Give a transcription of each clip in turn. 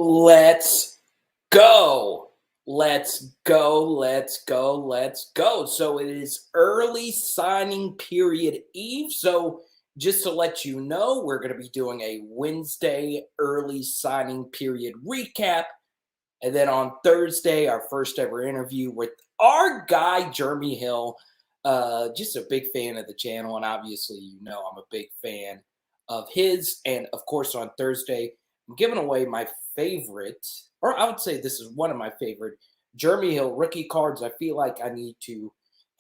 Let's go. Let's go. Let's go. Let's go. So it is early signing period eve. So just to let you know, we're going to be doing a Wednesday early signing period recap. And then on Thursday, our first ever interview with our guy, Jeremy Hill. Just a big fan of the channel. And obviously, you know, I'm a big fan of his. And of course, on Thursday, I'm giving away my favorite, or I would say this is one of my favorite Jeremy Hill rookie cards. I feel like I need to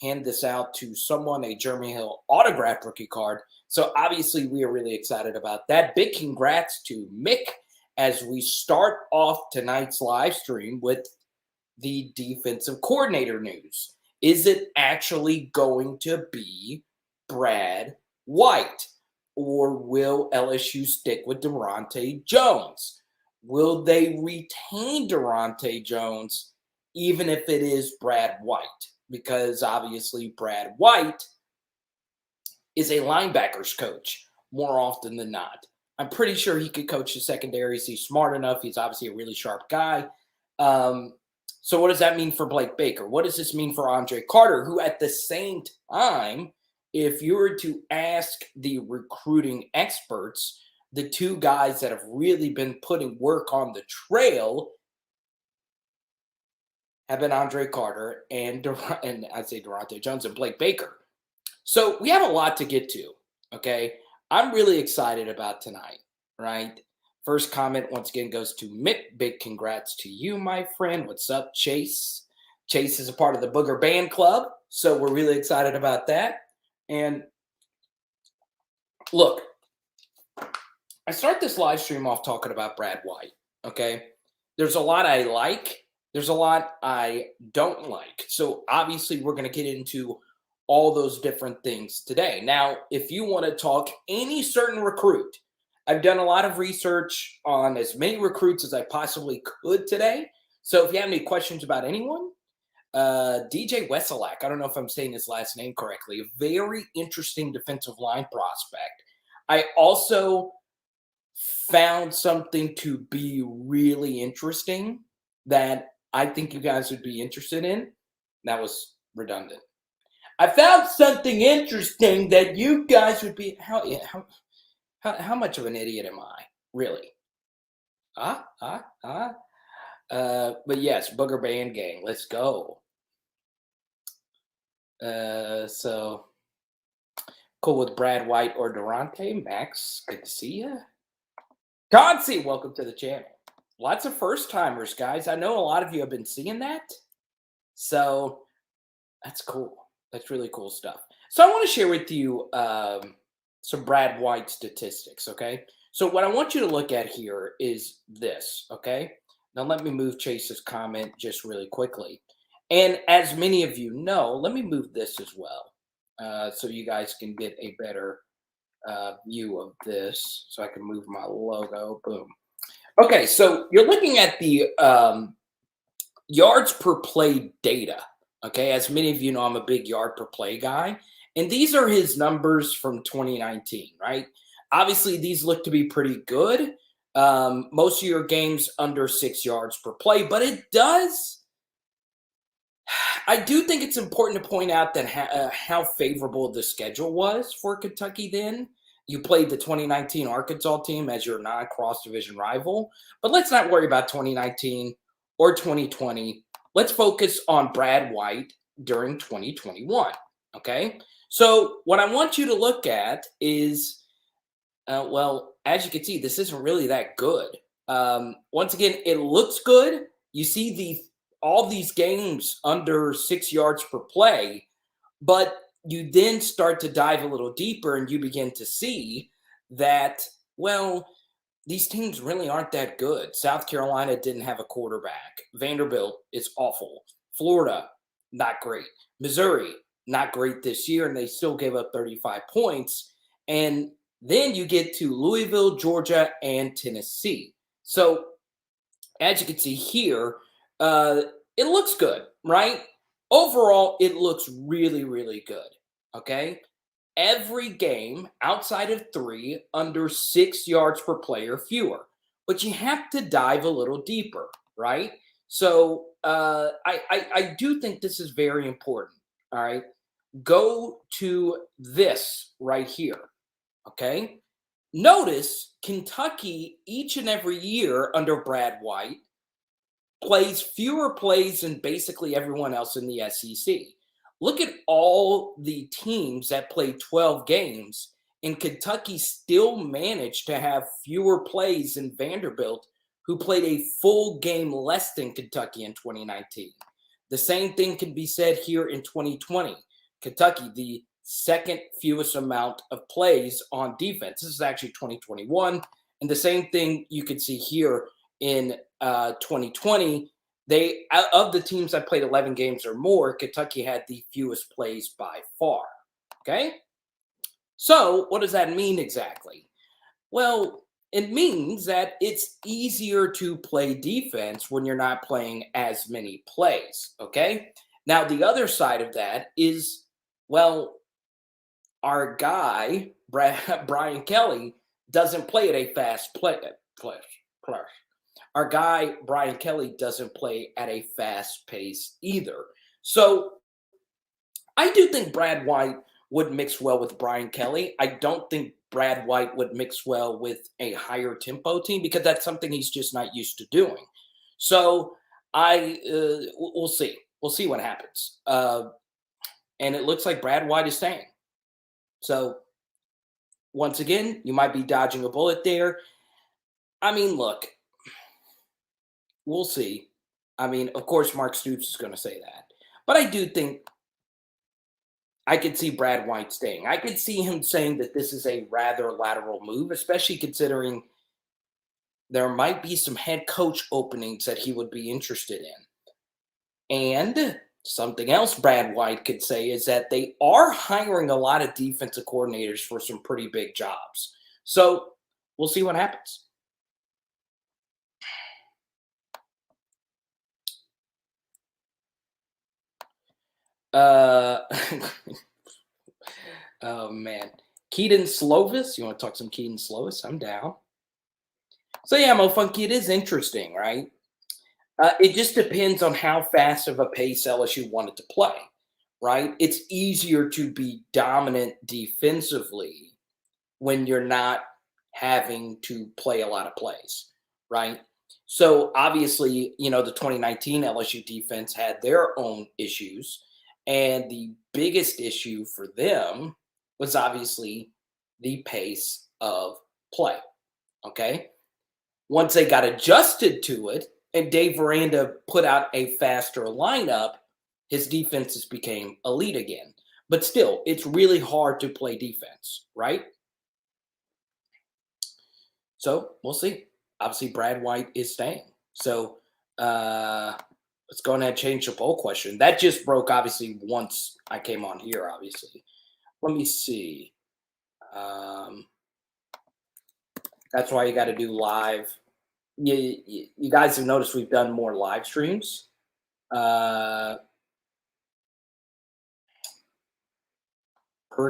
hand this out to someone, a Jeremy Hill autographed rookie card. So obviously, we are really excited about that. Big congrats to Mick as we start off tonight's live stream with the defensive coordinator news. Is it actually going to be Brad White? Or will LSU stick with DARONTE Jones? Will they retain DARONTE Jones even if it is Brad White? Because obviously Brad White is a linebackers coach more often than not. I'm pretty sure he could coach the secondaries. He's smart enough. He's obviously a really sharp guy. So what does that mean for Blake Baker? What does this mean for Andre Carter, who at the same time, if you were to ask the recruiting experts, the two guys that have really been putting work on the trail have been Andre Carter and I say DARONTE Jones and Blake Baker. So we have a lot to get to, okay? I'm really excited about tonight, right? First comment, once again, goes to Mick. Big congrats to you, my friend. What's up, Chase? Chase is a part of the Booger Band Club, so we're really excited about that. And look, I start this live stream off talking about Brad White, okay? There's a lot I like. There's a lot I don't like. So obviously we're going to get into all those different things today. Now, if you want to talk any certain recruit, I've done a lot of research on as many recruits as I possibly could today. So if you have any questions about anyone, DJ Wesolak, I don't know if I'm saying his last name correctly, a very interesting defensive line prospect. I also found something to be really interesting that I think you guys would be interested in. That was redundant. I found something interesting that you guys would be, how much of an idiot am I, really? But yes, Booger Band Gang, let's go. So cool with Brad White or DARONTE. Max, good to see you. Concy, welcome to the channel. Lots of first timers, guys. I know a lot of you have been seeing that. So that's cool. That's really cool stuff. So I want to share with you some Brad White statistics, okay? So what I want you to look at here is this, okay? Now let me move Chase's comment just really quickly. And as many of you know, let me move this as well so you guys can get a better view of this. So I can move my logo. Boom. Okay, so you're looking at the yards per play data. Okay, as many of you know, I'm a big yard per play guy. And these are his numbers from 2019, right? Obviously, these look to be pretty good. Most of your games under 6 yards per play, but it does. I do think it's important to point out that how favorable the schedule was for Kentucky then. You played the 2019 Arkansas team as your non-cross division rival, but let's not worry about 2019 or 2020. Let's focus on Brad White during 2021, okay? So what I want you to look at is, well, as you can see, this isn't really that good. Once again, it looks good. You see all these games under 6 yards per play, but you then start to dive a little deeper and you begin to see that, well, these teams really aren't that good. South Carolina didn't have a quarterback. Vanderbilt is awful. Florida, not great. Missouri, not great this year, and they still gave up 35 points. And then you get to Louisville, Georgia, and Tennessee. So as you can see here, it looks good, right? Overall, it looks really, really good, okay? Every game outside of 3 under 6 yards per play or fewer. but you have to dive a little deeper, right? So I do think this is very important. All right, go to this right here. Okay, notice Kentucky each and every year under Brad White plays fewer plays than basically everyone else in the SEC. Look at all the teams that played 12 games, and Kentucky still managed to have fewer plays than Vanderbilt, who played a full game less than Kentucky in 2019. The same thing can be said here in 2020. Kentucky, the second fewest amount of plays on defense. This is actually 2021. And the same thing you could see here in 2020. They, of the teams that played 11 games or more, Kentucky had the fewest plays by far. Okay. So what does that mean exactly? Well, it means that it's easier to play defense when you're not playing as many plays. Okay. Now, the other side of that is, well, our guy, Brian Kelly, doesn't play at a fast play. Our guy, Brian Kelly, doesn't play at a fast pace either. So I do think Brad White would mix well with Brian Kelly. I don't think Brad White would mix well with a higher tempo team because that's something he's just not used to doing. So we'll see. We'll see what happens. And it looks like Brad White is staying. So once again, you might be dodging a bullet there. I mean, look, we'll see. I mean, of course, Mark Stoops is going to say that. But I do think I could see Brad White staying. I could see him saying that this is a rather lateral move, especially considering there might be some head coach openings that he would be interested in. And something else Brad White could say is that they are hiring a lot of defensive coordinators for some pretty big jobs. So we'll see what happens. Oh man, Keaton Slovis. You want to talk some Keaton Slovis? I'm down. So yeah, Mo Funky, it is interesting, right? It just depends on how fast of a pace LSU wanted to play, right? It's easier to be dominant defensively when you're not having to play a lot of plays, right? So obviously, the 2019 LSU defense had their own issues. And the biggest issue for them was obviously the pace of play. Okay. Once they got adjusted to it and Dave Aranda put out a faster lineup, his defenses became elite again. But still, it's really hard to play defense, right? So we'll see. Obviously, Brad White is staying. So let's go ahead and change the poll question. That just broke, obviously, once I came on here, obviously. Let me see. That's why you got to do live. You guys have noticed we've done more live streams. Per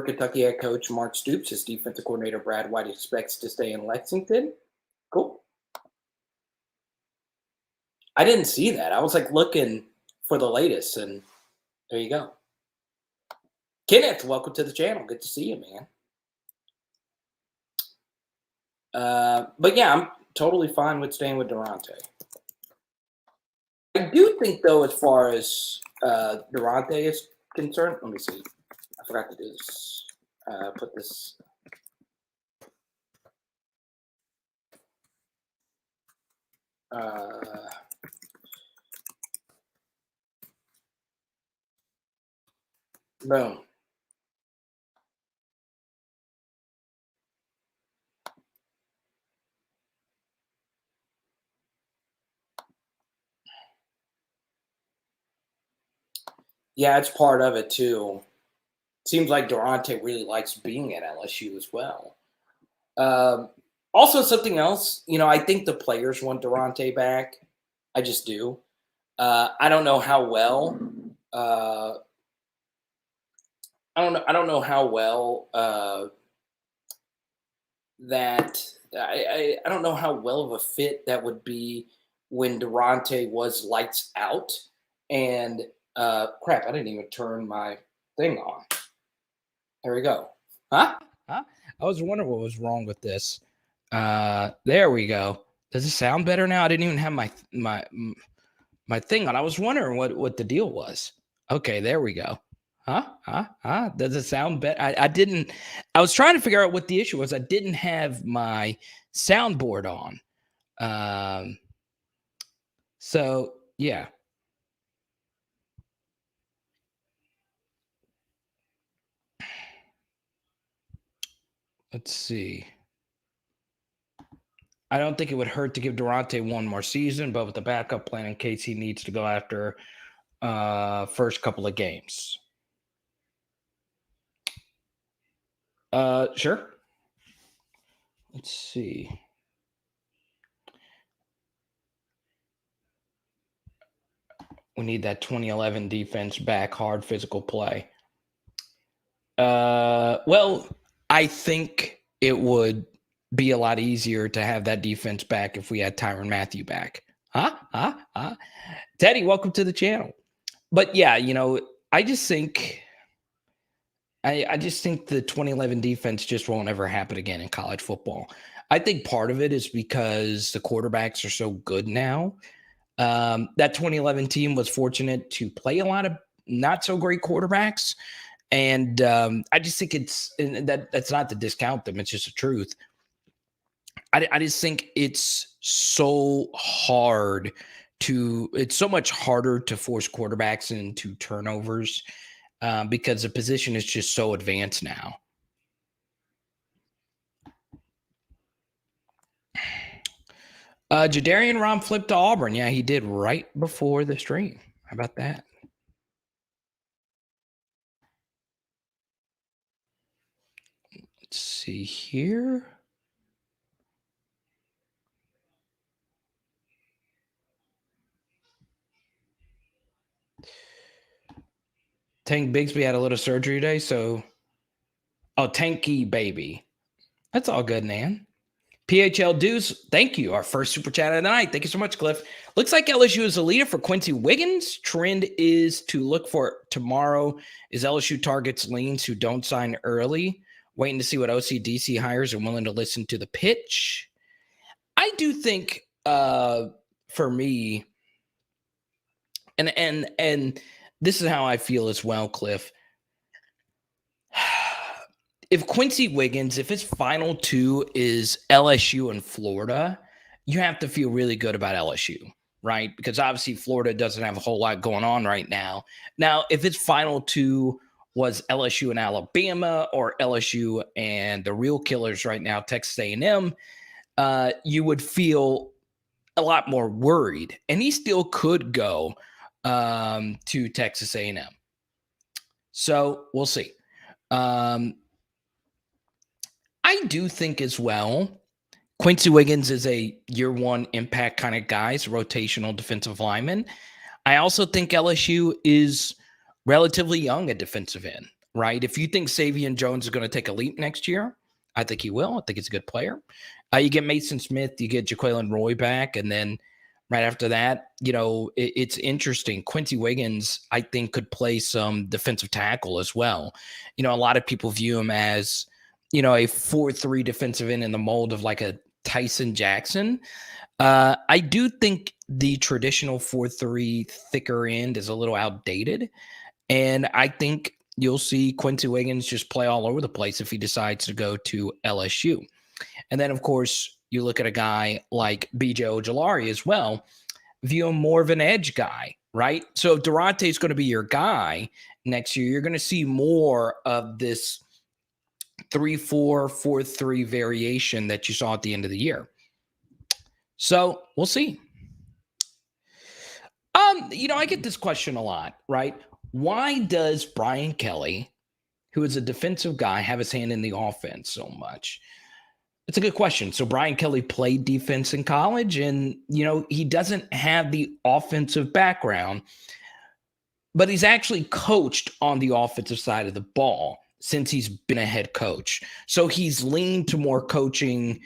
Kentucky head coach Mark Stoops, his defensive coordinator Brad White expects to stay in Lexington. Cool. I didn't see that. I was like looking for the latest, and there you go. Kenneth, welcome to the channel. Good to see you, man. But yeah, I'm totally fine with staying with DARONTE. I do think, though, as far as DARONTE is concerned, let me see. I forgot to do this. Put this. Boom. Yeah, it's part of it too. Seems like DARONTE really likes being at LSU as well. Also, something else, I think the players want DARONTE back. I just do. I don't know how well. I don't know how well that I don't know how well of a fit that would be when Daronte was lights out. And crap, I didn't even turn my thing on. There we go. Huh? Huh? I was wondering what was wrong with this. There we go. Does it sound better now? I didn't even have my thing on. I was wondering what the deal was. Okay, there we go. Huh? Does it sound better? I was trying to figure out what the issue was. I didn't have my soundboard on. So yeah. Let's see. I don't think it would hurt to give Daronte one more season, but with the backup plan in case he needs to go after first couple of games. Sure. Let's see. We need that 2011 defense back, hard physical play. Well, I think it would be a lot easier to have that defense back if we had Tyrann Mathieu back. Teddy, welcome to the channel. But yeah, I just think the 2011 defense just won't ever happen again in college football. I think part of it is because the quarterbacks are so good now. That 2011 team was fortunate to play a lot of not so great quarterbacks. And I just think that's not to discount them. It's just the truth. I just think it's so hard it's so much harder to force quarterbacks into turnovers because the position is just so advanced now. Jadarian Rom flipped to Auburn. Yeah, he did right before the stream. How about that? Let's see here. Tank Bigsby had a little surgery today, so Tanky baby. That's all good, man. PHL Dues, thank you. Our first super chat of the night. Thank you so much, Cliff. Looks like LSU is a leader for Quincy Wiggins. Trend is to look for tomorrow is LSU targets leans who don't sign early. Waiting to see what OCDC hires are willing to listen to the pitch. I do think for me, and this is how I feel as well, Cliff. If Quincy Wiggins, if his final two is LSU and Florida, you have to feel really good about LSU, right? Because obviously Florida doesn't have a whole lot going on right now. Now, if his final two was LSU and Alabama or LSU and the real killers right now, Texas A&M, you would feel a lot more worried. And he still could go to Texas A&M. So we'll see. I do think as well, Quincy Wiggins is a year one impact kind of guy, a rotational defensive lineman. I also think LSU is relatively young at defensive end, right? If you think Savion Jones is going to take a leap next year, I think he will. I think he's a good player. You get Mason Smith, you get Jaquelin Roy back, and then right after that, it's interesting. Quincy Wiggins, I think, could play some defensive tackle as well. A lot of people view him as a 4-3 defensive end in the mold of like a Tyson Jackson. I do think the traditional 4-3 thicker end is a little outdated. And I think you'll see Quincy Wiggins just play all over the place if he decides to go to LSU. And then, of course, you look at a guy like BJ Ojulari as well, view him more of an edge guy, right? So if Daronte is going to be your guy next year, you're going to see more of this 3-4, 4-3 variation that you saw at the end of the year. So we'll see. I get this question a lot, right? Why does Brian Kelly, who is a defensive guy, have his hand in the offense so much? It's a good question. So Brian Kelly played defense in college, and, he doesn't have the offensive background, but he's actually coached on the offensive side of the ball. since he's been a head coach. So he's leaned to more coaching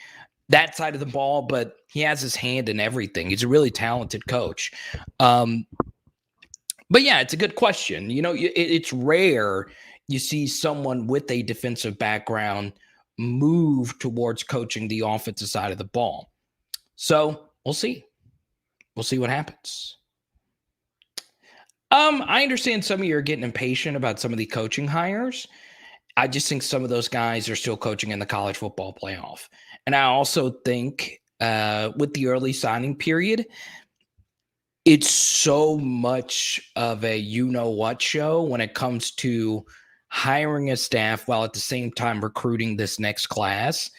that side of the ball, but he has his hand in everything. He's a really talented coach. But yeah, it's a good question. You know, it's rare you see someone with a defensive background move towards coaching the offensive side of the ball. So we'll see. We'll see what happens. I understand some of you are getting impatient about some of the coaching hires. I just think some of those guys are still coaching in the college football playoff. And I also think with the early signing period, it's so much of a you-know-what show when it comes to hiring a staff while at the same time recruiting this next class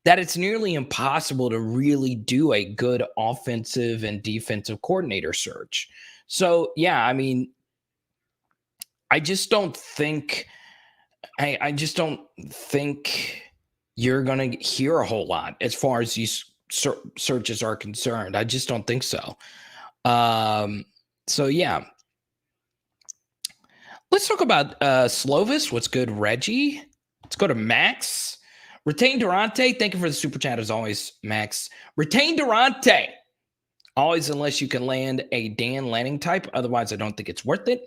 that it's nearly impossible to really do a good offensive and defensive coordinator search. So, yeah, I mean, I just don't think I just don't think you're going to hear a whole lot as far as these searches are concerned. I just don't think so. So yeah. Let's talk about Slovis. What's good, Reggie? Let's go to Max. Retain Daronte. Thank you for the super chat as always, Max. Retain Daronte. Always unless you can land a Dan Lanning type. Otherwise, I don't think it's worth it.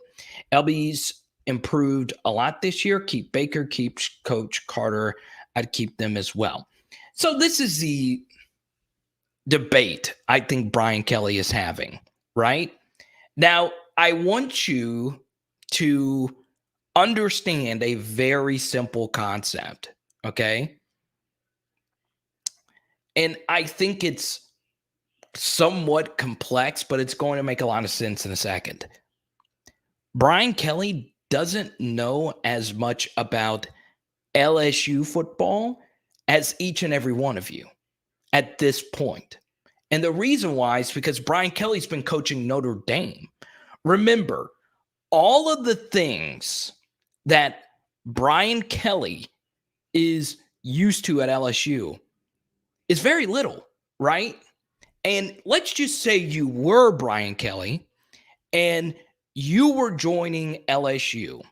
LB's improved a lot this year. Keep Baker, keep Coach Carter. I'd keep them as well. So this is the debate I think Brian Kelly is having, right? Now, I want you to understand a very simple concept, okay? And I think it's somewhat complex, but it's going to make a lot of sense in a second. Brian Kelly doesn't know as much about LSU football as each and every one of you at this point. And the reason why is because Brian Kelly's been coaching Notre Dame. Remember, all of the things that Brian Kelly is used to at LSU is very little, right? And let's just say you were Brian Kelly and you were joining LSU.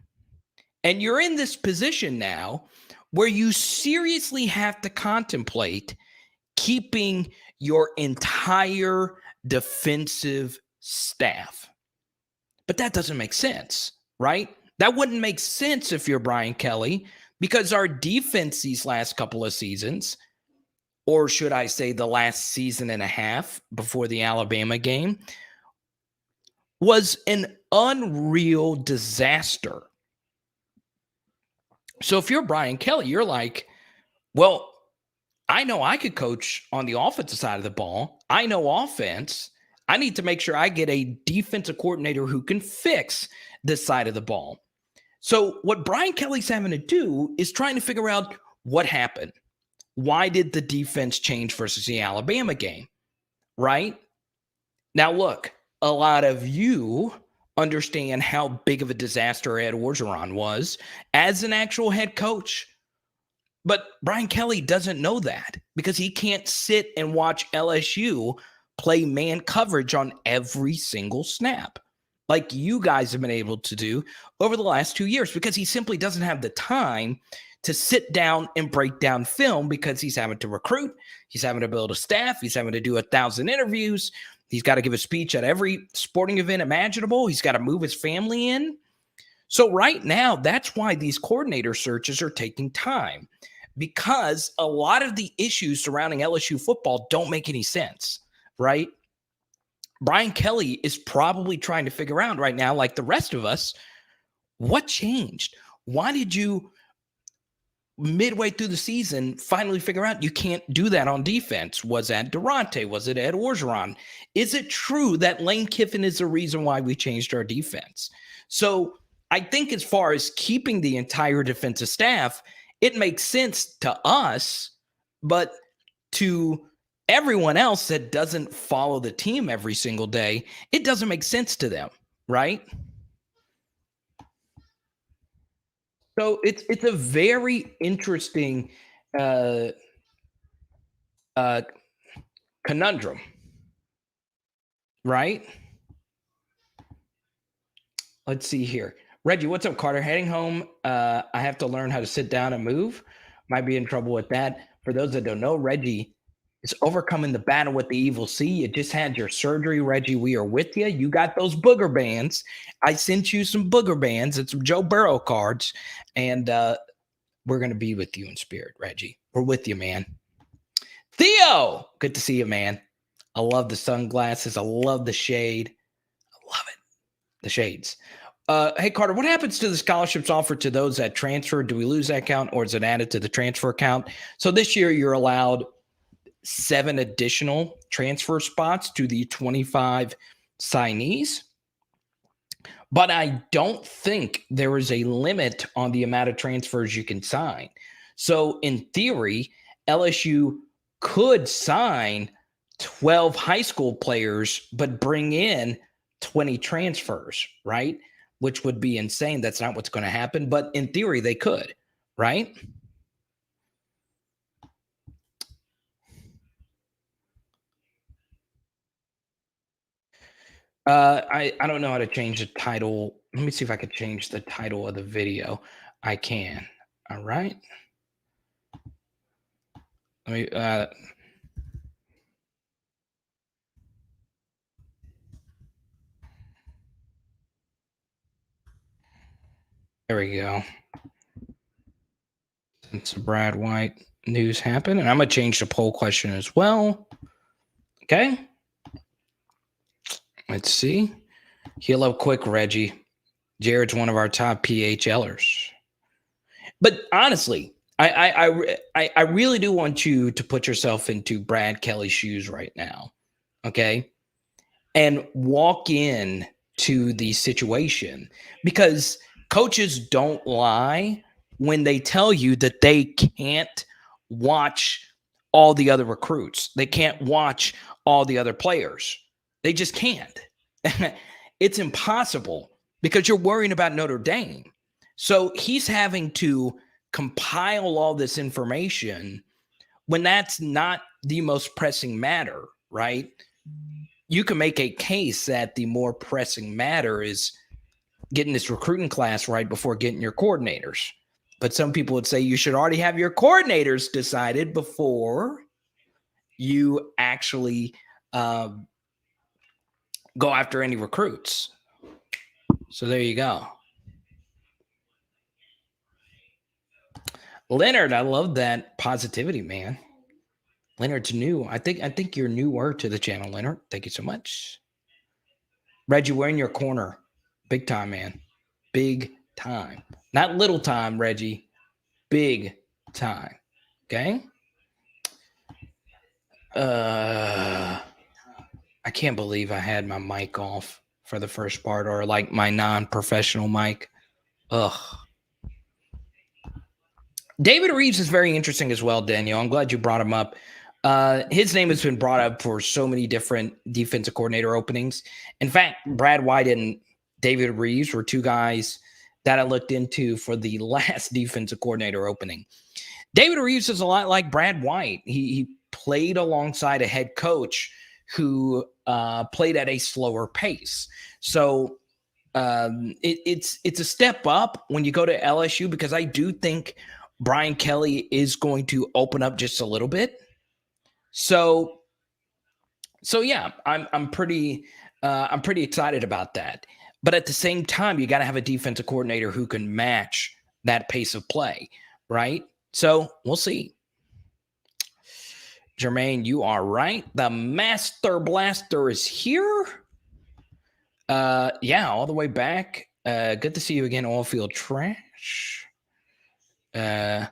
And you're in this position now where you seriously have to contemplate keeping your entire defensive staff. But that doesn't make sense, right? That wouldn't make sense if you're Brian Kelly, because our defense these last couple of seasons, or should I say the last season and a half before the Alabama game, was an unreal disaster. So if you're Brian Kelly, you're like, well, I know I could coach on the offensive side of the ball. I know offense. I need to make sure I get a defensive coordinator who can fix this side of the ball. So what Brian Kelly's having to do is trying to figure out what happened. Why did the defense change versus the Alabama game, right? Now, look, a lot of you understand how big of a disaster Ed Orgeron was as an actual head coach. But Brian Kelly doesn't know that because he can't sit and watch LSU play man coverage on every single snap like you guys have been able to do over the last 2 years, because he simply doesn't have the time to sit down and break down film because he's having to recruit. He's having to build a staff. He's having to do 1,000 interviews. He's got to give a speech at every sporting event imaginable. He's got to move his family in. So right now, that's why these coordinator searches are taking time, because a lot of the issues surrounding LSU football don't make any sense, right? Brian Kelly is probably trying to figure out right now, like the rest of us, what changed? Why did you, midway through the season, finally figure out you can't do that on defense? Was that Daronte? Was it Ed Orgeron? Is it true that Lane Kiffin is the reason why we changed our defense? So I think as far as keeping the entire defensive staff, it makes sense to us, but to everyone else that doesn't follow the team every single day, it doesn't make sense to them, right? So it's a very interesting conundrum, right? Let's see here. Reggie, what's up, Carter? Heading home. I have to learn how to sit down and move. Might be in trouble with that. For those that don't know, Reggie is overcoming the battle with the evil C. You just had your surgery, Reggie. We are with you. You got those booger bands. I sent you some booger bands and some Joe Burrow cards, and we're going to be with you in spirit, Reggie. We're with you, man. Theo, good to see you, man. I love the sunglasses. I love the shade. I love it. The shades. Hey, Carter, what happens to the scholarships offered to those that transfer? Do we lose that count, or is it added to the transfer account? So this year you're allowed 7 additional transfer spots to the 25 signees. But I don't think there is a limit on the amount of transfers you can sign. So in theory, LSU could sign 12 high school players, but bring in 20 transfers, right? Which would be insane. That's not what's going to happen. But in theory, they could, right? I don't know how to change the title. Let me see if I could change the title of the video. I can. All right. Let me there we go. Since the Brad White news happened, and I'm gonna change the poll question as well. Okay. Let's see. Heal up quick, Reggie. Jared's one of our top PHLers. But honestly, I really do want you to put yourself into Brad Kelly's shoes right now, okay? And walk in to the situation, because coaches don't lie when they tell you that they can't watch all the other recruits. They can't watch all the other players. They just can't. It's impossible because you're worrying about Notre Dame. So he's having to compile all this information when that's not the most pressing matter, right? You can make a case that the more pressing matter is getting this recruiting class right before getting your coordinators. But some people would say you should already have your coordinators decided before you actually go after any recruits. So there you go. Leonard, I love that positivity, man. Leonard's new. I think you're newer to the channel, Leonard. Thank you so much. Reggie, we're in your corner. Big time, man. Big time. Not little time, Reggie. Big time. Okay? I can't believe I had my mic off for the first part, or like my non-professional mic. Ugh. David Reeves is very interesting as well, Daniel. I'm glad you brought him up. His name has been brought up for so many different defensive coordinator openings. In fact, Brad White and David Reeves were 2 guys that I looked into for the last defensive coordinator opening. David Reeves is a lot like Brad White. He played alongside a head coach who played at a slower pace. So it's a step up when you go to LSU, because I do think Brian Kelly is going to open up just a little bit. So yeah, I'm pretty excited about that. But at the same time, you got to have a defensive coordinator who can match that pace of play, right? So we'll see. Jermaine, you are right. The Master Blaster is here. Yeah, all the way back. Good to see you again, Oilfield Trash. I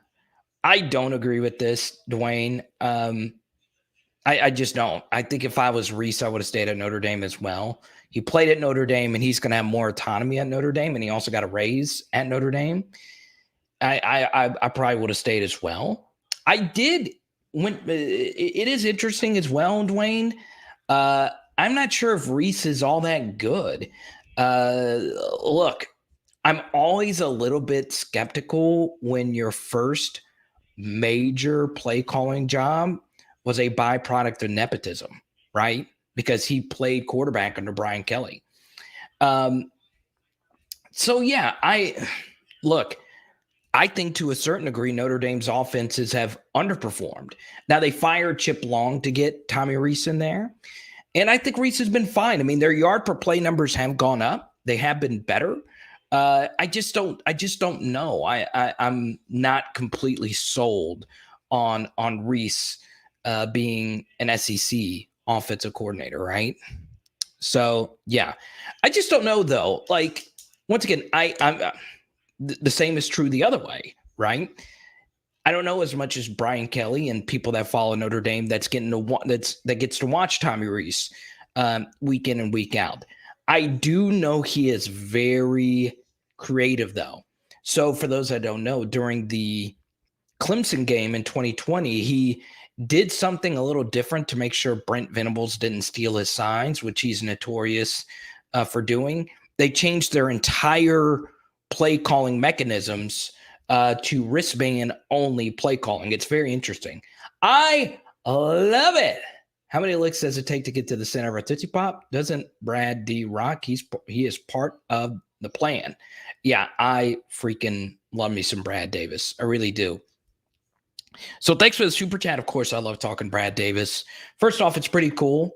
don't agree with this, Dwayne. I just don't. I think if I was Reese, I would have stayed at Notre Dame as well. He played at Notre Dame, and he's going to have more autonomy at Notre Dame, and he also got a raise at Notre Dame. I probably would have stayed as well. I did. When it is interesting as well, Dwayne. I'm not sure if Reese is all that good. Look, I'm always a little bit skeptical when your first major play calling job was a byproduct of nepotism, right? Because he played quarterback under Brian Kelly. So yeah, I think to a certain degree, Notre Dame's offenses have underperformed. Now they fired Chip Long to get Tommy Rees in there. And I think Reese has been fine. I mean, their yard per play numbers have gone up. They have been better. I just don't know. I'm not completely sold on Reese being an SEC offensive coordinator, right? So yeah, I just don't know though. Like once again, I'm the same is true the other way, right? I don't know as much as Brian Kelly and people that follow Notre Dame that gets to watch Tommy Rees week in and week out. I do know he is very creative though. So for those that don't know, during the Clemson game in 2020, he did something a little different to make sure Brent Venables didn't steal his signs, which he's notorious for doing. They changed their entire play calling mechanisms to wristband only play calling. It's very interesting. I love it. How many licks does it take to get to the center of a Tootsie Pop? Doesn't Brad D rock? He is part of the plan. Yeah, I freaking love me some Brad Davis. I really do. So thanks for the super chat. Of course, I love talking Brad Davis. First off, it's pretty cool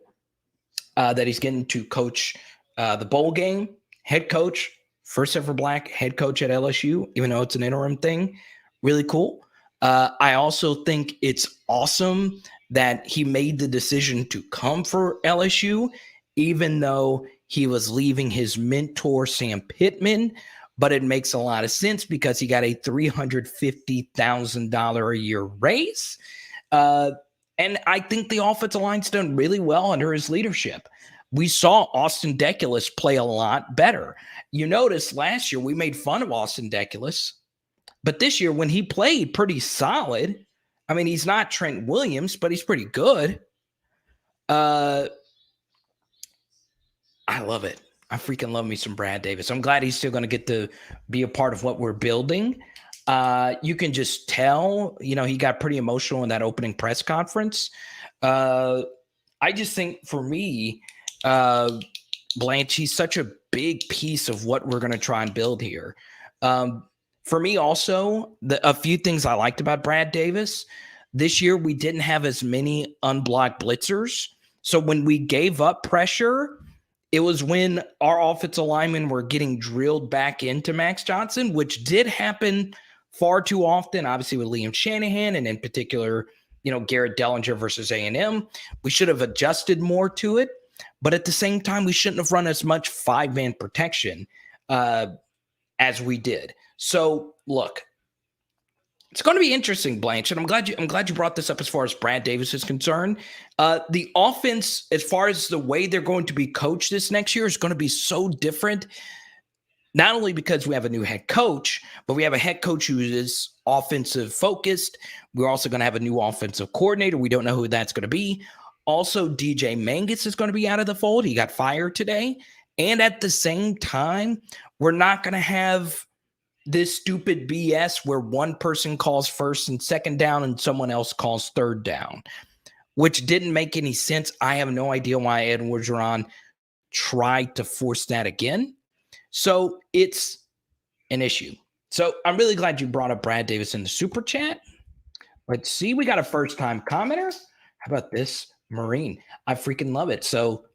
that he's getting to coach the bowl game, head coach, first ever black head coach at LSU, even though it's an interim thing. Really cool. I also think it's awesome that he made the decision to come for LSU, even though he was leaving his mentor, Sam Pittman. But it makes a lot of sense because he got a $350,000 a year raise. And I think the offensive line's done really well under his leadership. We saw Austin Deculus play a lot better. You notice last year we made fun of Austin Deculus, but this year when he played pretty solid, I mean, he's not Trent Williams, but he's pretty good. I love it. I freaking love me some Brad Davis. I'm glad he's still going to get to be a part of what we're building. You can just tell, he got pretty emotional in that opening press conference. I just think for me, Blanche, he's such a big piece of what we're going to try and build here. For me also, a few things I liked about Brad Davis. This year, we didn't have as many unblocked blitzers. So when we gave up pressure, it was when our offensive linemen were getting drilled back into Max Johnson, which did happen far too often, obviously with Liam Shanahan and in particular, Garrett Dellinger versus A&M. We should have adjusted more to it. But at the same time, we shouldn't have run as much five-man protection as we did. So, look, it's going to be interesting, Blanche, and I'm glad you brought this up as far as Brad Davis is concerned. The offense, as far as the way they're going to be coached this next year, is going to be so different. Not only because we have a new head coach, but we have a head coach who is offensive focused. We're also going to have a new offensive coordinator. We don't know who that's going to be. Also, DJ Mangas is going to be out of the fold. He got fired today. And at the same time, we're not going to have this stupid BS where one person calls first and second down and someone else calls third down, which didn't make any sense. I have no idea why Ed Orgeron tried to force that again. So it's an issue. So I'm really glad you brought up Brad Davis in the super chat. Let's see. We got a first-time commenter. How about this? Marine. I freaking love it. So,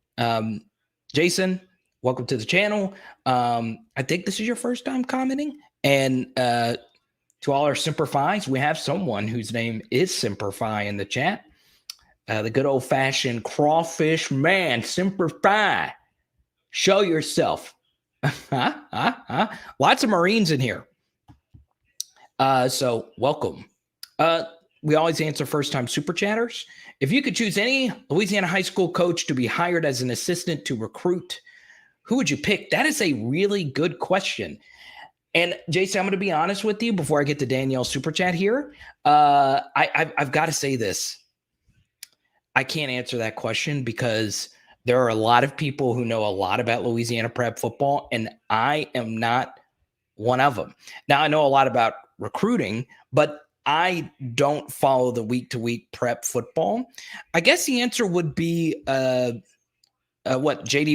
Jason, welcome to the channel. I think this is your first time commenting. And to all our Simperfies, we have someone whose name is Simperfi in the chat. The good old-fashioned crawfish man, Simperfi. Show yourself. Lots of Marines in here. So welcome. We always answer first-time super chatters. If you could choose any Louisiana high school coach to be hired as an assistant to recruit, who would you pick? That is a really good question. And Jason, I'm going to be honest with you before I get to Danielle's super chat here. I've got to say this. I can't answer that question because there are a lot of people who know a lot about Louisiana prep football, and I am not one of them. Now, I know a lot about recruiting, but I don't follow the week-to-week prep football. I guess the answer would be J.D.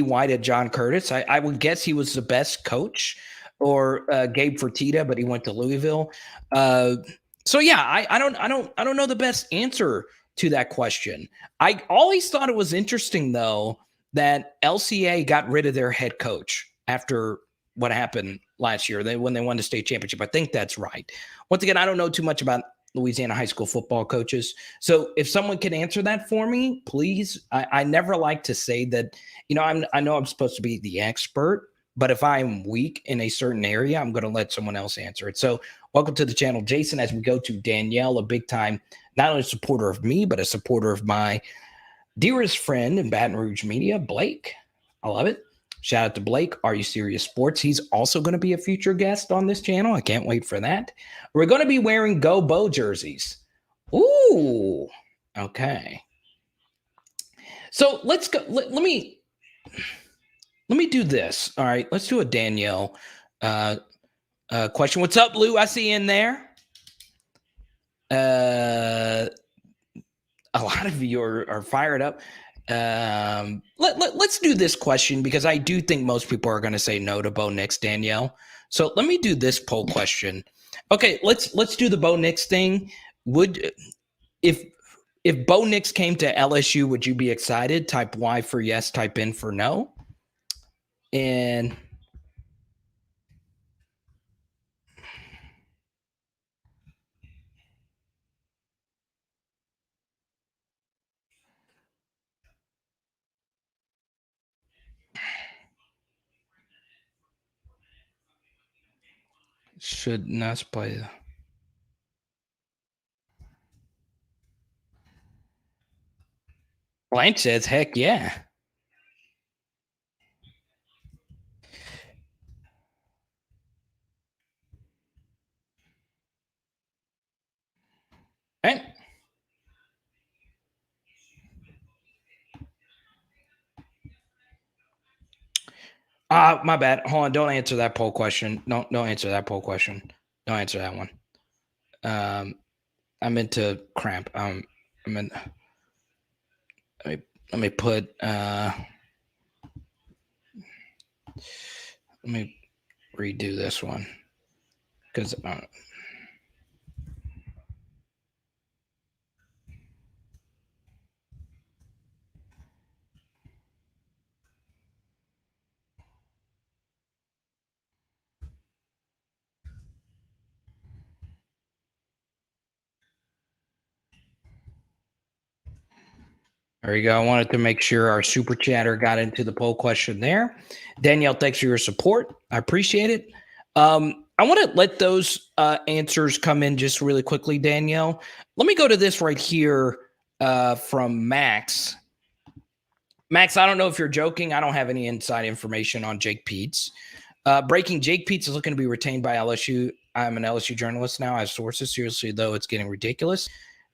White at John Curtis. I would guess he was the best coach or Gabe Fertitta, but he went to Louisville. So yeah, I don't know the best answer to that question. I always thought it was interesting though that LCA got rid of their head coach after what happened last year when they won the state championship. I think that's right. Once again, I don't know too much about Louisiana high school football coaches. So if someone can answer that for me, please. I never like to say that, I know I'm supposed to be the expert, but if I'm weak in a certain area, I'm going to let someone else answer it. So welcome to the channel, Jason, as we go to Danielle, a big time, not only a supporter of me, but a supporter of my dearest friend in Baton Rouge media, Blake. I love it. Shout out to Blake, Are You Serious Sports. He's also going to be a future guest on this channel. I can't wait for that. We're going to be wearing Go Bo jerseys. Ooh, okay. So let's go. Let me do this. All right, let's do a Danielle question. What's up, Lou? I see you in there. A lot of you are fired up. Let's do this question because I do think most people are going to say no to Bo Nix, Danielle. So let me do this poll question. Okay, let's do the Bo Nix thing. If Bo Nix came to LSU, would you be excited? Type Y for yes, type N for no. And should not play. Blanche says, heck yeah. Right. My bad. Hold on. Don't answer that poll question. No, don't answer that poll question. Don't answer that one. I'm into cramp. I'm in. Let me put. Let me redo this one because. There you go. I wanted to make sure our super chatter got into the poll question there. Danielle, thanks for your support. I appreciate it. I want to let those answers come in just really quickly, Danielle. Let me go to this right here from Max. Max, I don't know if you're joking. I don't have any inside information on Jake Peets. Breaking, Jake Peets is looking to be retained by LSU. I'm an LSU journalist now. I have sources. Seriously, though, it's getting ridiculous.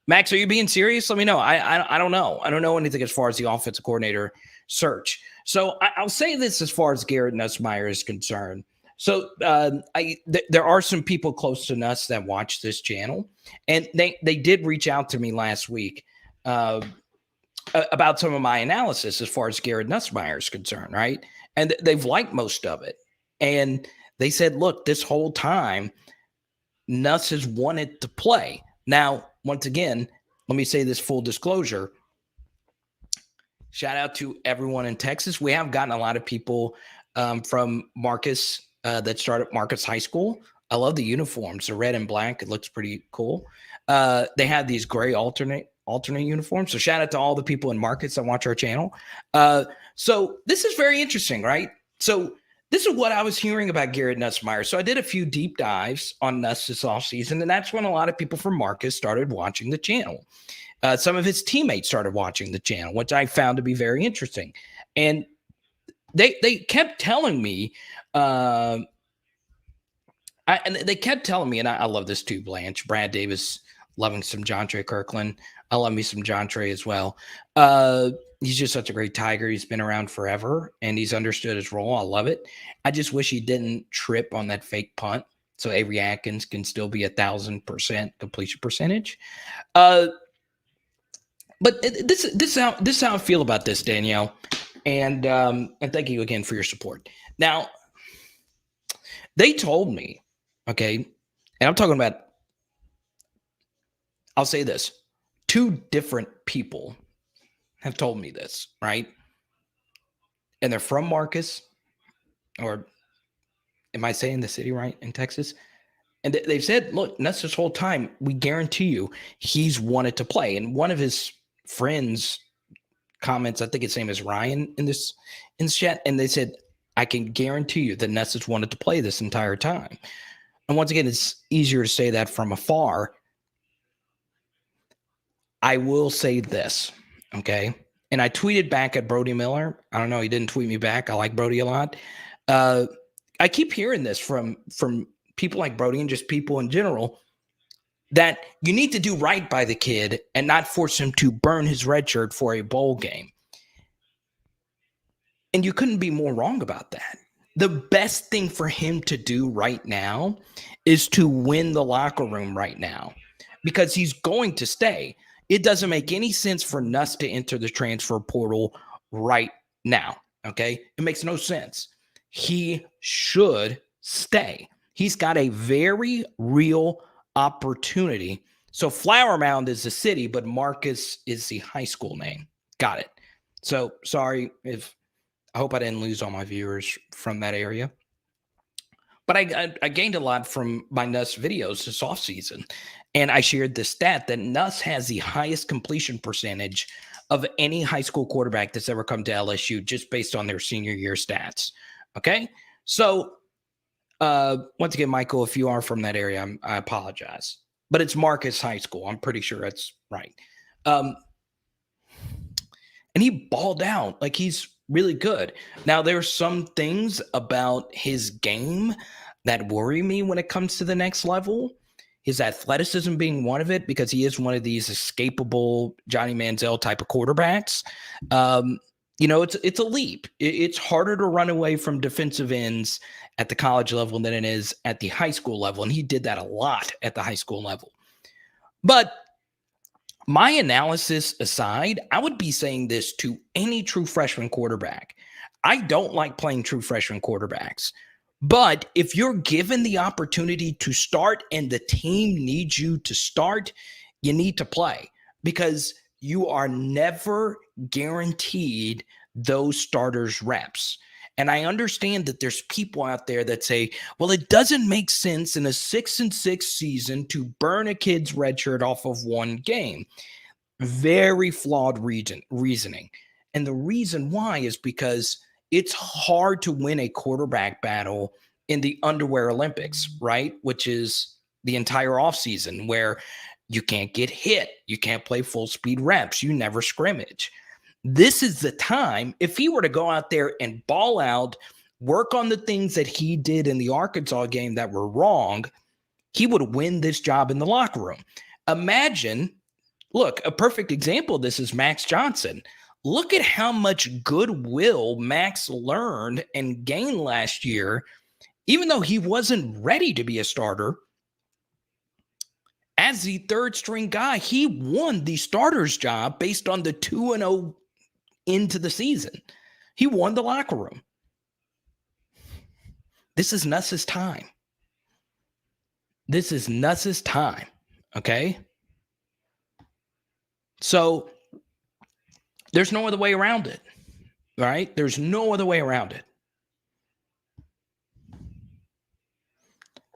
Max, are you being serious? Let me know. I don't know. I don't know anything as far as the offensive coordinator search. So I'll say this as far as Garrett Nussmeier is concerned. So there are some people close to Nuss that watch this channel, and they did reach out to me last week about some of my analysis as far as Garrett Nussmeier is concerned, right? And they've liked most of it. And they said, look, this whole time, Nuss has wanted to play. Now, once again, let me say this full disclosure. Shout out to everyone in Texas. We have gotten a lot of people from Marcus that started Marcus High School. I love the uniforms. They're red and black. It looks pretty cool. They have these gray alternate uniforms. So shout out to all the people in Marcus that watch our channel. So this is very interesting, right? So this is what I was hearing about Garrett Nussmeier. So I did a few deep dives on Nuss this offseason, and that's when a lot of people from Marcus started watching the channel. Some of his teammates started watching the channel, which I found to be very interesting. And they kept telling me, and they kept telling me, and I love this too, Blanche. Brad Davis loving some John Trey Kirkland. I love me some John Trey as well. He's just such a great Tiger. He's been around forever, and he's understood his role. I love it. I just wish he didn't trip on that fake punt, so Avery Atkins can still be 1,000% completion percentage. But this is how I feel about this, Danielle, and thank you again for your support. Now, They told me, okay, and I'm talking about, I'll say this, 2 different people have told me this, right? And they're from Marcus, or am I saying the city right, in Texas? And they've said, look, Nuts, this whole time, we guarantee you he's wanted to play. And one of his friends comments, I think his name is Ryan, in this chat, and they said, I can guarantee you that Nuts has wanted to play this entire time. And once again, it's easier to say that from afar. I will say this, okay? And I tweeted back at Brody Miller. I don't know, he didn't tweet me back. I like Brody a lot. I keep hearing this from people like Brody and just people in general, that you need to do right by the kid and not force him to burn his red shirt for a bowl game. And you couldn't be more wrong about that. The best thing for him to do right now is to win the locker room right now, because he's going to stay. It doesn't make any sense for Nuss to enter the transfer portal right now, okay? It makes no sense. He should stay. He's got a very real opportunity. So Flower Mound is the city, but Marcus is the high school name. Got it. So sorry if, I hope I didn't lose all my viewers from that area. But I gained a lot from my Nuss videos this offseason. And I shared this stat that Nuss has the highest completion percentage of any high school quarterback that's ever come to LSU, just based on their senior year stats. Okay? So, once again, Michael, if you are from that area, I apologize. But it's Marcus High School. I'm pretty sure that's right. And he balled out. Like, he's really good. Now, there's some things about his game that worry me when it comes to the next level. His athleticism being one of it, because he is one of these escapable Johnny Manziel type of quarterbacks. It's a leap. It's harder to run away from defensive ends at the college level than it is at the high school level. And he did that a lot at the high school level. But my analysis aside, I would be saying this to any true freshman quarterback. I don't like playing true freshman quarterbacks. But if you're given the opportunity to start and the team needs you to start, you need to play, because you are never guaranteed those starters reps. And I understand that there's people out there that say, well, it doesn't make sense in a 6-6 season to burn a kid's red shirt off of one game. Very flawed reasoning. And the reason why is because it's hard to win a quarterback battle in the underwear Olympics, right? Which is the entire offseason, where you can't get hit. You can't play full speed reps. You never scrimmage. This is the time, if he were to go out there and ball out, work on the things that he did in the Arkansas game that were wrong, he would win this job in the locker room. Imagine, look, a perfect example of this is Max Johnson. Look at how much goodwill Max learned and gained last year, even though he wasn't ready to be a starter. As the third string guy, he won the starter's job based on the 2-0 into the season. He won the locker room. This is Nuss's time. This is Nuss's time. Okay? So there's no other way around it. Right? There's no other way around it.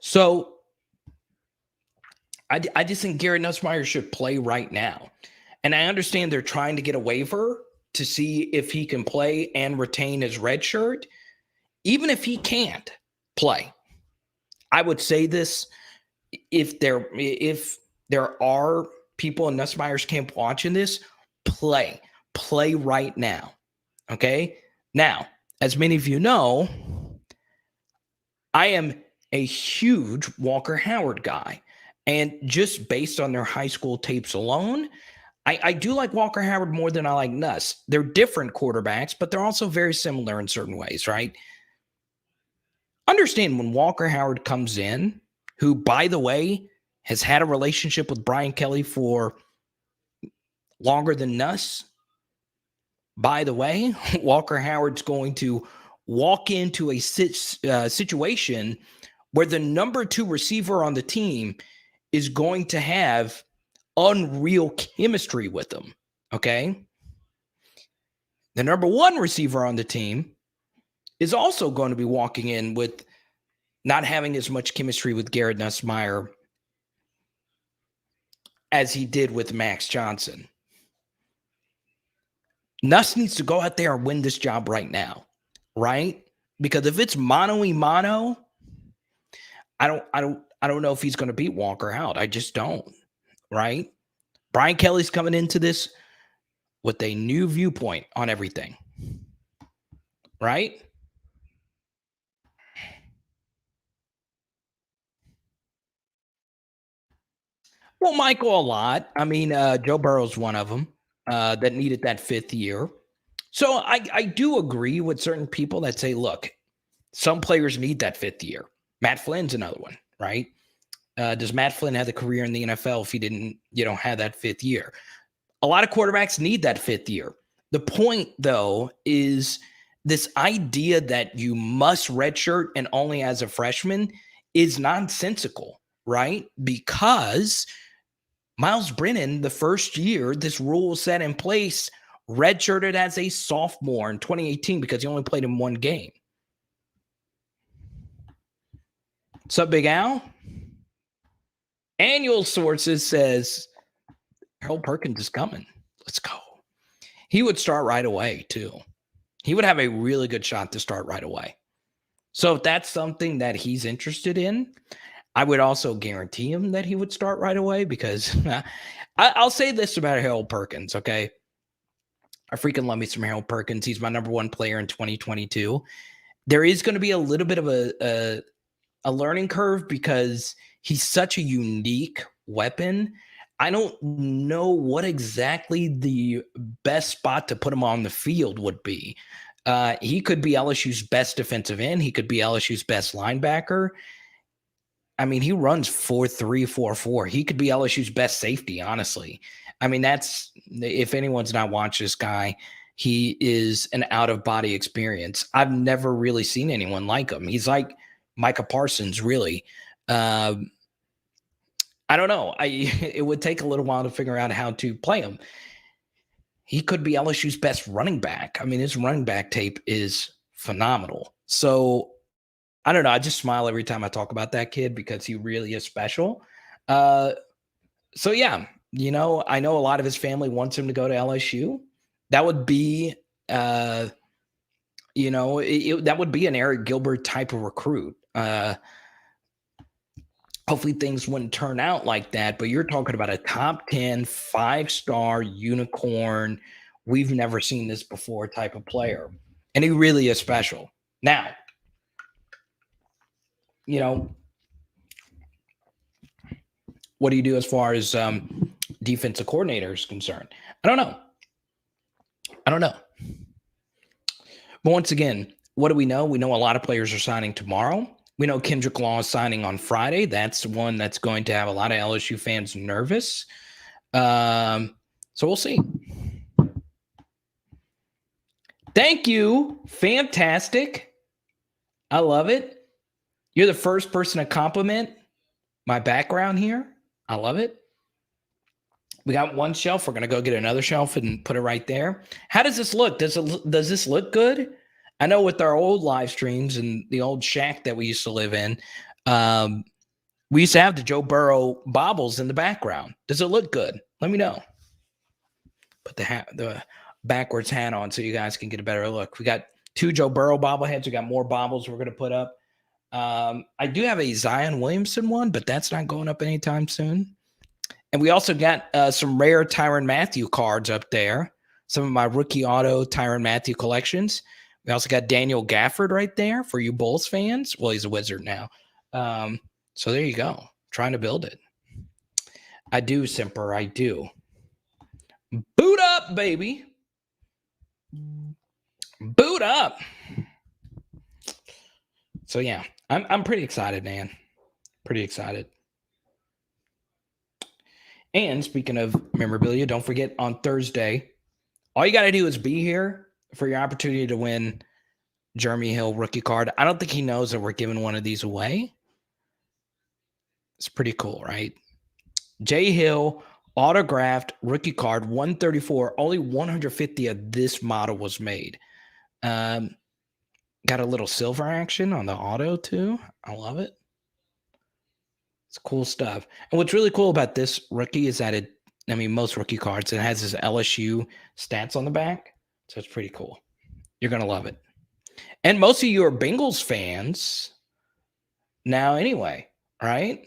So I just think Garrett Nussmeier should play right now. And I understand they're trying to get a waiver to see if he can play and retain his red shirt. Even if he can't play, I would say this, if there are people in Nussmeier's camp watching this, play right now. Okay? Now, as many of you know, I am a huge Walker Howard guy. And just based on their high school tapes alone, I do like Walker Howard more than I like Nuss. They're different quarterbacks, but they're also very similar in certain ways, right? Understand, when Walker Howard comes in, who, by the way, has had a relationship with Brian Kelly for longer than Nuss. By the way, Walker Howard's going to walk into a situation where the number 2 receiver on the team is going to have unreal chemistry with them. Okay. The number 1 receiver on the team is also going to be walking in with not having as much chemistry with Garrett Nussmeier as he did with Max Johnson. Nuss needs to go out there and win this job right now, right? Because if it's mano-a-mano, I don't know if he's going to beat Walker out. I just don't, right? Brian Kelly's coming into this with a new viewpoint on everything, right? Well, Michael, a lot. I mean, Joe Burrow's one of them that needed that 5th year. So I do agree with certain people that say, look, some players need that 5th year. Matt Flynn's another one, right? Does Matt Flynn have the career in the NFL if he didn't, have that 5th year? A lot of quarterbacks need that 5th year. The point, though, is this idea that you must redshirt and only as a freshman is nonsensical, right? Because Miles Brennan, the first year this rule was set in place, redshirted as a sophomore in 2018 because he only played in 1 game. What's up, Big Al? Annual Sources says Harold Perkins is coming. Let's go. He would start right away, too. He would have a really good shot to start right away. So if that's something that he's interested in, I would also guarantee him that he would start right away because I'll say this about Harold Perkins, okay? I freaking love me some Harold Perkins. He's my number 1 player in 2022. There is going to be a little bit of a learning curve because he's such a unique weapon. I don't know what exactly the best spot to put him on the field would be. He could be LSU's best defensive end. He could be LSU's best linebacker. I mean, he runs 4.3, 4.4. He could be LSU's best safety, honestly. I mean, that's, if anyone's not watched this guy, he is an out-of-body experience. I've never really seen anyone like him. He's like Micah Parsons, really. I don't know. It would take a little while to figure out how to play him. He could be LSU's best running back. I mean, his running back tape is phenomenal. So I don't know. I just smile every time I talk about that kid because he really is special. So yeah, I know a lot of his family wants him to go to LSU. That would be, that would be an Eric Gilbert type of recruit. Hopefully things wouldn't turn out like that, but you're talking about a top 10, 5-star unicorn. We've never seen this before type of player. And he really is special. Now, what do you do as far as defensive coordinator is concerned? I don't know. But once again, what do we know? We know a lot of players are signing tomorrow. We know Kendrick Law is signing on Friday. That's one that's going to have a lot of LSU fans nervous. So we'll see. Thank you. Fantastic. I love it. You're the first person to compliment my background here. I love it. We got 1 shelf. We're going to go get another shelf and put it right there. How does this look? Does this look good? I know with our old live streams and the old shack that we used to live in, we used to have the Joe Burrow baubles in the background. Does it look good? Let me know. Put the backwards hat on so you guys can get a better look. We got 2 Joe Burrow bobbleheads. We got more baubles we're going to put up. I do have a Zion Williamson one, but that's not going up anytime soon. And we also got some rare Tyrann Mathieu cards up there. Some of my rookie auto Tyrann Mathieu collections. We also got Daniel Gafford right there for you Bulls fans. Well, he's a Wizard now. So there you go. Trying to build it. I do, Simper. I do. Boot up, baby. Boot up. So yeah, I'm pretty excited, man. Pretty excited. And speaking of memorabilia, don't forget on Thursday, all you got to do is be here for your opportunity to win Jeremy Hill rookie card. I don't think he knows that we're giving one of these away. It's pretty cool, right? Jay Hill autographed rookie card 134. Only 150 of this model was made. Got a little silver action on the auto too. I love it. It's cool stuff. And what's really cool about this rookie is that most rookie cards, it has his LSU stats on the back. So it's pretty cool. You're going to love it. And most of you are Bengals fans now anyway, right?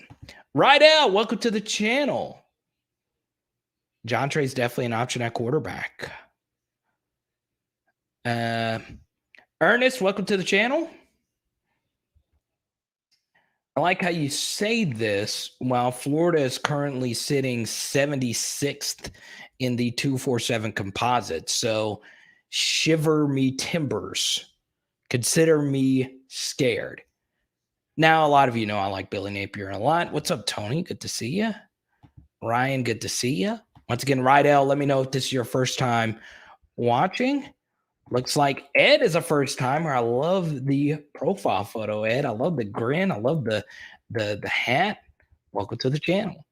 Right out. Welcome to the channel. John Trey's definitely an option at quarterback. Ernest, welcome to the channel. I like how you say this while Florida is currently sitting 76th in the 247 composite. So shiver me timbers. Consider me scared. Now, a lot of you know I like Billy Napier a lot. What's up, Tony? Good to see you. Ryan, good to see you. Once again, Rydell, let me know if this is your first time watching. Looks like Ed is a first timer. I love the profile photo, Ed. I love the grin. I love the hat. Welcome to the channel.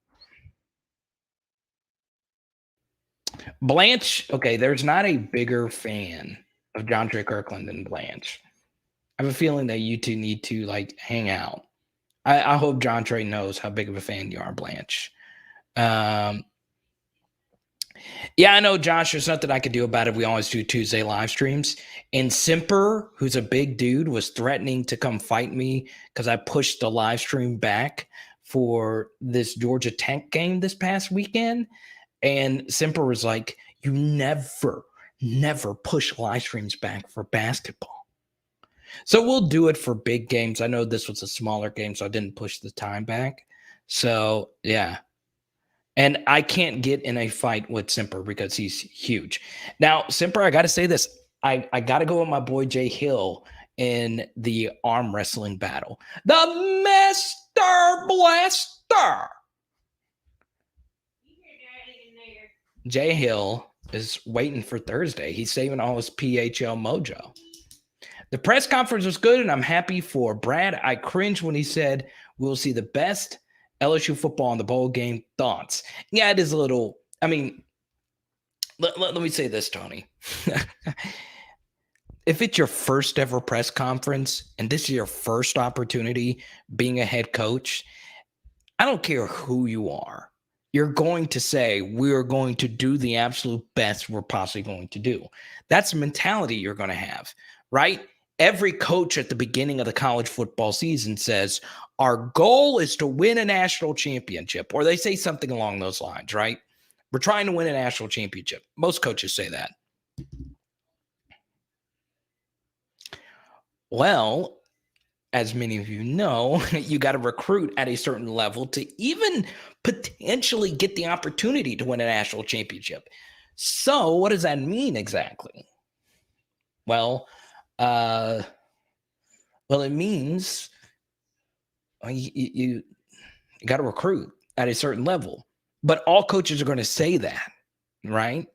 Blanche, okay, there's not a bigger fan of John Trey Kirkland than Blanche. I have a feeling that you two need to like hang out. I hope John Trey knows how big of a fan you are, Blanche. Yeah, I know, Josh. There's nothing I could do about it. We always do Tuesday live streams. And Simper, who's a big dude, was threatening to come fight me because I pushed the live stream back for this Georgia Tech game this past weekend. And Simper was like, you never push live streams back for basketball. So we'll do it for big games. I know this was a smaller game, so I didn't push the time back. So, yeah. And I can't get in a fight with Simper because he's huge. Now, Simper, I got to say this. I got to go with my boy Jay Hill in the arm wrestling battle. The Master Blaster. Jay Hill is waiting for Thursday. He's saving all his PHL mojo. The press conference was good, and I'm happy for Brad. I cringed when he said we'll see the best LSU football in the bowl game. Thoughts? Yeah, it is a little. I mean, let me say this, Tony. If it's your first ever press conference and this is your first opportunity being a head coach, I don't care who you are. You're going to say, we're going to do the absolute best we're possibly going to do. That's the mentality you're going to have, right? Every coach at the beginning of the college football season says, our goal is to win a national championship, or they say something along those lines, right? We're trying to win a national championship. Most coaches say that. Well, as many of you know, you got to recruit at a certain level to even potentially get the opportunity to win a national championship. So what does that mean exactly? Well, it means you got to recruit at a certain level, but all coaches are going to say that, right?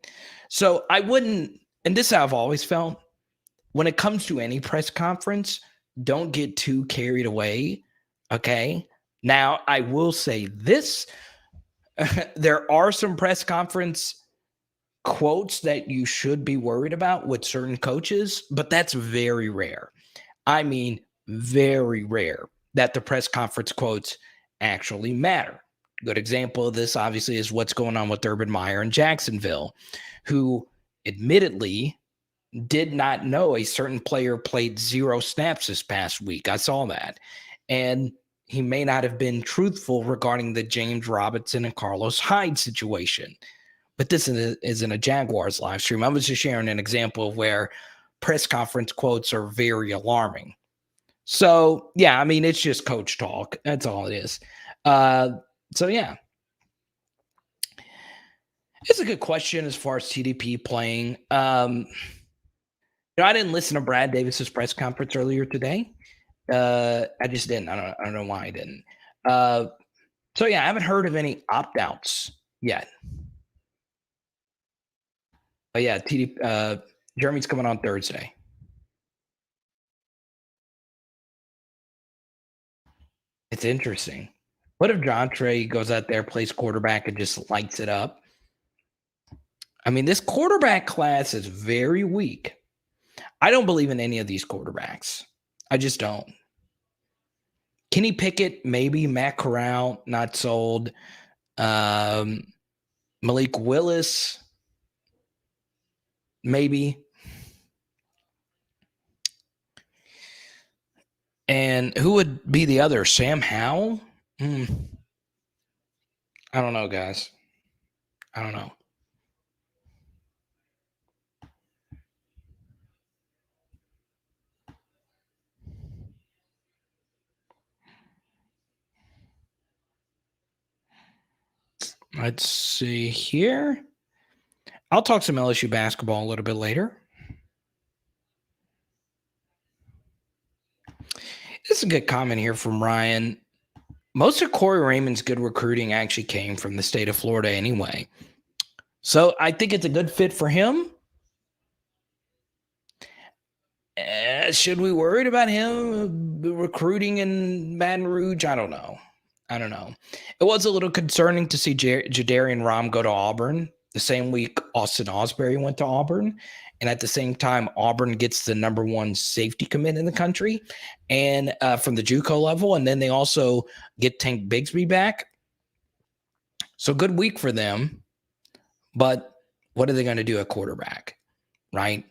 So I wouldn't, and this is how I've always felt, when it comes to any press conference, don't get too carried away, okay? Now, I will say this. There are some press conference quotes that you should be worried about with certain coaches, but that's very rare. I mean, very rare that the press conference quotes actually matter. Good example of this, obviously, is what's going on with Urban Meyer in Jacksonville, who admittedly did not know a certain player played 0 snaps this past week. I saw that. And he may not have been truthful regarding the James Robinson and Carlos Hyde situation. But this isn't a Jaguars live stream. I was just sharing an example of where press conference quotes are very alarming. So, yeah, I mean, it's just coach talk. That's all it is. So, yeah. It's a good question as far as TDP playing. I didn't listen to Brad Davis's press conference earlier today. I just didn't. I don't know why I didn't. So, yeah, I haven't heard of any opt-outs yet. But, yeah, Jeremy's coming on Thursday. It's interesting. What if DeAndre goes out there, plays quarterback, and just lights it up? I mean, this quarterback class is very weak. I don't believe in any of these quarterbacks. I just don't. Kenny Pickett, maybe. Matt Corral, not sold. Malik Willis, maybe. And who would be the other? Sam Howell? I don't know, guys. I don't know. Let's see here. I'll talk some LSU basketball a little bit later. This is a good comment here from Ryan. Most of Corey Raymond's good recruiting actually came from the state of Florida anyway. So I think it's a good fit for him. Should we worry about him recruiting in Baton Rouge? I don't know. It was a little concerning to see Jadarian Rom go to Auburn the same week Austin Osbury went to Auburn. And at the same time, Auburn gets the number one safety commit in the country and from the JUCO level. And then they also get Tank Bigsby back. So good week for them. But what are they going to do at quarterback, right?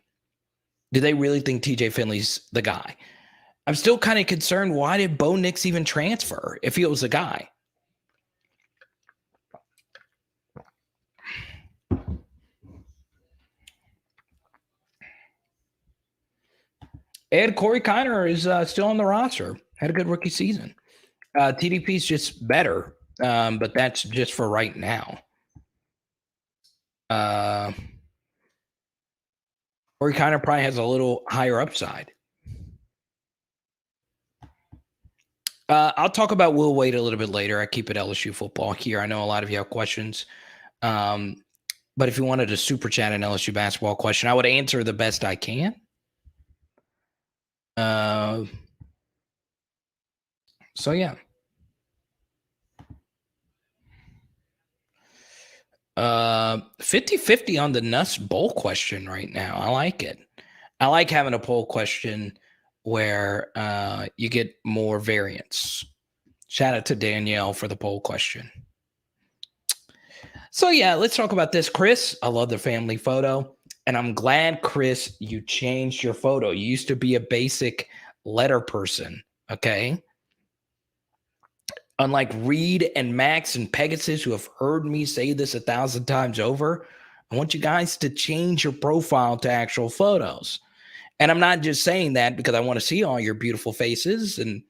Do they really think TJ Finley's the guy? I'm still kind of concerned. Why did Bo Nix even transfer if he was the guy? And Corey Kiner is still on the roster. Had a good rookie season. TDP's just better, but that's just for right now. Corey Kiner probably has a little higher upside. I'll talk about Will Wade a little bit later. I keep it LSU football here. I know a lot of you have questions. But if you wanted a super chat an LSU basketball question, I would answer the best I can. So yeah. 50-50 on the Nuss Bowl question right now. I like it. I like having a poll question where you get more variance. Shout out to Danielle for the poll question. So yeah, let's talk about this. Chris, I love the family photo. And I'm glad, Chris, you changed your photo. You used to be a basic letter person, okay? Unlike Reed and Max and Pegasus, who have heard me say this 1,000 times over, I want you guys to change your profile to actual photos. And I'm not just saying that because I want to see all your beautiful faces and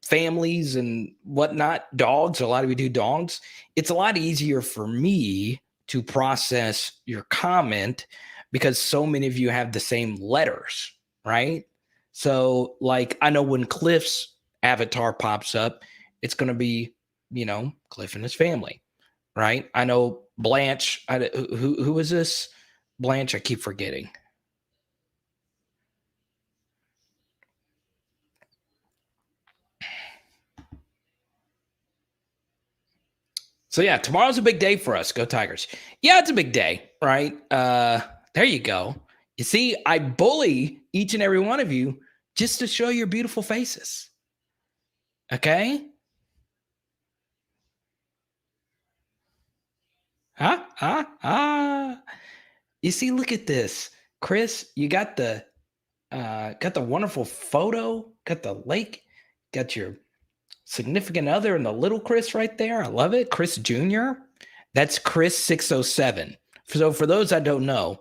families and whatnot, dogs. A lot of you do dogs. It's a lot easier for me to process your comment because so many of you have the same letters, right? So like, I know when Cliff's avatar pops up, it's going to be, Cliff and his family, right? I know Blanche. Who is this? Blanche, I keep forgetting. So yeah, tomorrow's a big day for us. Go Tigers. Yeah, it's a big day, right? There you go. You see, I bully each and every one of you just to show your beautiful faces. Okay? You see, look at this. Chris, you got the wonderful photo, got the lake, got your significant other and the little Chris right there. I love it. Chris Jr. That's Chris 607. So for those that don't know,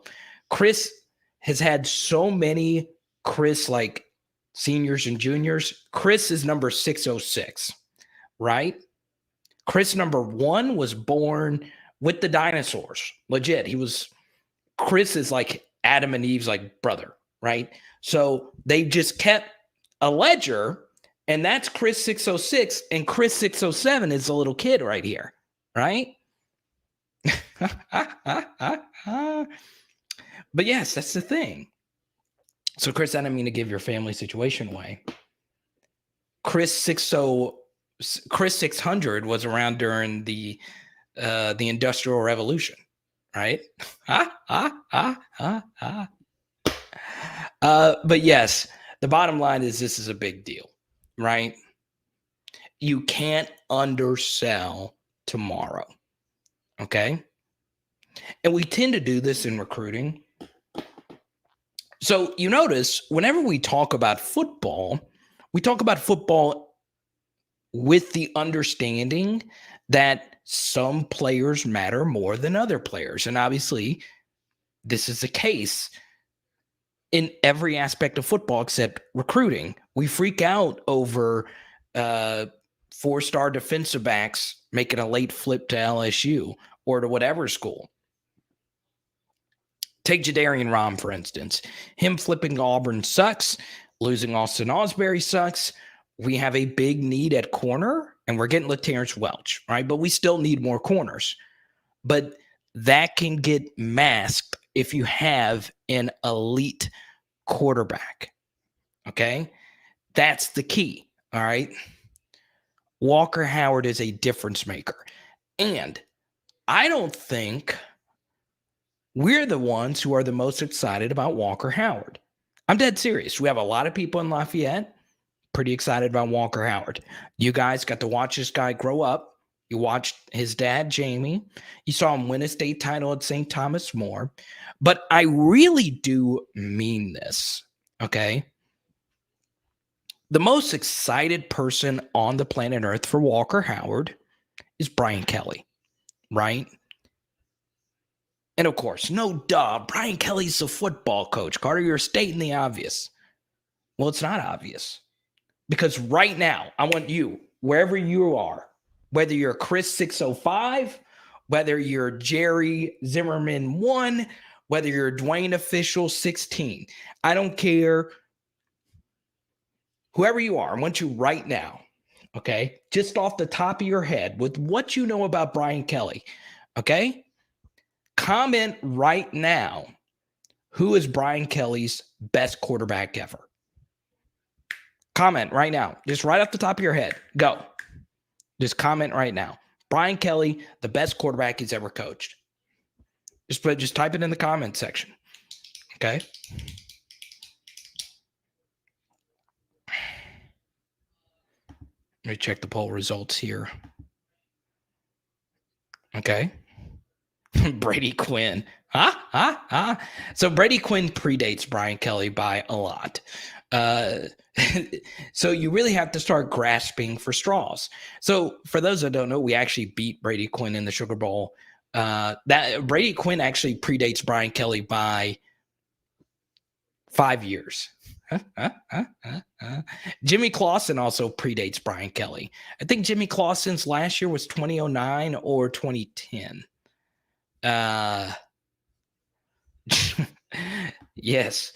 Chris has had so many Chris like seniors and juniors. Chris is number 606, right? Chris number 1 was born with the dinosaurs. Legit. Chris is like Adam and Eve's like brother, right? So they just kept a ledger. And that's Chris 606, and Chris 607 is the little kid right here, right? But yes, that's the thing. So, Chris, I didn't mean to give your family situation away. Chris 600 was around during the Industrial Revolution, right? But yes, the bottom line is this is a big deal, right? You can't undersell tomorrow, okay? And we tend to do this in recruiting. So you notice whenever we talk about football with the understanding that some players matter more than other players. And obviously, this is the case in every aspect of football except recruiting. We freak out over 4-star defensive backs making a late flip to LSU or to whatever school. Take Jadarian Rom, for instance. Him flipping to Auburn sucks. Losing Austin Osbury sucks. We have a big need at corner, and we're getting LaTerrence Welch, right? But we still need more corners. But that can get masked if you have an elite quarterback, okay? That's the key, all right? Walker Howard is a difference maker. And I don't think we're the ones who are the most excited about Walker Howard. I'm dead serious. We have a lot of people in Lafayette pretty excited about Walker Howard. You guys got to watch this guy grow up. You watched his dad, Jamie. You saw him win a state title at St. Thomas More. But I really do mean this, okay? The most excited person on the planet Earth for Walker Howard is Brian Kelly, right? And of course, no duh, Brian Kelly's a football coach. Carter, you're stating the obvious. Well, it's not obvious. Because right now, I want you, wherever you are, whether you're Chris 605, whether you're Jerry Zimmerman 1, whether you're Dwayne Official 16, I don't care. Whoever you are, I want you right now, okay, just off the top of your head with what you know about Brian Kelly, okay? Comment right now, who is Brian Kelly's best quarterback ever? Comment right now, just right off the top of your head. Go. Just comment right now. Brian Kelly, the best quarterback he's ever coached. Just type it in the comment section. Okay. Let me check the poll results here. Okay. Brady Quinn. So Brady Quinn predates Brian Kelly by a lot. So you really have to start grasping for straws. So for those that don't know, we actually beat Brady Quinn in the Sugar Bowl. That Brady Quinn actually predates Brian Kelly by 5 years. Jimmy Clausen also predates Brian Kelly. I think Jimmy Clausen's last year was 2009 or 2010. Yes.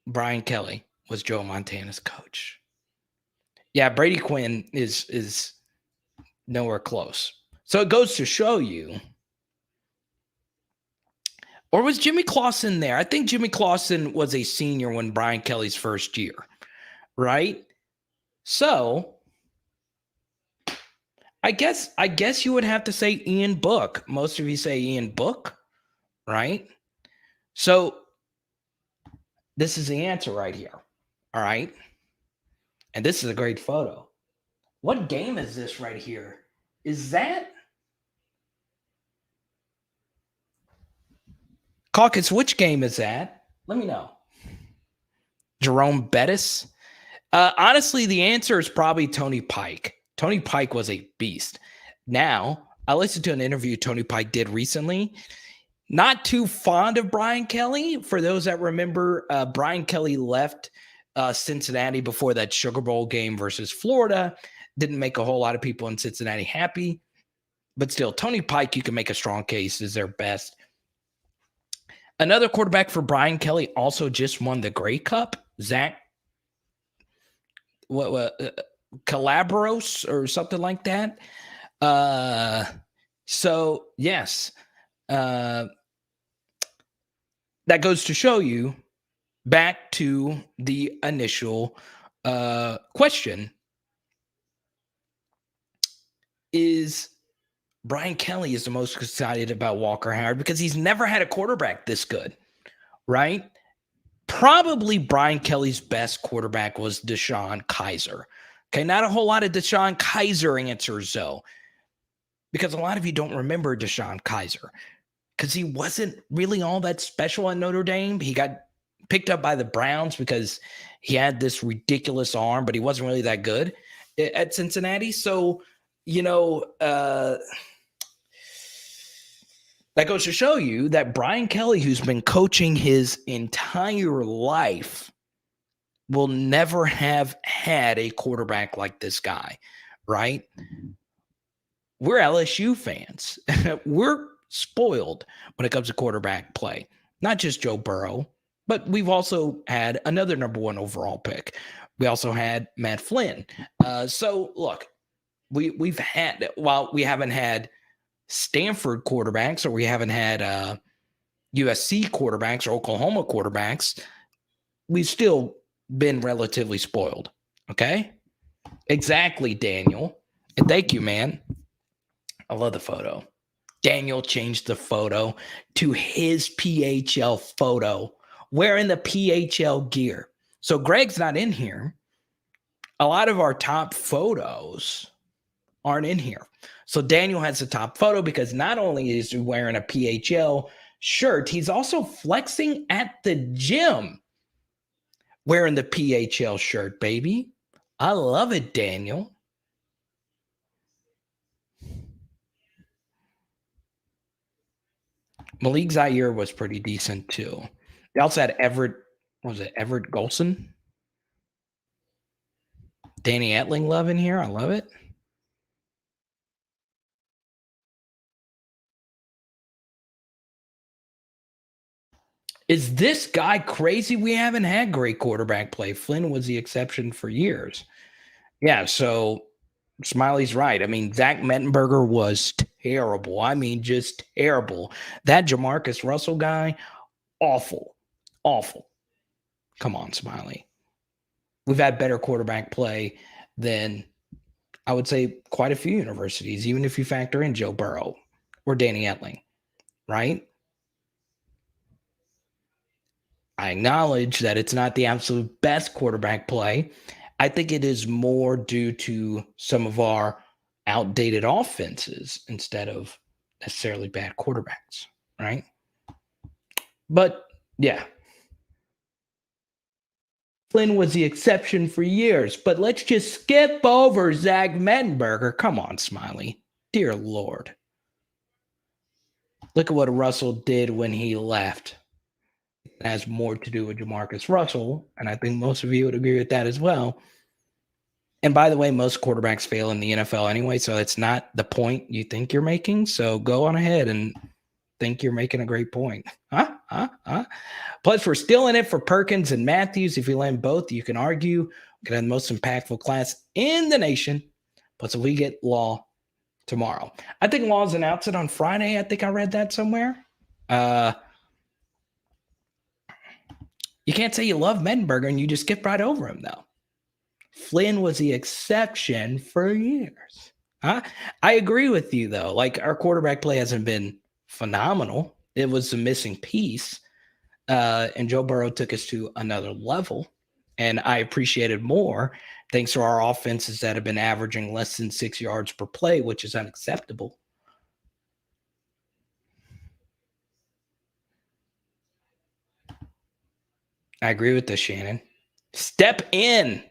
Brian Kelly was Joe Montana's coach. Yeah, Brady Quinn is nowhere close. So it goes to show you. Or was Jimmy Clausen there? I think Jimmy Clausen was a senior when Brian Kelly's first year, right? So I guess you would have to say Ian Book. Most of you say Ian Book, right? So this is the answer right here. All right. And this is a great photo. What game is this right here? Is that Caucus? Which game is that? Let me know. Jerome Bettis. Honestly, the answer is probably Tony Pike. Tony Pike was a beast. Now, I listened to an interview Tony Pike did recently. Not too fond of Brian Kelly. For those that remember, Brian Kelly left Cincinnati before that Sugar Bowl game versus Florida. Didn't make a whole lot of people in Cincinnati happy. But still, Tony Pike, you can make a strong case, is their best. Another quarterback for Brian Kelly also just won the Grey Cup. Zach Calabros or something like that. So, yes. That goes to show you back to the initial question is Brian Kelly is the most excited about Walker Howard because he's never had a quarterback this good, right? Probably Brian Kelly's best quarterback was Deshaun Kaiser. Okay, not a whole lot of Deshaun Kaiser answers, though, because a lot of you don't remember Deshaun Kaiser because he wasn't really all that special at Notre Dame. He got picked up by the Browns because he had this ridiculous arm, but he wasn't really that good at Cincinnati. So, that goes to show you that Brian Kelly, who's been coaching his entire life, will never have had a quarterback like this guy, right? We're LSU fans. We're spoiled when it comes to quarterback play. Not just Joe Burrow, but we've also had another number 1 overall pick. We also had Matt Flynn. So, look, we've had, while we haven't had Stanford quarterbacks, or we haven't had USC quarterbacks or Oklahoma quarterbacks, we've still been relatively spoiled. Okay? Exactly, Daniel. And thank you, man. I love the photo. Daniel changed the photo to his PHL photo, wearing the PHL gear. So Greg's not in here. A lot of our top photos aren't in here. So Daniel has the top photo because not only is he wearing a PHL shirt, he's also flexing at the gym wearing the PHL shirt, baby. I love it, Daniel. Malik Zaire was pretty decent too. They also had Everett Golson? Danny Etling love in here. I love it. Is this guy crazy? We haven't had great quarterback play. Flynn was the exception for years. Yeah, so Smiley's right. I mean, Zach Mettenberger was terrible. I mean, just terrible. That Jamarcus Russell guy, awful. Awful. Come on, Smiley. We've had better quarterback play than, I would say, quite a few universities, even if you factor in Joe Burrow or Danny Etling, right? I acknowledge that it's not the absolute best quarterback play. I think it is more due to some of our outdated offenses instead of necessarily bad quarterbacks, right? But yeah, Flynn was the exception for years, but let's just skip over Zach Mettenberger. Come on, Smiley. Dear Lord. Look at what Russell did when he left. It has more to do with Jamarcus Russell, and I think most of you would agree with that as well. And by the way, most quarterbacks fail in the NFL anyway, so it's not the point you think you're making. So go on ahead and think you're making a great point. Plus, we're still in it for Perkins and Matthews. If you land both, you can argue we can have the most impactful class in the nation. Plus, if we get Law tomorrow. I think Law's announced it on Friday. I think I read that somewhere. You can't say you love Mettenberger and you just skip right over him, though. Flynn was the exception for years. I agree with you, though. Like, our quarterback play hasn't been phenomenal. It was a missing piece. And Joe Burrow took us to another level. And I appreciated more thanks to our offenses that have been averaging less than 6 yards per play, which is unacceptable. I agree with this, Shannon. Step in.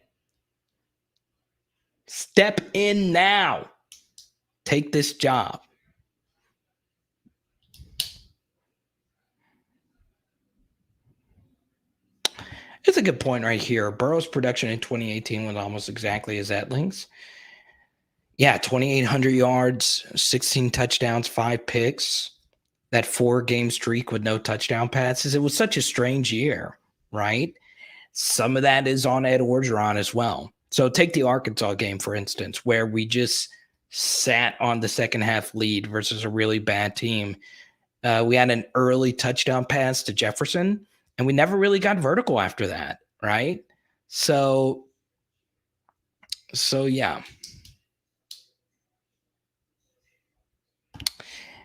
Step in now. Take this job. It's a good point right here. Burrow's production in 2018 was almost exactly as Etling's. Yeah, 2,800 yards, 16 touchdowns, 5 picks. That 4-game streak with no touchdown passes. It was such a strange year, right? Some of that is on Ed Orgeron as well. So take the Arkansas game, for instance, where we just sat on the second half lead versus a really bad team. We had an early touchdown pass to Jefferson, and we never really got vertical after that, right? So So, yeah.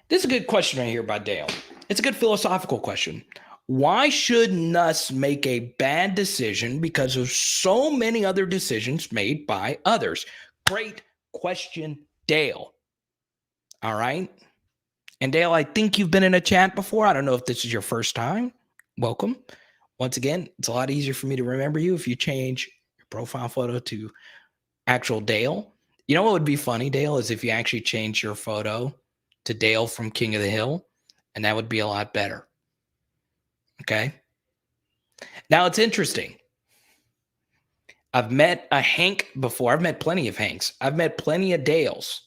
This is a good question right here by Dale. It's a good philosophical question. Why should Nuss make a bad decision because of so many other decisions made by others? Great question, Dale. All right. And Dale, I think you've been in a chat before. I don't know if this is your first time. Welcome. Once again, it's a lot easier for me to remember you if you change your profile photo to actual Dale. You know what would be funny, Dale, is if you actually change your photo to Dale from King of the Hill, and that would be a lot better. Okay. Now it's interesting. I've met a Hank before. I've met plenty of Hanks. I've met plenty of Dales.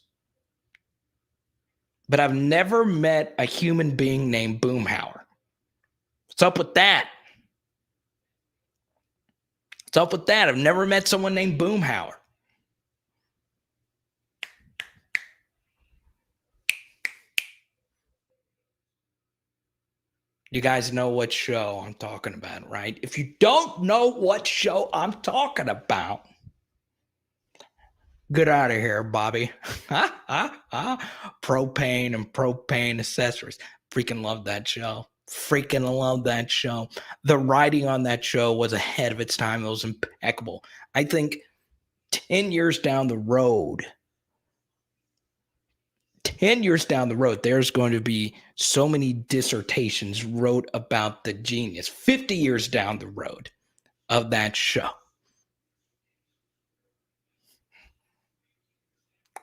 But I've never met a human being named Boomhauer. What's up with that? What's up with that? I've never met someone named Boomhauer. You guys know what show I'm talking about, right? If you don't know what show I'm talking about, get out of here, Bobby. Propane and propane accessories. Freaking love that show. Freaking love that show. The writing on that show was ahead of its time. It was impeccable. I think 10 years down the road, there's going to be so many dissertations wrote about the genius. 50 years down the road of that show.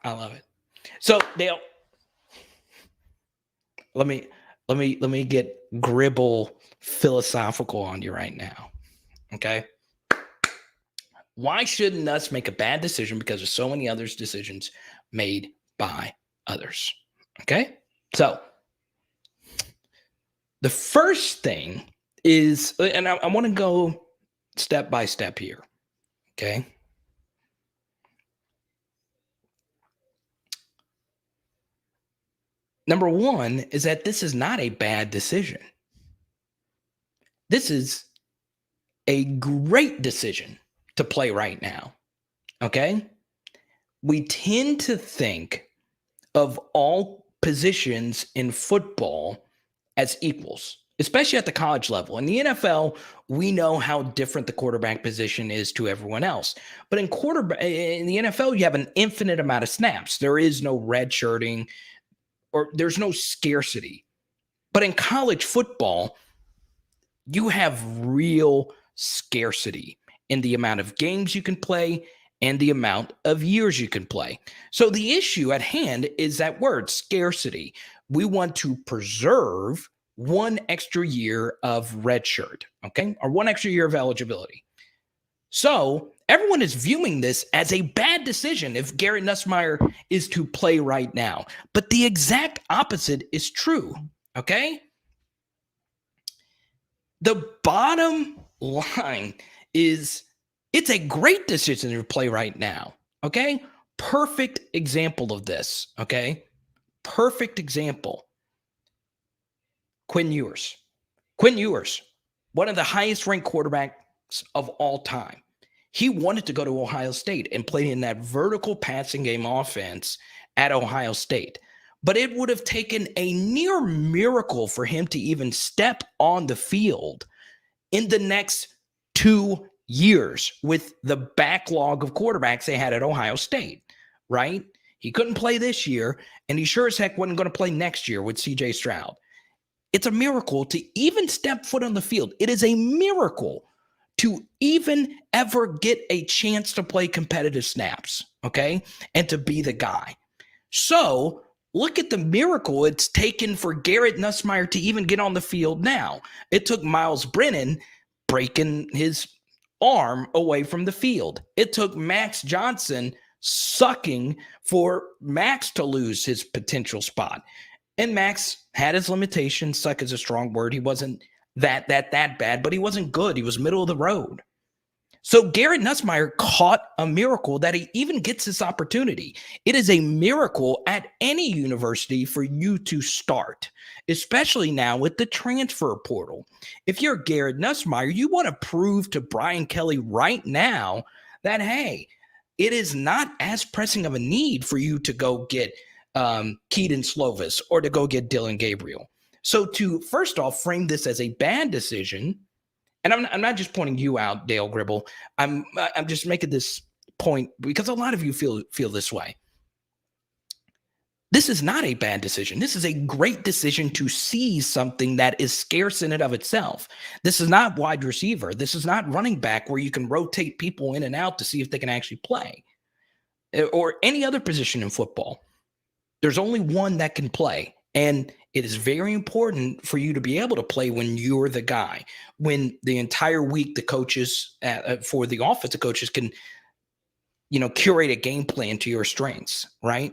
I love it. So, Dale, let me get gribble philosophical on you right now. Okay? Why shouldn't us make a bad decision because of so many others' decisions made by others? Okay? So, the first thing is, and I want to go step by step here. Okay? Number one is that this is not a bad decision. This is a great decision to play right now. Okay? We tend to think of all positions in football as equals, especially at the college level. In the NFL, we know how different the quarterback position is to everyone else. But in the NFL, you have an infinite amount of snaps. There is no redshirting, or there's no scarcity. But in college football, you have real scarcity in the amount of games you can play and the amount of years you can play. So the issue at hand is that word, scarcity. We want to preserve one extra year of redshirt, okay? Or one extra year of eligibility. So everyone is viewing this as a bad decision if Garrett Nussmeier is to play right now. But the exact opposite is true, okay? The bottom line is it's a great decision to play right now, okay? Perfect example of this, okay? Perfect example. Quinn Ewers. Quinn Ewers, one of the highest ranked quarterbacks of all time. He wanted to go to Ohio State and play in that vertical passing game offense at Ohio State. But it would have taken a near miracle for him to even step on the field in the next 2 years with the backlog of quarterbacks they had at Ohio State, right? He couldn't play this year, and he sure as heck wasn't going to play next year with CJ Stroud. It's a miracle to even step foot on the field. It is a miracle to even ever get a chance to play competitive snaps, okay? And to be the guy. So look at the miracle it's taken for Garrett Nussmeier to even get on the field now. It took Miles Brennan breaking his arm away from the field. It took Max Johnson sucking for Max to lose his potential spot. And Max had his limitations. Suck is a strong word. He wasn't that bad, but he wasn't good. He was middle of the road. So Garrett Nussmeier caught a miracle that he even gets this opportunity. It is a miracle at any university for you to start, especially now with the transfer portal. If you're Garrett Nussmeier, you want to prove to Brian Kelly right now that, hey, it is not as pressing of a need for you to go get Keaton Slovis or to go get Dylan Gabriel. So to first off frame this as a bad decision, and I'm not just pointing you out, Dale Gribble. I'm just making this point because a lot of you feel this way. This is not a bad decision. This is a great decision to seize something that is scarce in and of itself. This is not wide receiver. This is not running back where you can rotate people in and out to see if they can actually play, or any other position in football. There's only one that can play. And it is very important for you to be able to play when you're the guy, when the entire week the coaches for the offensive coaches can, curate a game plan to your strengths, right?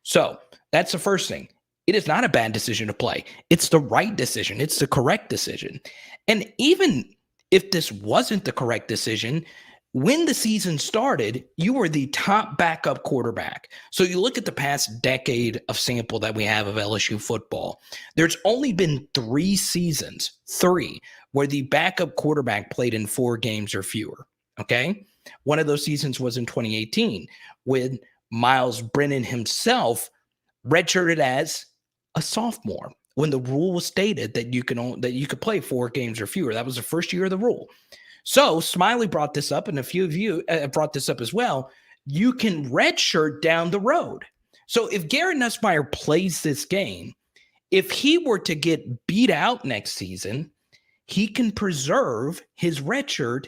So that's the first thing. It is not a bad decision to play. It's the right decision. It's the correct decision. And even if this wasn't the correct decision, when the season started, you were the top backup quarterback. So you look at the past decade of sample that we have of LSU football. There's only been 3 seasons, where the backup quarterback played in 4 games or fewer. Okay. One of those seasons was in 2018 when Miles Brennan himself redshirted as a sophomore when the rule was stated that you could play 4 games or fewer. That was the first year of the rule. So Smiley brought this up, and a few of you brought this up as well. You can redshirt down the road. So if Garrett Nussmeier plays this game, if he were to get beat out next season, he can preserve his redshirt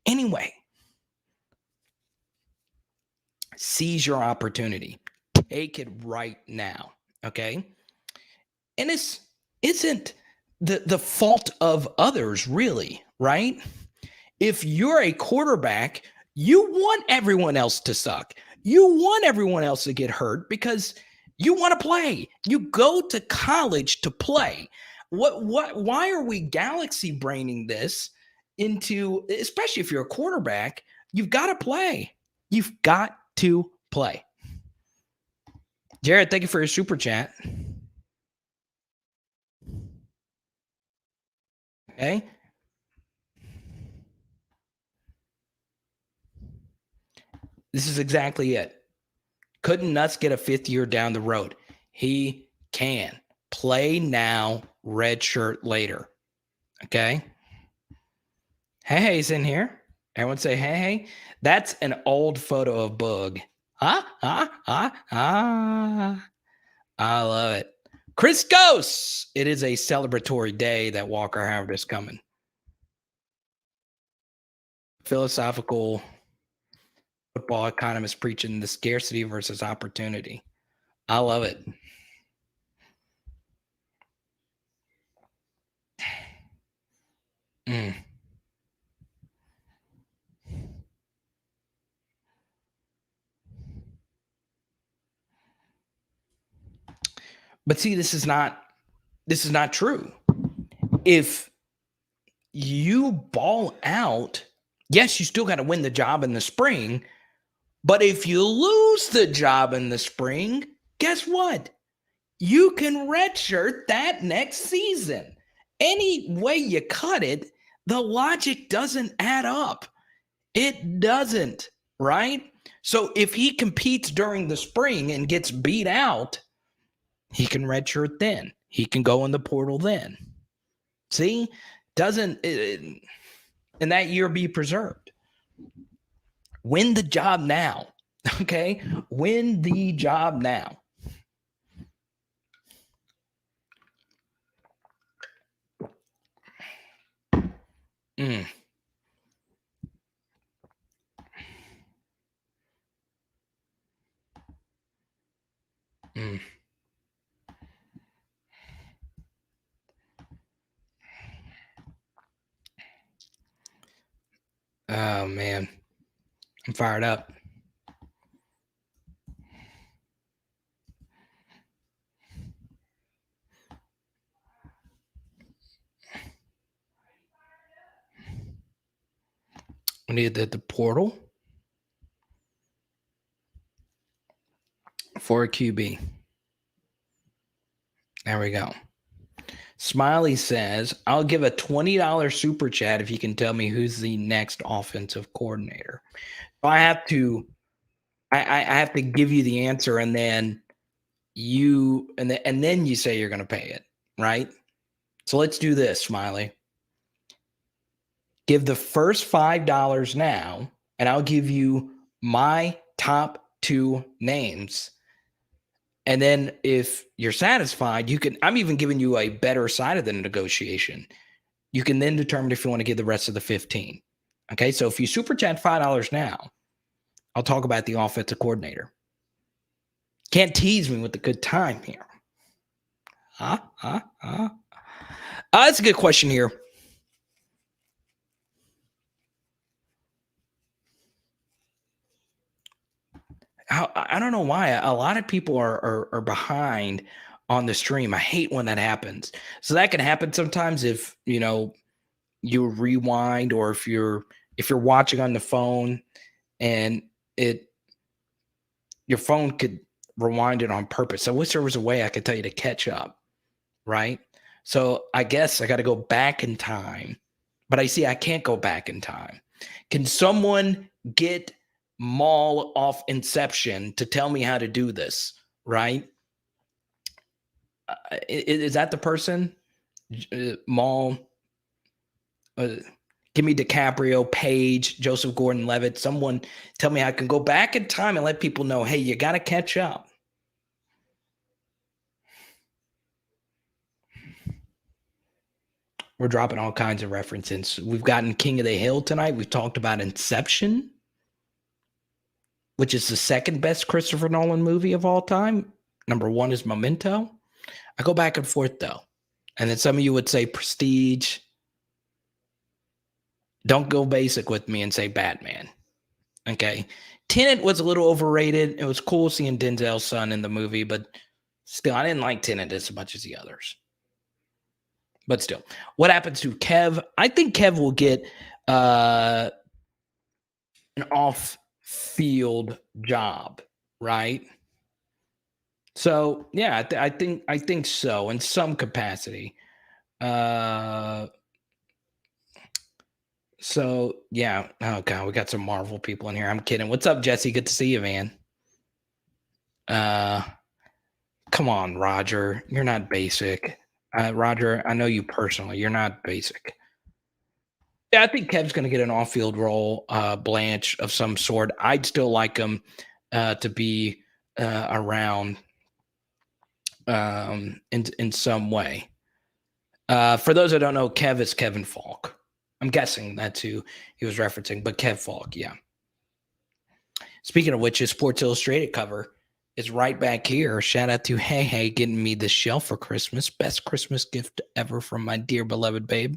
anyway. Seize your opportunity. Take it right now, okay? And this isn't the fault of others, really, right? If you're a quarterback, you want everyone else to suck. You want everyone else to get hurt because you want to play. You go to college to play. Why are we galaxy braining this into, especially if you're a quarterback, you've got to play. You've got to play. Jared, thank you for your super chat. Okay. This is exactly it. Couldn't Nuts get a 5th year down the road? He can. Play now, redshirt later. Okay? Hey-hey's in here. Everyone say hey-hey. That's an old photo of Boog. I love it. Chris Ghost. It is a celebratory day that Walker Howard is coming. Philosophical football economist preaching the scarcity versus opportunity. I love it. But see, this is not true. If you ball out, yes, you still got to win the job in the spring. But if you lose the job in the spring, guess what? You can redshirt that next season. Any way you cut it, the logic doesn't add up. It doesn't, right? So if he competes during the spring and gets beat out, he can redshirt then. He can go in the portal then. See? And that year be preserved. Win the job now. Okay? Win the job now. Oh, man. I'm fired up. We need the portal for a QB. There we go. Smiley says, I'll give a $20 super chat if you can tell me who's the next offensive coordinator. I have to I have to give you the answer, and then then you say you're going to pay it, right? So let's do this, Smiley. Give the first $5 now, and I'll give you my top 2 names. And then if you're satisfied, I'm even giving you a better side of the negotiation. You can then determine if you want to give the rest of the 15. Okay, so if you super chat $5 now, I'll talk about the offensive coordinator. Can't tease me with the good time here. That's a good question here. I don't know why. A lot of people are behind on the stream. I hate when that happens. So that can happen sometimes if you rewind, or if you're watching on the phone and your phone could rewind it on purpose. I wish there was a way I could tell you to catch up, right? So I guess I got to go back in time, but I see I can't go back in time. Can someone get Maul off Inception to tell me how to do this, right? Is that the person? Maul? Give me DiCaprio, Page, Joseph Gordon-Levitt. Someone tell me I can go back in time and let people know, hey, you got to catch up. We're dropping all kinds of references. We've gotten King of the Hill tonight. We've talked about Inception, which is the second best Christopher Nolan movie of all time. Number 1 is Memento. I go back and forth, though. And then some of you would say Prestige. Don't go basic with me and say Batman. Okay. Tenet was a little overrated. It was cool seeing Denzel's son in the movie, but still, I didn't like Tenet as much as the others. But still, what happens to Kev? I think Kev will get an off-field job, right? So yeah, I think so in some capacity. So yeah. Oh god, we got some Marvel people in here. I'm kidding. What's up, Jesse? Good to see you, man. Come on, Roger. You're not basic. Roger, I know you personally. You're not basic. Yeah, I think Kev's going to get an off-field role, Blanche of some sort. I'd still like him to be around in some way. For those that don't know, Kev is Kevin Falk. I'm guessing that's who he was referencing, but Kev Falk, yeah. Speaking of which, his Sports Illustrated cover is right back here. Shout out to Hey getting me this shelf for Christmas. Best Christmas gift ever from my dear beloved babe.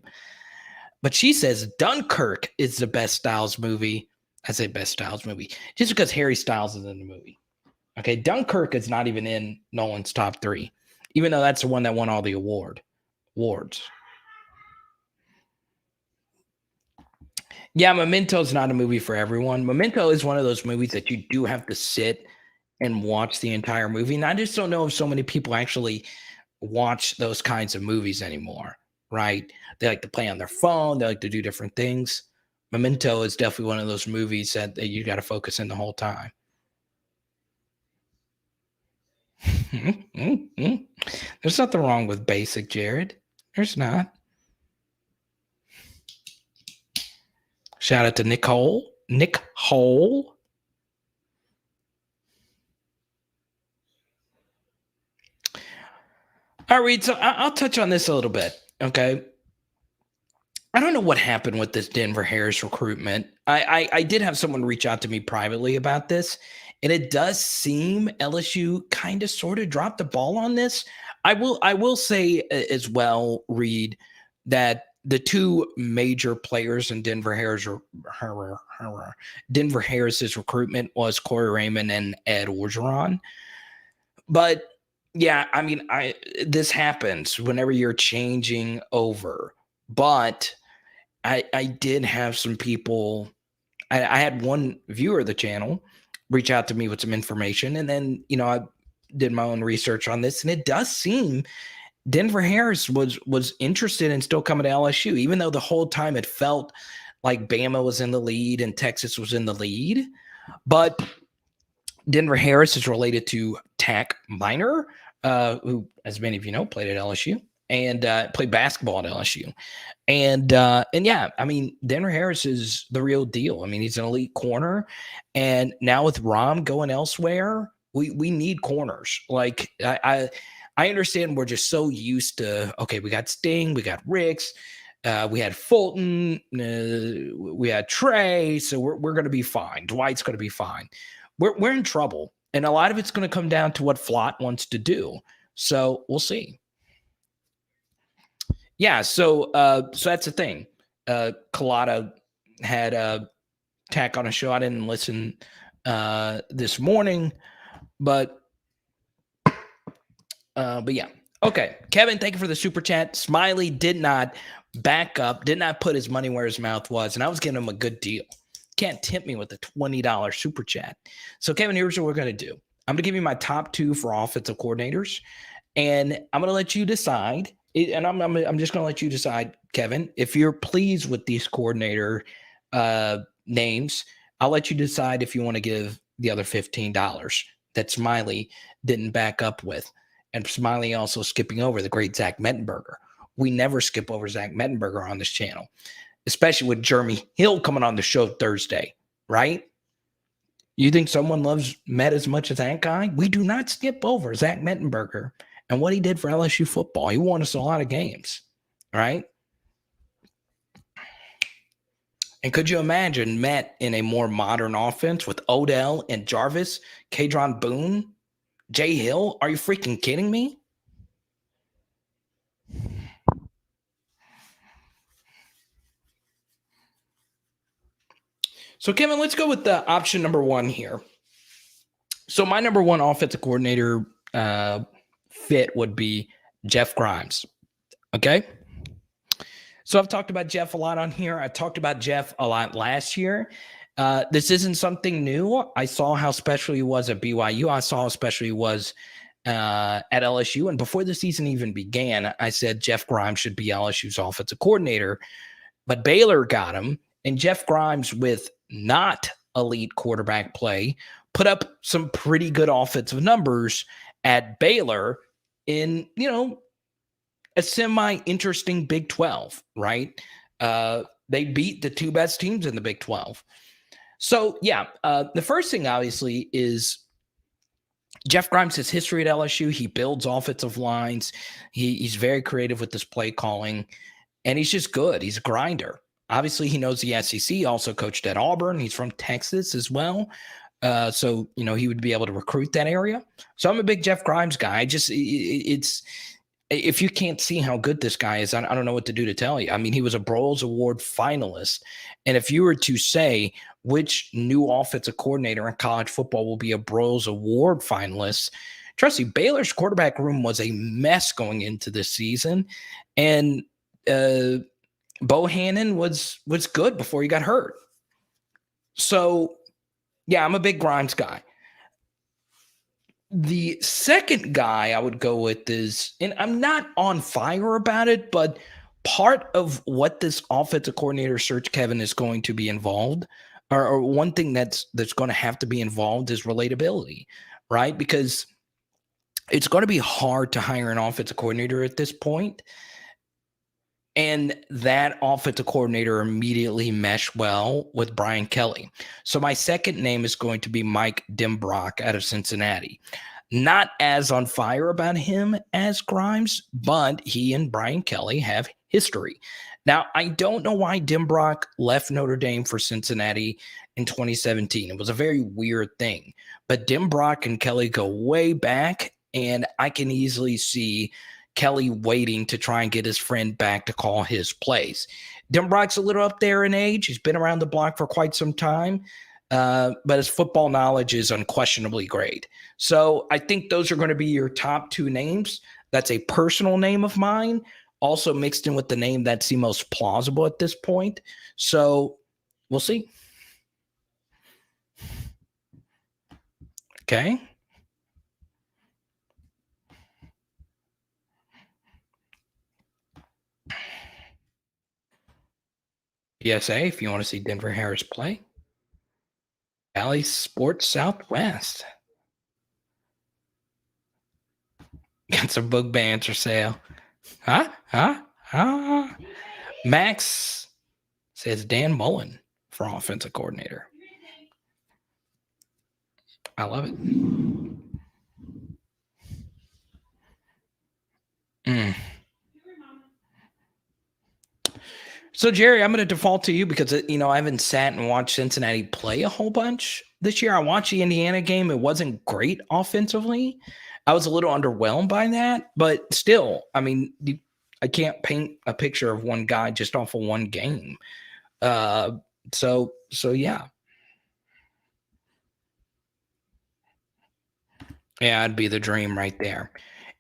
But she says Dunkirk is the best Styles movie. I say best Styles movie just because Harry Styles is in the movie. Okay, Dunkirk is not even in Nolan's top 3, even though that's the one that won all the awards. Yeah, Memento is not a movie for everyone. Memento is one of those movies that you do have to sit and watch the entire movie. And I just don't know if so many people actually watch those kinds of movies anymore, right? They like to play on their phone. They like to do different things. Memento is definitely one of those movies that you got to focus in the whole time. There's nothing wrong with basic, Jared. There's not. Shout out to Nicole. All right, so I'll touch on this a little bit, okay? I don't know what happened with this Denver Harris recruitment. I did have someone reach out to me privately about this, and it does seem LSU kind of sort of dropped the ball on this. I will say as well, Reed, that the 2 major players in Denver Harris's recruitment was Corey Raymond and Ed Orgeron. But yeah, I mean, this happens whenever you're changing over. But I did have some people. I had one viewer of the channel reach out to me with some information, and then I did my own research on this, and it does seem Denver Harris was interested in still coming to LSU, even though the whole time it felt like Bama was in the lead and Texas was in the lead. But Denver Harris is related to Tack Minor, who, as many of you know, played at LSU and played basketball at LSU. And yeah, I mean, Denver Harris is the real deal. I mean, he's an elite corner. And now with Rom going elsewhere, we need corners. Like I understand we're just so used to, okay, we got Sting, we got Ricks, we had Fulton, we had Trey, so we're going to be fine. Dwight's going to be fine. We're in trouble, and a lot of it's going to come down to what Flott wants to do. So we'll see. Yeah, so that's the thing. Collada had Tack on a show. I didn't listen this morning, but yeah. Okay, Kevin, thank you for the super chat. Smiley did not back up, did not put his money where his mouth was, and I was giving him a good deal. Can't tempt me with a $20 super chat. So, Kevin, here's what we're going to do. I'm going to give you my top 2 for offensive coordinators, and I'm going to let you decide. And I'm just going to let you decide, Kevin, if you're pleased with these coordinator names. I'll let you decide if you want to give the other $15 that Smiley didn't back up with. And Smiley also skipping over the great Zach Mettenberger. We never skip over Zach Mettenberger on this channel, especially with Jeremy Hill coming on the show Thursday, right? You think someone loves Met as much as that guy? We do not skip over Zach Mettenberger and what he did for LSU football. He won us a lot of games, right? And could you imagine Met in a more modern offense with Odell and Jarvis, Kadron Boone, Jay Hill? Are you freaking kidding me? So, Kevin, let's go with the option number 1 here. So my number 1 offensive coordinator fit would be Jeff Grimes. Okay. So I've talked about Jeff a lot on here. I talked about Jeff a lot last year. This isn't something new. I saw how special he was at BYU. I saw how special he was at LSU. And before the season even began, I said Jeff Grimes should be LSU's offensive coordinator. But Baylor got him. And Jeff Grimes, with not elite quarterback play, put up some pretty good offensive numbers at Baylor in, a semi-interesting Big 12, right? They beat the 2 best teams in the Big 12. So, yeah, the first thing, obviously, is Jeff Grimes has history at LSU. He builds offensive lines. He's very creative with this play calling, and he's just good. He's a grinder. Obviously, he knows the SEC, also coached at Auburn. He's from Texas as well. So, he would be able to recruit that area. So I'm a big Jeff Grimes guy. It's if you can't see how good this guy is, I don't know what to do to tell you. I mean, he was a Broyles Award finalist. And if you were to say which new offensive coordinator in college football will be a Broyles Award finalist, trust me, Baylor's quarterback room was a mess going into this season. And Bohannon was good before he got hurt. So, yeah, I'm a big Grimes guy. The second guy I would go with is, and I'm not on fire about it, but part of what this offensive coordinator search, Kevin, is going to be involved, or one thing that's going to have to be involved is relatability, right? Because it's going to be hard to hire an offensive coordinator at this point. And that offensive coordinator immediately meshed well with Brian Kelly. So my second name is going to be Mike Dimbrock out of Cincinnati. Not as on fire about him as Grimes, but he and Brian Kelly have history. Now, I don't know why Dimbrock left Notre Dame for Cincinnati in 2017. It was a very weird thing. But Dimbrock and Kelly go way back, and I can easily see Kelly waiting to try and get his friend back to call his plays. Dimbrock's a little up there in age. He's been around the block for quite some time, but his football knowledge is unquestionably great. So I think those are going to be your top 2 names. That's a personal name of mine, also mixed in with the name that's the most plausible at this point. So we'll see. Okay. PSA, if you want to see Denver Harris play. Valley Sports Southwest. Got some book bands for sale. Huh? Max says Dan Mullen for offensive coordinator. I love it. So, Jerry, I'm going to default to you because, I haven't sat and watched Cincinnati play a whole bunch this year. I watched the Indiana game. It wasn't great offensively. I was a little underwhelmed by that, but still, I mean, I can't paint a picture of one guy just off of one game. So yeah. Yeah, it'd be the dream right there.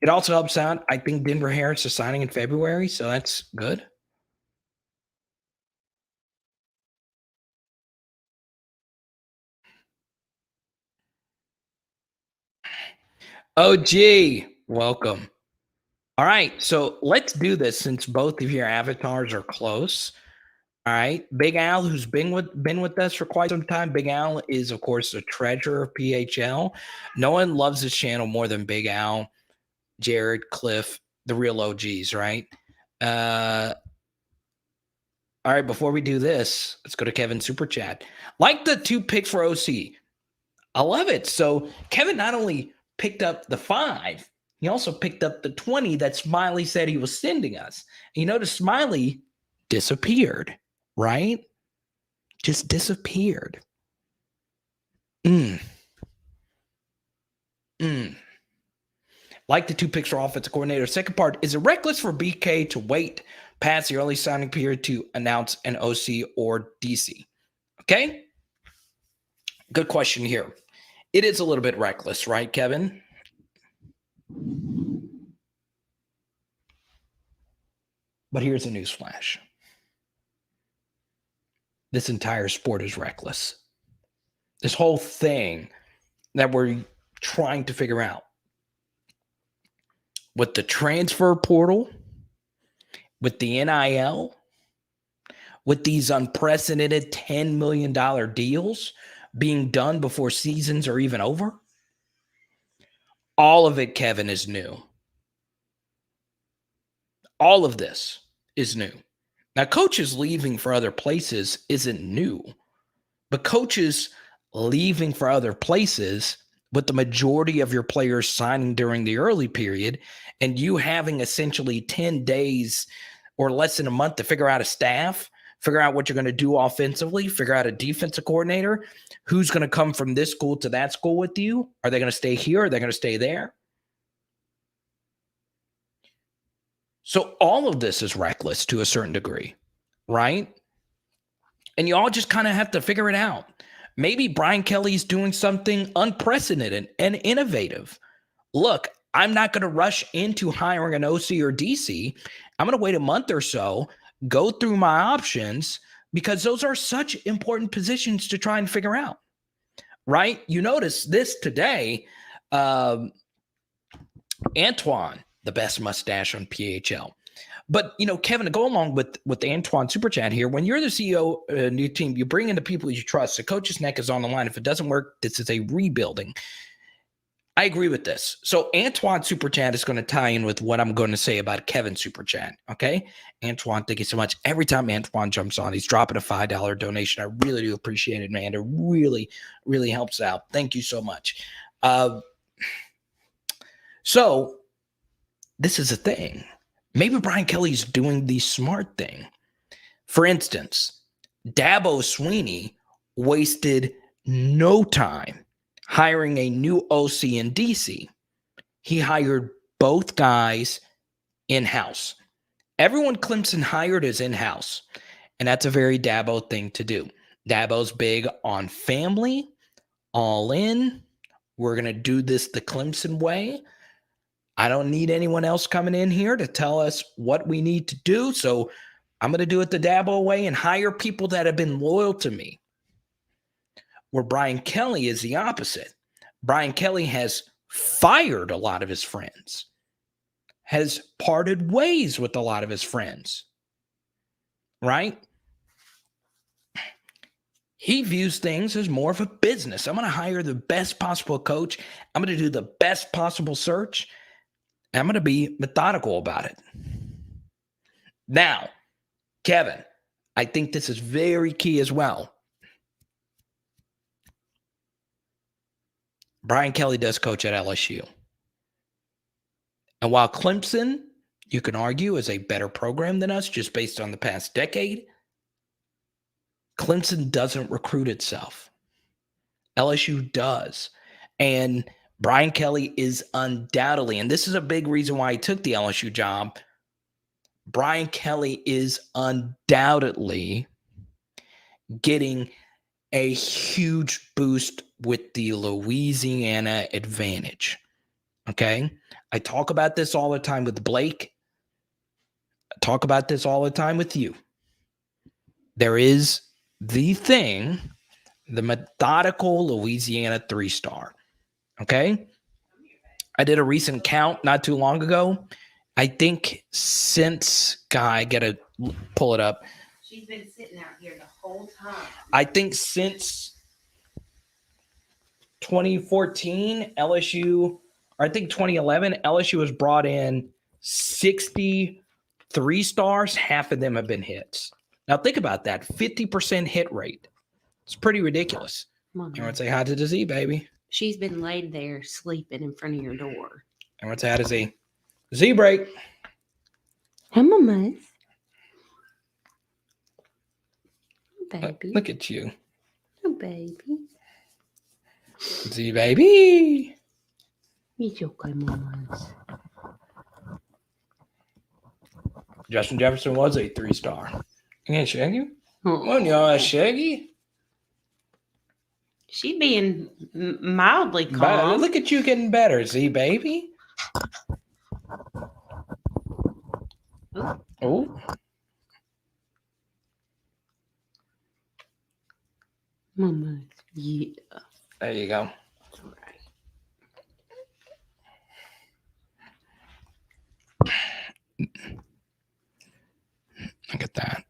It also helps out. I think Denver Harris is signing in February, so that's good. OG, welcome. All right, so let's do this since both of your avatars are close. All right, Big Al, who's been with us for quite some time. Big Al is, of course, the treasurer of PHL. No one loves this channel more than Big Al, Jared, Cliff, the real OGs, right? All right, before we do this, let's go to Kevin's super chat. Like the 2 picks for OC. I love it. So Kevin not only picked up the 5, he also picked up the 20 that Smiley said he was sending us. And you notice Smiley disappeared, right? Just disappeared. Like the 2 picks for offensive coordinator. Second part, is it reckless for BK to wait past the early signing period to announce an OC or DC? Okay. Good question here. It is a little bit reckless, right, Kevin? But here's a newsflash. This entire sport is reckless. This whole thing that we're trying to figure out with the transfer portal, with the NIL, with these unprecedented $10 million deals being done before seasons are even over. All of it, Kevin, is new. All of this is new. Now, coaches leaving for other places isn't new, but coaches leaving for other places with the majority of your players signing during the early period and you having essentially 10 days or less than a month to figure out a staff, figure out what you're going to do offensively, figure out a defensive coordinator, who's going to come from this school to that school with you. Are they going to stay here? Are they going to stay there? So all of this is reckless to a certain degree, right? And you all just kind of have to figure it out. Maybe Brian Kelly's doing something unprecedented and innovative. Look, I'm not going to rush into hiring an OC or DC. I'm going to wait a month or so, go through my options, because those are such important positions to try and figure out, right? You notice this today, Antoine, the best mustache on PHL. But, Kevin, to go along with the Antoine Super Chat here, when you're the CEO of a new team, you bring in the people you trust. The coach's neck is on the line. If it doesn't work, this is a rebuilding. I agree with this. So Antoine Super Chat is going to tie in with what I'm going to say about Kevin Super Chat, okay? Antoine, thank you so much. Every time Antoine jumps on, he's dropping a $5 donation. I really do appreciate it, man. It really, really helps out. Thank you so much. So this is a thing. Maybe Brian Kelly's doing the smart thing. For instance, Dabo Swinney wasted no time hiring a new OC in DC. He hired both guys in-house. Everyone Clemson hired is in-house, and that's a very Dabo thing to do. Dabo's big on family, all in. We're going to do this the Clemson way. I don't need anyone else coming in here to tell us what we need to do. So I'm going to do it the Dabo way and hire people that have been loyal to me. Where Brian Kelly is the opposite. Brian Kelly has fired a lot of his friends, has parted ways with a lot of his friends, right? He views things as more of a business. I'm going to hire the best possible coach. I'm going to do the best possible search. I'm going to be methodical about it. Now, Kevin, I think this is very key as well. Brian Kelly does coach at LSU. And while Clemson, you can argue, is a better program than us just based on the past decade, Clemson doesn't recruit itself. LSU does. And Brian Kelly is undoubtedly, and this is a big reason why he took the LSU job, Brian Kelly is undoubtedly getting a huge boost with the Louisiana advantage. Okay? I talk about this all the time with Blake. I talk about this all the time with you. There is the thing, the methodical Louisiana 3-star. Okay? I did a recent count not too long ago. I think since, God, I got to pull it up. She's been sitting out here the whole time. I think since 2014, LSU, or I think 2011, LSU has brought in 63 stars. Half of them have been hits. Now think about that, 50% hit rate. It's pretty ridiculous. You want to say hi to the Z, baby? She's been laid there sleeping in front of your door. And what's that? Is a Z break. Come on, miss. Baby. Look at you. Oh, baby. Z baby. It's okay, mamas. Justin Jefferson was a 3-star. You ain't Shaggy? Oh. Well, y'all Shaggy. She being mildly But calm. look at you getting better, Z baby. Oh. Mama, yeah. There you go. All right. Look at that.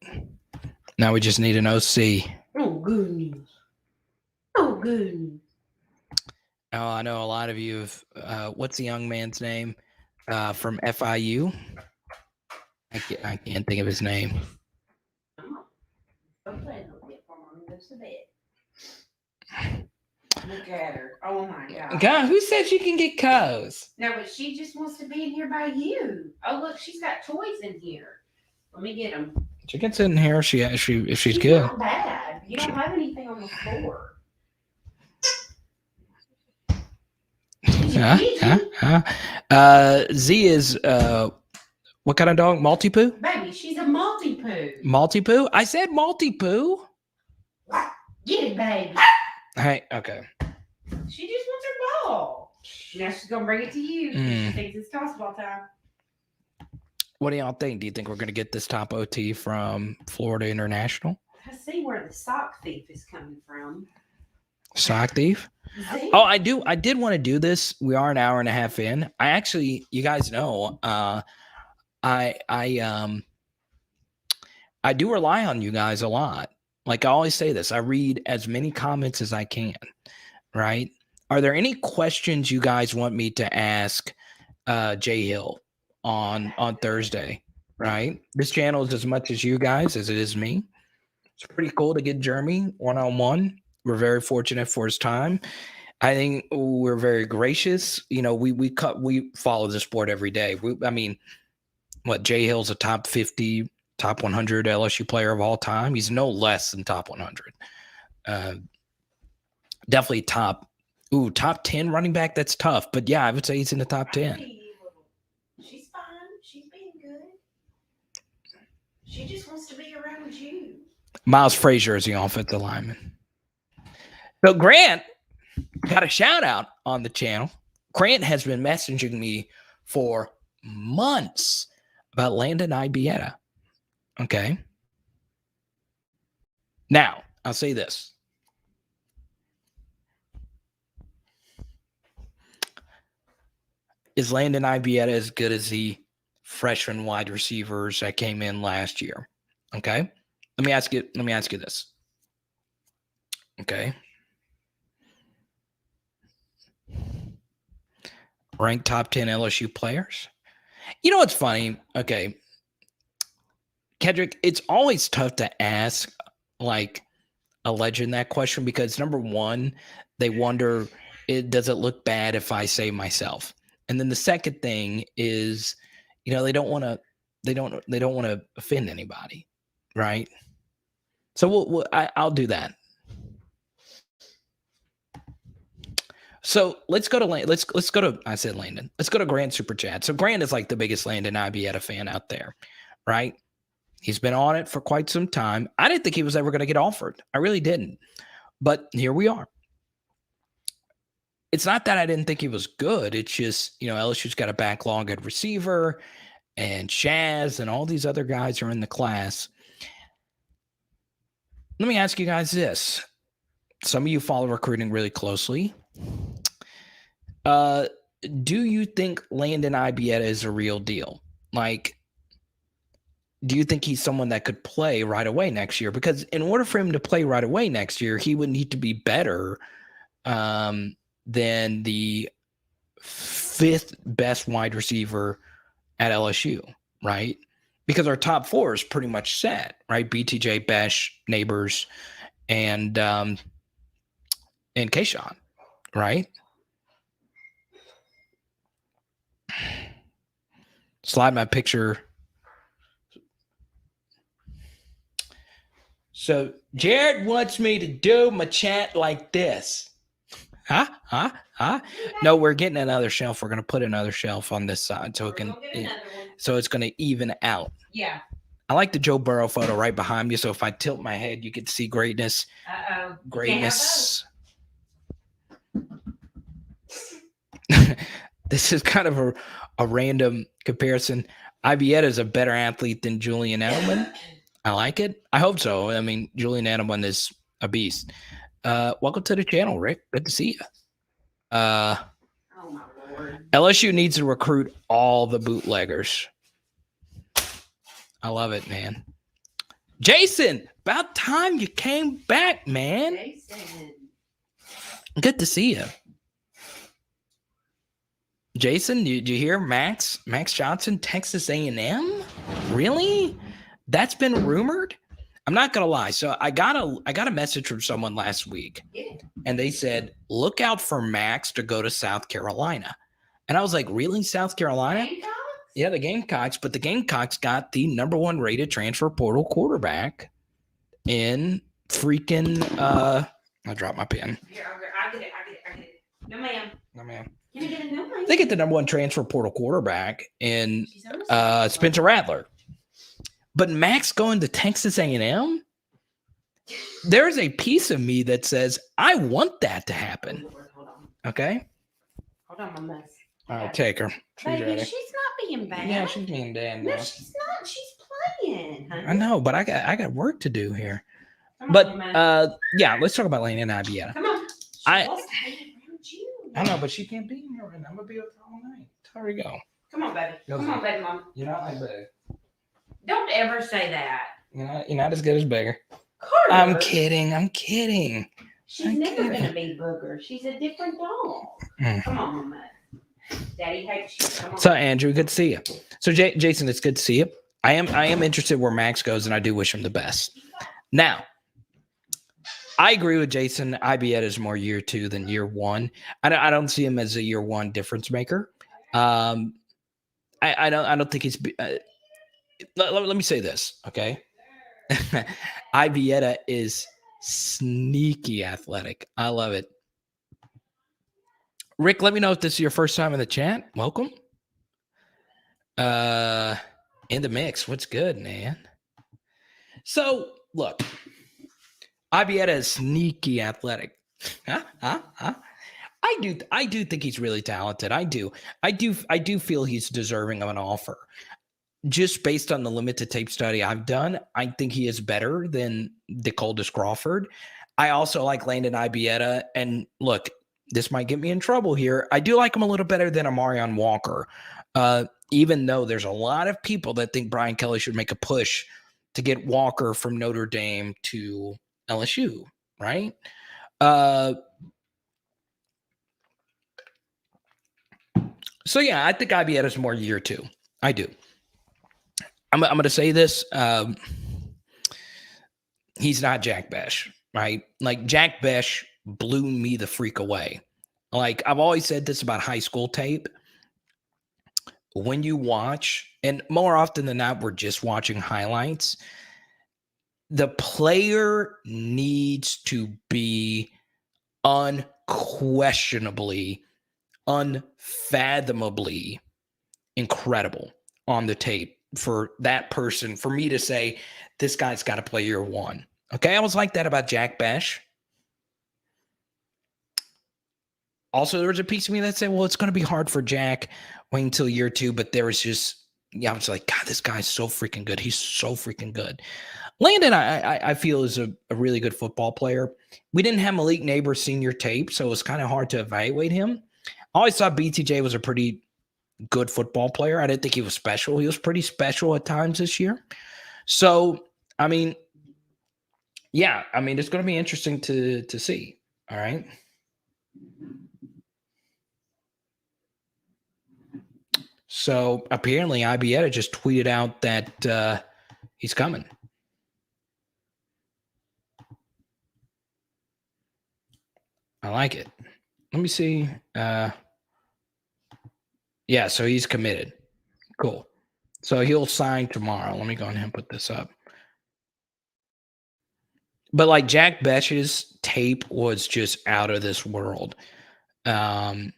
Now we just need an OC. Oh, goodness. Oh, goodness. Oh, I know a lot of you have, what's the young man's name from FIU? I can't think of his name. Look at her. Oh, my God. God, who said she can get cows? No, but she just wants to be in here by you. Oh, look, she's got toys in here. Let me get them. She can sit in here if she's good. Not bad. You don't have anything on the floor. Z is what kind of dog? Multi-poo? Baby, she's a multi-poo. Multi-poo? I said multi-poo. Get it, baby. Hey, okay. She just wants her ball. Now she's gonna bring it to you. She thinks it's toss-ball time. What do y'all think? Do you think we're gonna get this top OT from Florida International? I see where the sock thief is coming from. Sock thief? See? Oh, I did want to do this. We are an hour and a half in. I actually, you guys know, I do rely on you guys a lot. Like I always say this, I read as many comments as I can, right? Are there any questions you guys want me to ask Jay Hill on Thursday, right? This channel is as much as you guys as it is me. It's pretty cool to get Jeremy one-on-one. We're very fortunate for his time. I think we're very gracious. You know, we follow the sport every day. Jay Hill's a top 50, top 100 LSU player of all time. He's no less than top 100. Definitely top 10 running back. That's tough. But yeah, I would say he's in the top 10. She's fine. She's being good. She just wants to be around you. Miles Frazier is the offensive lineman. So Grant got a shout out on the channel. Grant has been messaging me for months about Landon Ibieta. Okay. Now, I'll say this. Is Landon Ibieta as good as the freshman wide receivers that came in last year? Okay. Let me ask you this. Okay. Ranked top 10 LSU players. You know what's funny? Okay, Kendrick, it's always tough to ask like a legend that question because number one, they wonder, does it look bad if I say myself? And then the second thing is, they don't want to, they don't want to offend anybody, right? So I'll do that. So let's go to let's go to I said Landon. Let's go to Grant Super Chat. So Grant is like the biggest Landon Ibieta fan out there, right? He's been on it for quite some time. I didn't think he was ever going to get offered. I really didn't. But here we are. It's not that I didn't think he was good. It's just, LSU's got a backlog at receiver and Shazz and all these other guys are in the class. Let me ask you guys this. Some of you follow recruiting really closely. Do you think Landon Ibieta is a real deal? Like, do you think he's someone that could play right away next year? Because in order for him to play right away next year, he would need to be better than the 5th best wide receiver at LSU, right? Because our top 4 is pretty much set, right? BTJ, Besh, Neighbors, and Kayshawn, right? Slide my picture. So Jared wants me to do my chat like this. Huh? No, we're getting another shelf. We're going to put another shelf on this side so it's going to even out. Yeah. I like the Joe Burrow photo right behind you. So if I tilt my head, you can see greatness. Greatness. This is kind of a random comparison. Ibieta is a better athlete than Julian Edelman. I like it. I hope so. I mean, Julian Edelman is a beast. Welcome to the channel, Rick. Good to see you. Oh my Lord. LSU needs to recruit all the bootleggers. I love it, man. Jason, about time you came back, man. Jason. Good to see you. Jason, did you hear Max Johnson, Texas A&M? Really? That's been rumored? I'm not gonna lie. So I got a message from someone last week, and they said, look out for Max to go to South Carolina. And I was like, really? South Carolina? Gamecocks? Yeah, the Gamecocks, but the Gamecocks got the #1 rated transfer portal quarterback in freaking I dropped my pen. Here, I get it. No, ma'am. No, man. Can I get a no, ma'am? They get the #1 transfer portal quarterback in Spencer Rattler. But Max going to Texas A&M? There's a piece of me that says, I want that to happen. Hold on. Okay? Hold on, my mess. All right, take her. Baby, she's not being bad. Yeah, she's being bad No, now. she's not. She's playing. Honey. I know, but I got work to do here. Come on, But man. yeah, let's talk about Landon Ibieta. Come on. I know, but she can't be in here right now. I'm gonna be with her all night. Tell her to go. Come on, baby. Come on, baby, mama. You're not like Big. Don't ever say that. You're not as good as Bigger. Carter. I'm kidding. She's never gonna be Booger. She's a different dog. Come on, mama. Daddy hates you. Come on. So Andrew, good to see you. So Jason, it's good to see you. I am interested where Max goes, and I do wish him the best. Now, I agree with Jason. Ibieta is more year 2 than year 1. I don't see him as a year 1 difference maker. I don't think he's. Let me say this, okay? Ibieta is sneaky athletic. I love it. Rick, let me know if this is your first time in the chat. Welcome. In the mix. What's good, man? So, look. Ibieta is sneaky athletic. I do think he's really talented. I do feel he's deserving of an offer. Just based on the limited tape study I've done, I think he is better than DeColdis Crawford. I also like Landon Ibieta. And look, this might get me in trouble here. I do like him a little better than Amarion Walker. Even though there's a lot of people that think Brian Kelly should make a push to get Walker from Notre Dame to LSU, right? So yeah, I think Ibieta is more year 2. I do. I'm going to say this. He's not Jack Besh, right? Like, Jack Besh blew me the freak away. Like, I've always said this about high school tape. When you watch, and more often than not, we're just watching highlights, the player needs to be unquestionably, unfathomably incredible on the tape for that person, for me to say, this guy's got to play year one. Okay, I was like that about Jack Besh. Also, there was a piece of me that said, well, it's going to be hard for Jack waiting until year two, but there was just, I was like, God, this guy's so freaking good. He's so freaking good. Landon, I feel, is a really good football player. We didn't have Malik Neighbors' senior tape, so it was kind of hard to evaluate him. I always thought BTJ was a pretty good football player. I didn't think he was special. He was pretty special at times this year. So, I mean, yeah, I mean, it's going to be interesting to see. All right. So apparently Ibieta just tweeted out that he's coming. I like it. Let me see. Yeah, so he's committed. Cool. So he'll sign tomorrow. Let me go ahead and put this up. But like, Jack Besh's tape was just out of this world. It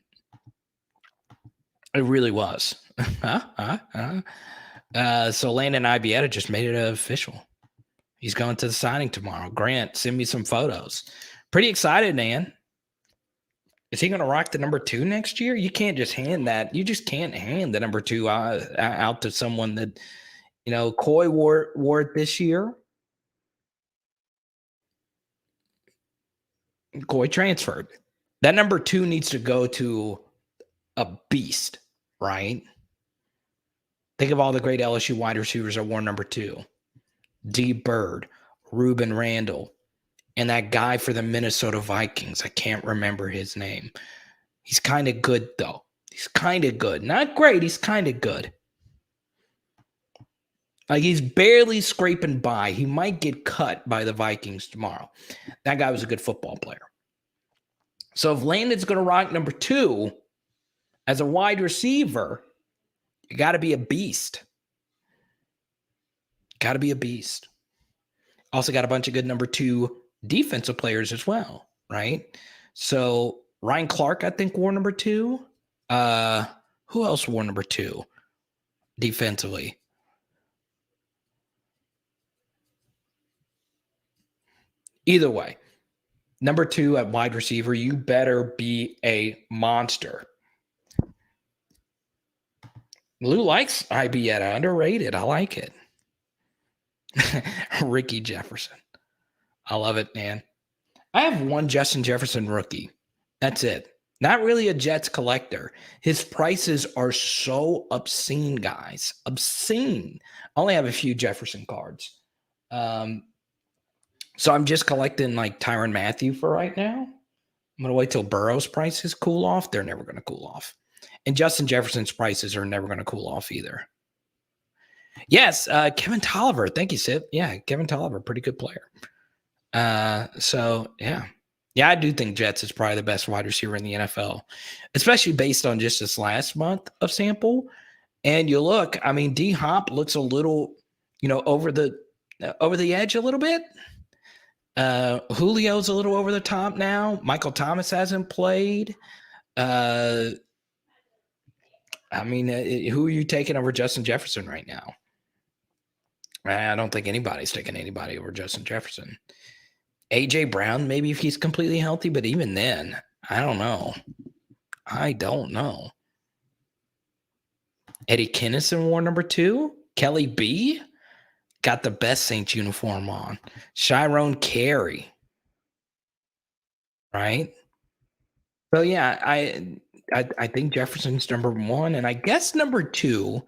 really was. So Landon Ibieta just made it official. He's going to the signing tomorrow. Grant, send me some photos. Pretty excited, man. Is he going to rock the number 2 next year? You can't just hand that. You just can't hand the number 2 out to someone that, you know, Coy wore it this year. Coy transferred. That number 2 needs to go to a beast, right? Think of all the great LSU wide receivers that wore number 2. D. Bird, Reuben Randall, and that guy for the Minnesota Vikings. I can't remember his name. He's kind of good, though. He's kind of good. Not great. He's kind of good. Like, he's barely scraping by. He might get cut by the Vikings tomorrow. That guy was a good football player. So if Landon's going to rock number 2 as a wide receiver, you got to be a beast. Got to be a beast. Also got a bunch of good number 2 defensive players as well, right? So Ryan Clark, I think, wore number 2. Who else wore number 2 defensively? Either way, number 2 at wide receiver, you better be a monster. Lou likes Ibieta, underrated. I like it. Ricky Jefferson. I love it, man. I have one Justin Jefferson rookie. That's it. Not really a Jets collector. His prices are so obscene, guys. Obscene. I only have a few Jefferson cards. So I'm just collecting like Tyrann Mathieu for right now. I'm going to wait till Burrow's prices cool off. They're never going to cool off. And Justin Jefferson's prices are never going to cool off either. Yes, Kevin Tolliver. Thank you, Sip. Yeah, Kevin Tolliver, pretty good player. So, yeah. Yeah, I do think Jets is probably the best wide receiver in the NFL, especially based on just this last month of sample. And you look, I mean, D-Hop looks a little, you know, over the edge a little bit. Julio's a little over the top now. Michael Thomas hasn't played. I mean, who are you taking over Justin Jefferson right now? I don't think anybody's taking anybody over Justin Jefferson. A.J. Brown, maybe if he's completely healthy, but even then, I don't know. Eddie Kennison wore number 2. Kelly B got the best Saints uniform on. Chiron Carey. Right? So, yeah, I think Jefferson's number 1. And I guess number 2,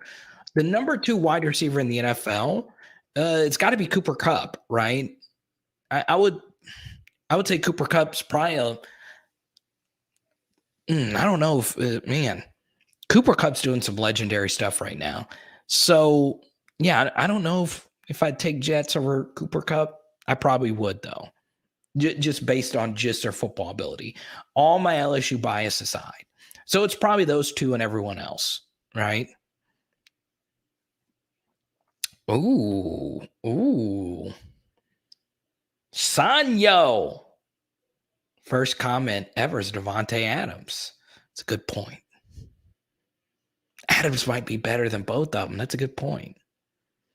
the number 2 wide receiver in the NFL, it's got to be Cooper Kupp, right? I would say Cooper Kupp's probably I don't know if, man, Cooper Cup's doing some legendary stuff right now. So, yeah, I don't know if I'd take Jets over Cooper Cup. I probably would, though, just based on just their football ability. All my LSU bias aside. So it's probably those two and everyone else, right? Ooh. Sanyo. First comment ever is Devontae Adams. It's a good point. Adams might be better than both of them. That's a good point.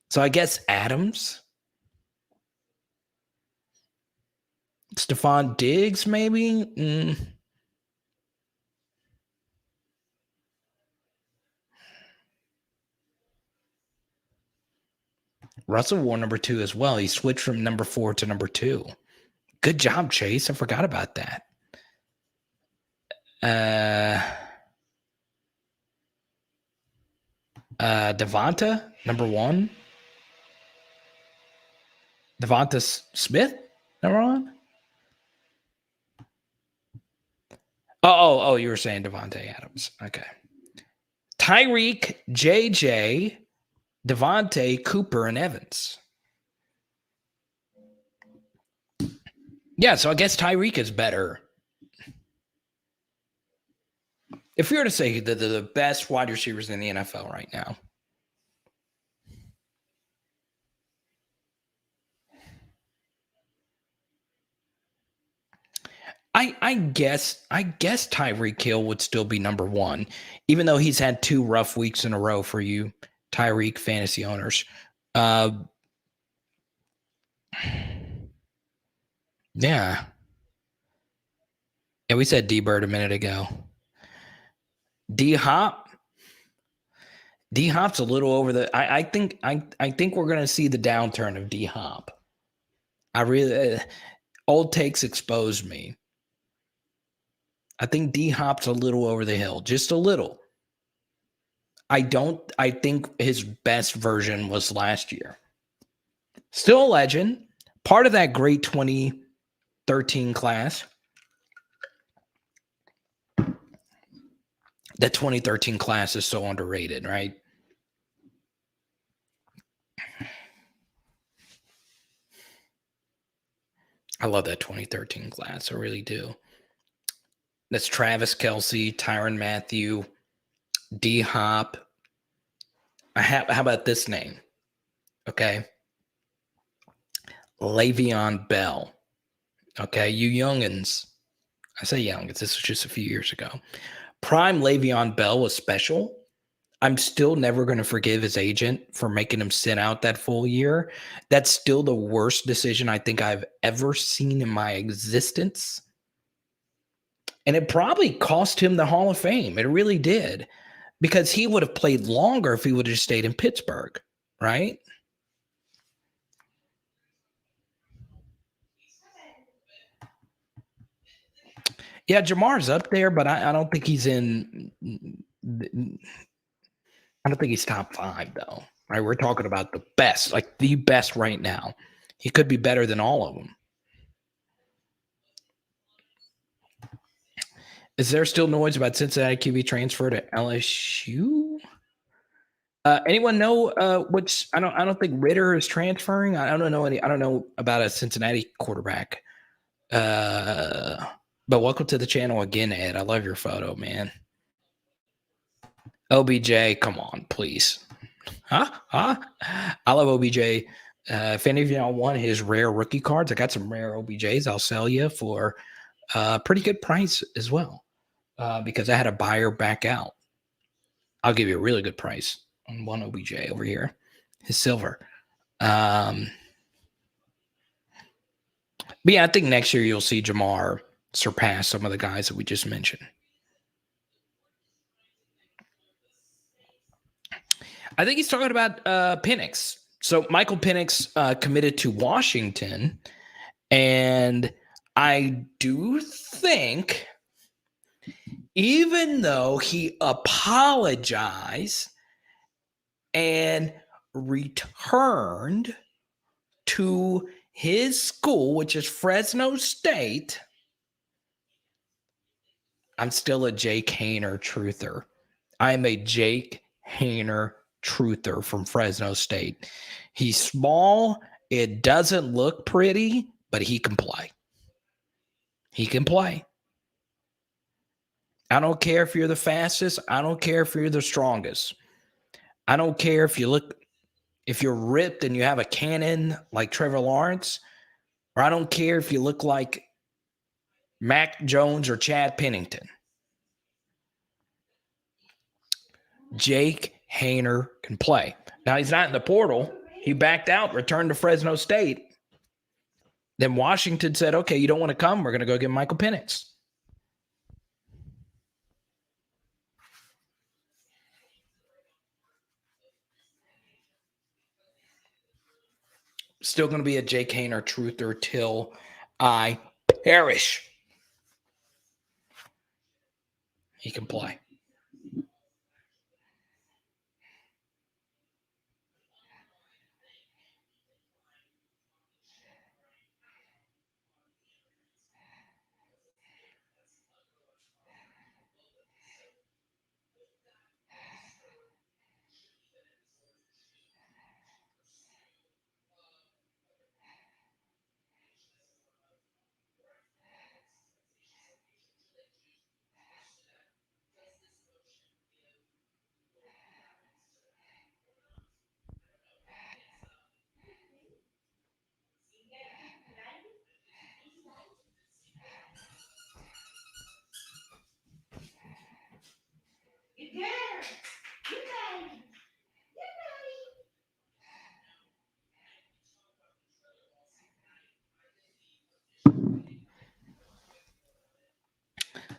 So I guess Adams. Stephon Diggs, maybe? Russell wore number 2 as well. He switched from number 4 to number 2. Good job, Chase. I forgot about that. Devonta, number 1. Devonta Smith, number 1. Oh, you were saying Devontae Adams. Okay. Tyreek, JJ, Devontae, Cooper, and Evans. Yeah, so I guess Tyreek is better. If you were to say the best wide receivers in the NFL right now, I guess Tyreek Hill would still be number 1, even though he's had 2 rough weeks in a row for you Tyreek fantasy owners. Yeah, we said D-Bird a minute ago. D-Hop's a little over the. I think we're gonna see the downturn of D-Hop. I really old takes exposed me. I think D-Hop's a little over the hill, just a little. I think his best version was last year. Still a legend, part of that great 2013 class. That 2013 class is so underrated, right? I love that 2013 class. I really do. That's Travis Kelce, Tyrann Mathieu, D-Hop. How about this name? Okay. Le'Veon Bell. Okay, you youngins. I say youngins. This was just a few years ago. Prime Le'Veon Bell was special. I'm still never going to forgive his agent for making him sit out that full year. That's still the worst decision I think I've ever seen in my existence. And it probably cost him the Hall of Fame. It really did. Because he would have played longer if he would have just stayed in Pittsburgh, right? Yeah, Jamar's up there, but I don't think he's in. I don't think he's top 5, though. Right? We're talking about the best, like the best right now. He could be better than all of them. Is there still noise about Cincinnati QB transfer to LSU? Anyone know which? I don't think Ritter is transferring. I don't know about a Cincinnati quarterback. But welcome to the channel again, Ed. I love your photo, man. OBJ, come on, please. Huh? I love OBJ. If any of y'all want his rare rookie cards, I got some rare OBJs. I'll sell you for a pretty good price as well. Because I had a buyer back out. I'll give you a really good price on one OBJ over here. His silver. But yeah, I think next year you'll see Jamar surpass some of the guys that we just mentioned. I think he's talking about Penix. So Michael Penix committed to Washington. And I do think, even though he apologized and returned to his school, which is Fresno State, I'm still a Jake Haener truther. I am a Jake Haener truther from Fresno State. He's small. It doesn't look pretty, but he can play. He can play. I don't care if you're the fastest. I don't care if you're the strongest. I don't care if you're ripped and you have a cannon like Trevor Lawrence, or I don't care if you look like Mac Jones or Chad Pennington. Jake Haener can play. Now, he's not in the portal. He backed out, returned to Fresno State. Then Washington said, okay, you don't want to come? We're going to go get Michael Penix. Still going to be a Jake Haener truther till I perish. He can play.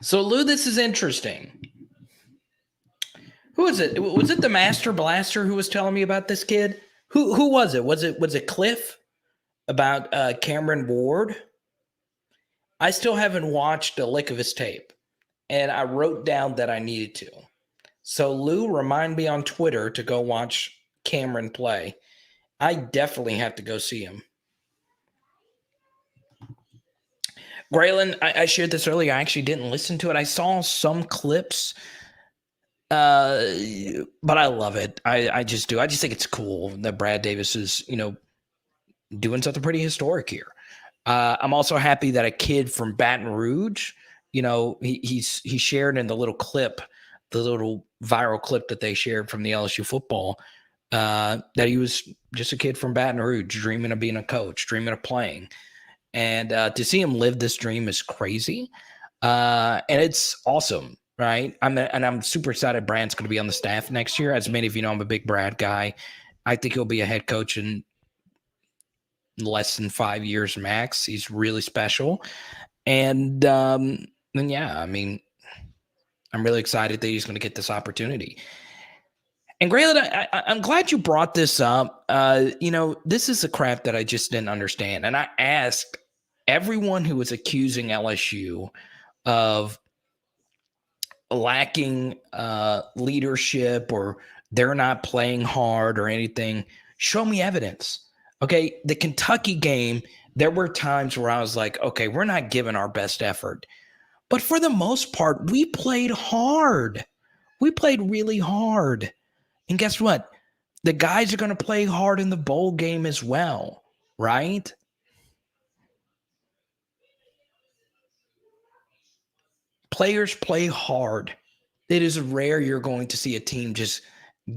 So, Lou, this is interesting. Who is it? Was it the Master Blaster who was telling me about this kid? Who was it? Was it Cliff about Cameron Ward? I still haven't watched a lick of his tape, and I wrote down that I needed to. So, Lou, remind me on Twitter to go watch Cameron play. I definitely have to go see him. Braylon, I shared this earlier. I actually didn't listen to it. I saw some clips, but I love it. I just do. I just think it's cool that Brad Davis is, doing something pretty historic here. I'm also happy that a kid from Baton Rouge, he shared in the little clip, the little viral clip that they shared from the LSU football, that he was just a kid from Baton Rouge dreaming of being a coach, dreaming of playing. And to see him live this dream is crazy. And it's awesome, right? I'm super excited Brad's going to be on the staff next year. As many of you know, I'm a big Brad guy. I think he'll be a head coach in less than 5 years max. He's really special. And yeah, I mean, I'm really excited that he's going to get this opportunity. And Graylin, I'm glad you brought this up. This is a crap that I just didn't understand. And I asked everyone who was accusing LSU of lacking leadership or they're not playing hard or anything, show me evidence. Okay, the Kentucky game, there were times where I was like, okay, we're not giving our best effort. But for the most part, we played hard. We played really hard. And guess what? The guys are going to play hard in the bowl game as well, right? Players play hard. It is rare you're going to see a team just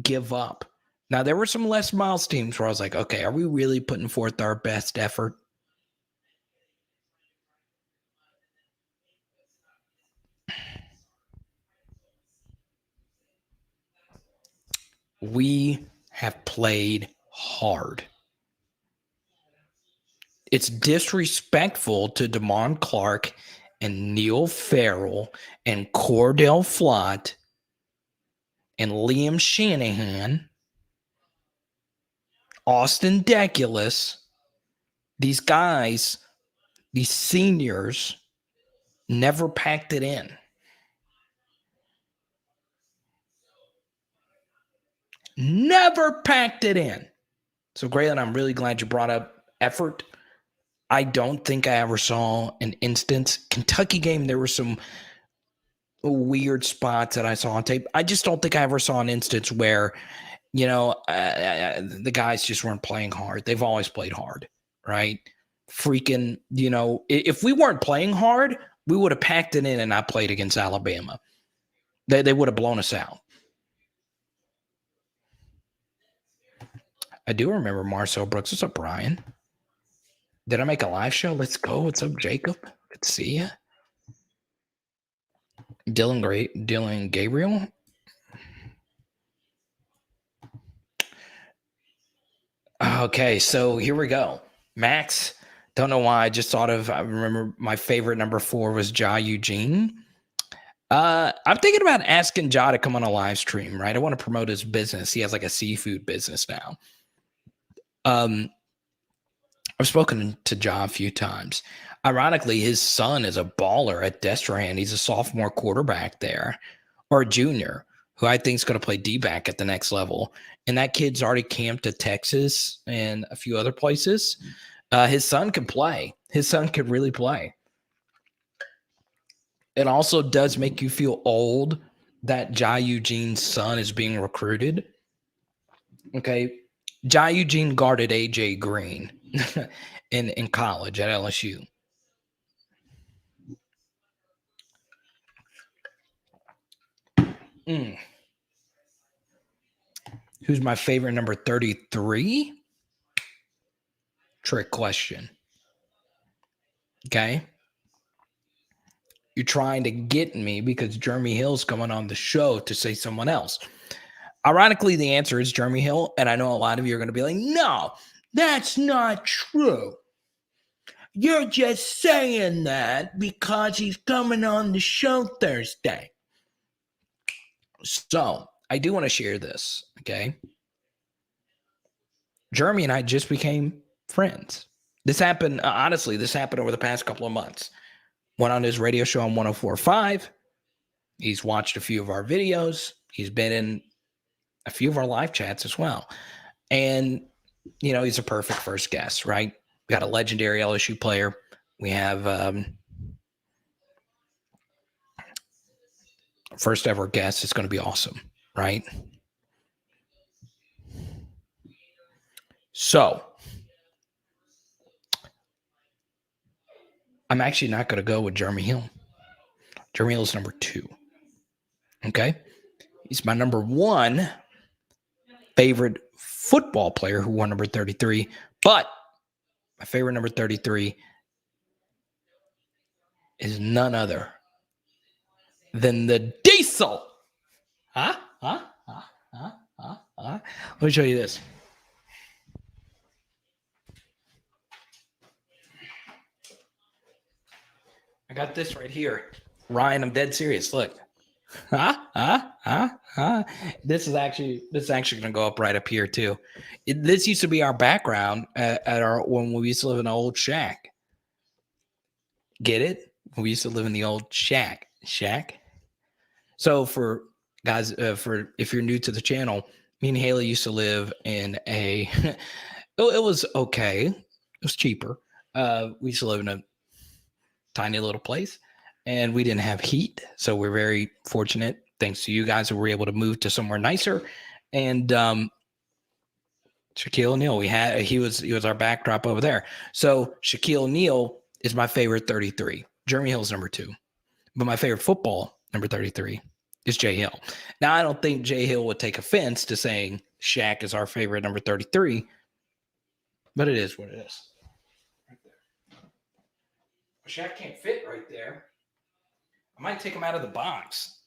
give up. Now, there were some Les Miles teams where I was like, okay, are we really putting forth our best effort? We have played hard. It's disrespectful to Damon Clark and Neil Farrell and Cordell Flott and Liam Shanahan, Austin Deculus, these guys, these seniors, never packed it in. Never packed it in. So, Graylin, I'm really glad you brought up effort. I don't think I ever saw an instance. Kentucky game, there were some weird spots that I saw on tape. I just don't think I ever saw an instance where, the guys just weren't playing hard. They've always played hard, right? Freaking, if we weren't playing hard, we would have packed it in and not played against Alabama. They would have blown us out. I do remember Marcel Brooks. What's up, Brian? Did I make a live show? Let's go. What's up, Jacob? Good to see you. Dylan Gabriel. Okay, so here we go. Max, don't know why. I remember my favorite number 4 was Ja Eugene. I'm thinking about asking Ja to come on a live stream, right? I want to promote his business. He has like a seafood business now. I've spoken to Ja a few times. Ironically, his son is a baller at Destrehan. He's a sophomore quarterback there, or a junior, who I think is going to play D-back at the next level. And that kid's already camped at Texas and a few other places. His son can play. His son can really play. It also does make you feel old that Ja Eugene's son is being recruited. Okay. Ja Eugene guarded AJ Green in college at LSU. Who's my favorite number 33? Trick question. Okay. You're trying to get me because Jeremy Hill's coming on the show to say someone else. Ironically, the answer is Jeremy Hill. And I know a lot of you are going to be like, no, that's not true. You're just saying that because he's coming on the show Thursday. So I do want to share this. Okay. Jeremy and I just became friends. This happened, honestly, over the past couple of months. Went on his radio show on 104.5. He's watched a few of our videos. He's been in a few of our live chats as well. And, he's a perfect first guest, right? We got a legendary LSU player. We have first ever guest. It's going to be awesome, right? So I'm actually not going to go with Jeremy Hill. Jeremy Hill is number 2. Okay. He's my number 1 favorite football player who won number 33. But my favorite number 33 is none other than the Diesel. Let me show you this. I got this right here. Ryan, I'm dead serious. Look. This is actually going to go up right up here too. This used to be our background when we used to live in an old shack. Get it? We used to live in the old shack. So for guys, if you're new to the channel, me and Haley used to live in a. It was okay. It was cheaper. We used to live in a tiny little place. And we didn't have heat, so we're very fortunate. Thanks to you guys, we were able to move to somewhere nicer. And Shaquille O'Neal, he was our backdrop over there. So Shaquille O'Neal is my favorite 33. Jeremy Hill's number 2, but my favorite football number 33 is Jay Hill. Now I don't think Jay Hill would take offense to saying Shaq is our favorite number 33, but it is what it is. Right there. Shaq can't fit right there. I might take him out of the box.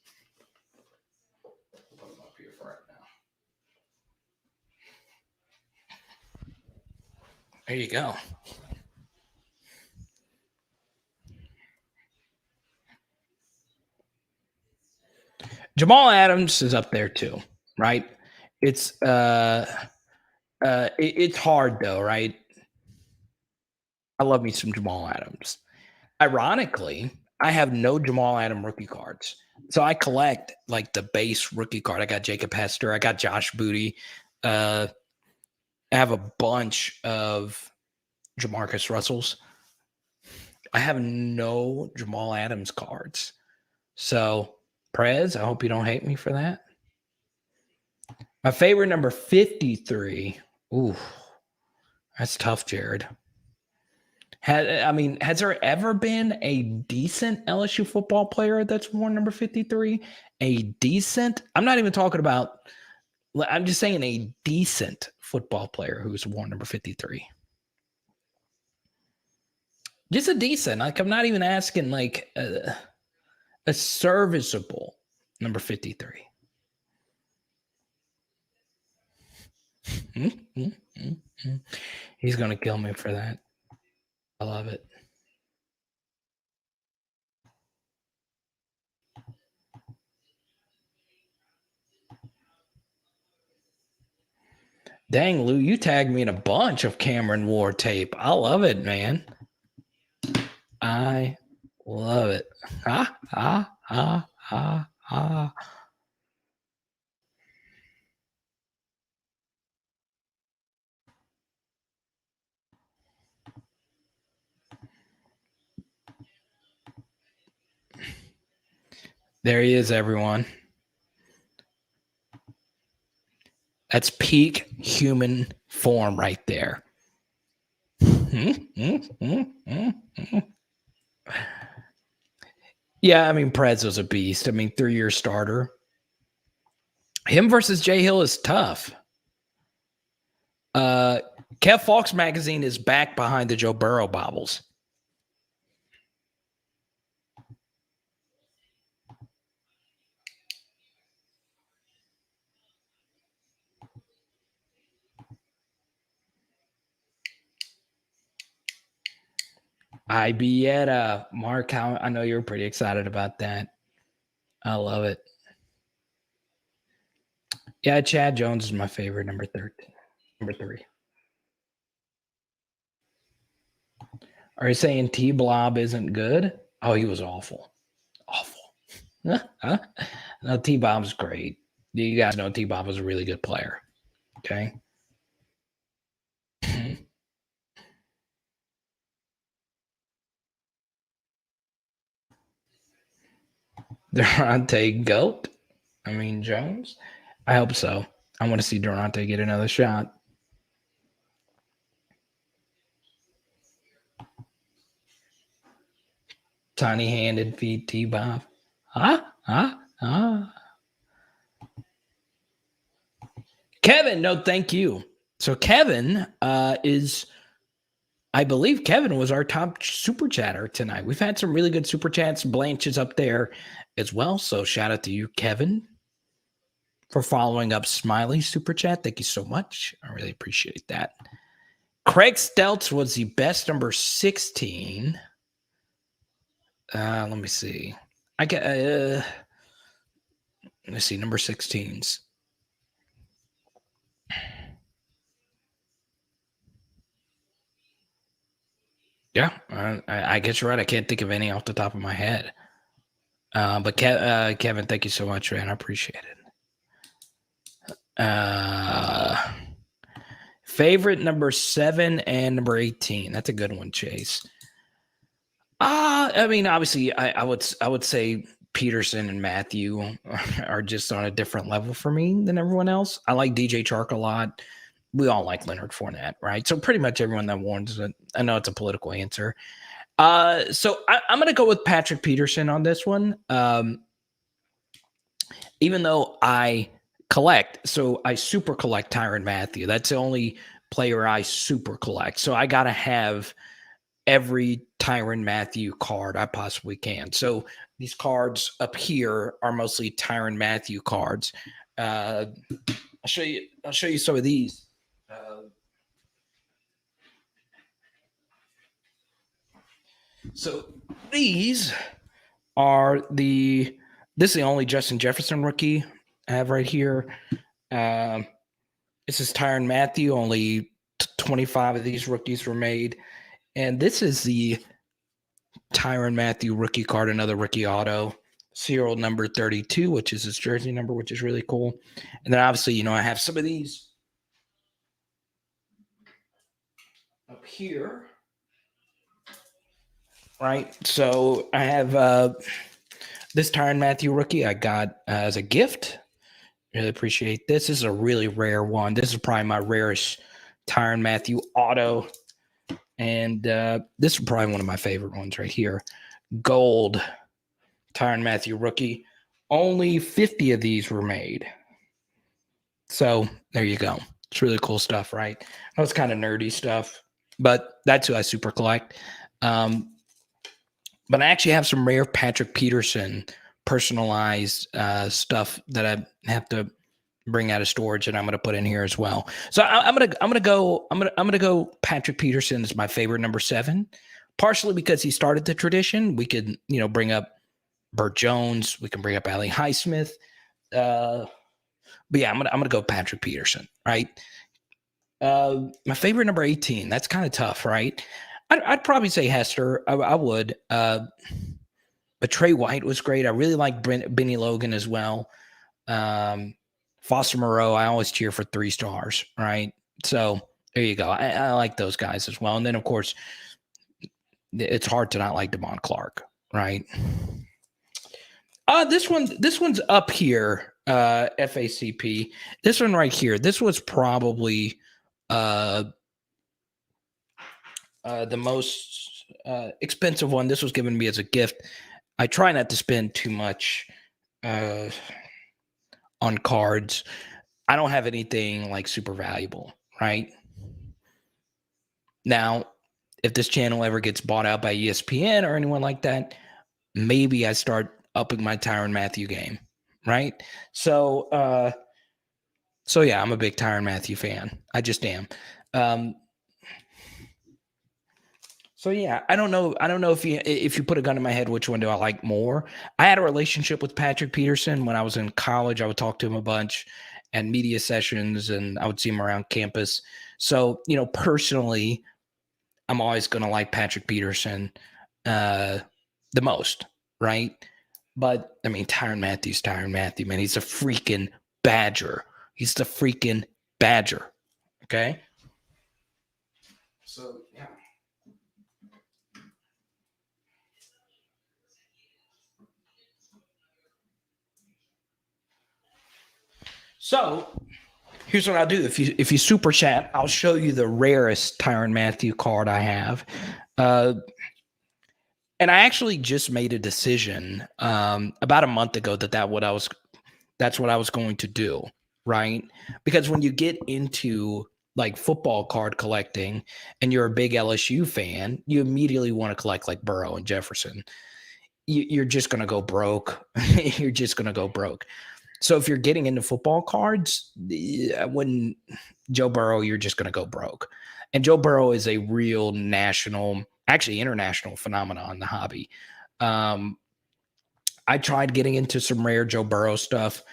Put him up here for right now. There you go. Jamal Adams is up there too, right? It's it's hard though, right? I love me some Jamal Adams. Ironically, I have no Jamal Adams rookie cards. So I collect like the base rookie card. I got Jacob Hester. I got Josh Booty. I have a bunch of Jamarcus Russells. I have no Jamal Adams cards. So Prez, I hope you don't hate me for that. My favorite number 53. Ooh, that's tough, Jared. Has there ever been a decent LSU football player that's worn number 53? A decent? I'm not even talking about, I'm just saying a decent football player who's worn number 53. Just a decent. Like, I'm not even asking like a serviceable number 53. He's going to kill me for that. I love it. Dang, Lou, you tagged me in a bunch of Cameron Ward tape. I love it, man. I love it. There he is, everyone. That's peak human form right there. Yeah, I mean, Prez was a beast. I mean, 3-year starter. Him versus Jay Hill is tough. Kev Fox magazine is back behind the Joe Burrow bobbles. Ibieta, Mark, I know you're pretty excited about that. I love it. Yeah, Chad Jones is my favorite, number 13. Number 3. Are you saying T-Blob isn't good? Oh, he was awful. Awful. No, T-Bob's great. You guys know T-Bob was a really good player. Okay. Daronte Goat. Jones. I hope so. I want to see Daronte get another shot. Tiny-handed feet, T-Bob. Kevin, no, thank you. So Kevin is, I believe Kevin was our top super chatter tonight. We've had some really good super chats. Blanche is up there as well. So shout out to you, Kevin, for following up Smiley super chat. Thank you so much. I really appreciate that. Craig Stelz was the best number 16. Let me see. Let me see, number 16s. Yeah, I guess you're right. I can't think of any off the top of my head. But Kevin, thank you so much, man. I appreciate it. Favorite number 7 and number 18. That's a good one, Chase. Obviously, I would say Peterson and Matthew are just on a different level for me than everyone else. I like DJ Chark a lot. We all like Leonard Fournette, right? So pretty much everyone that warns it. I know it's a political answer. So I'm going to go with Patrick Peterson on this one. Even though I super collect Tyrann Mathieu. That's the only player I super collect. So I got to have every Tyrann Mathieu card I possibly can. So these cards up here are mostly Tyrann Mathieu cards. I'll show you some of these. So these are this is the only Justin Jefferson rookie I have right here. This is Tyrann Mathieu. Only 25 of these rookies were made. And this is the Tyrann Mathieu rookie card, another rookie auto, serial number 32, which is his jersey number, which is really cool. And then obviously, I have some of these up here. Right. So I have This Tyrann Mathieu rookie I got as a gift. Really appreciate this. This is a really rare one. This is probably my rarest Tyrann Mathieu auto. And this is probably one of my favorite ones right here. Gold Tyrann Mathieu rookie. Only 50 of these were made. So there you go. It's really cool stuff, right? That was kind of nerdy stuff, but that's who I super collect. But I actually have some rare Patrick Peterson personalized stuff that I have to bring out of storage, and I'm going to put in here as well. So I'm gonna go. Patrick Peterson is my favorite number 7, partially because he started the tradition. We could bring up Burt Jones. We can bring up Ali Highsmith. But yeah, I'm gonna go Patrick Peterson, right? My favorite number 18. That's kind of tough, right? I'd probably say Hester. I would. But Trey White was great. I really like Benny Logan as well. Foster Moreau, I always cheer for 3 stars, right? So there you go. I like those guys as well. And then, of course, it's hard to not like Devon Clark, right? This one's up here, FACP. This one right here. This was probably the most expensive one. This was given to me as a gift. I try not to spend too much on cards. I don't have anything like super valuable, right? Now, if this channel ever gets bought out by ESPN or anyone like that, maybe I start upping my Tyrann Mathieu game, right? So yeah, I'm a big Tyrann Mathieu fan. I just am. So yeah, I don't know if you put a gun in my head, which one do I like more? I had a relationship with Patrick Peterson when I was in college. I would talk to him a bunch and media sessions, and I would see him around campus. So, personally, I'm always going to like Patrick Peterson the most, right? But I mean, Tyrann Mathieu, man. He's a freaking Badger. He's the freaking Badger. Okay. So yeah. So here's what I'll do. If you super chat, I'll show you the rarest Tyrann Mathieu card I have. And I actually just made a decision about a month ago that's what I was going to do, right? Because when you get into like football card collecting and you're a big LSU fan, you immediately want to collect like Burrow and Jefferson. You're just going to go broke. You're just going to go broke. So if you're getting into football cards, when Joe Burrow, you're just going to go broke. And Joe Burrow is a real national, actually international phenomenon in the hobby. I tried getting into some rare Joe Burrow stuff.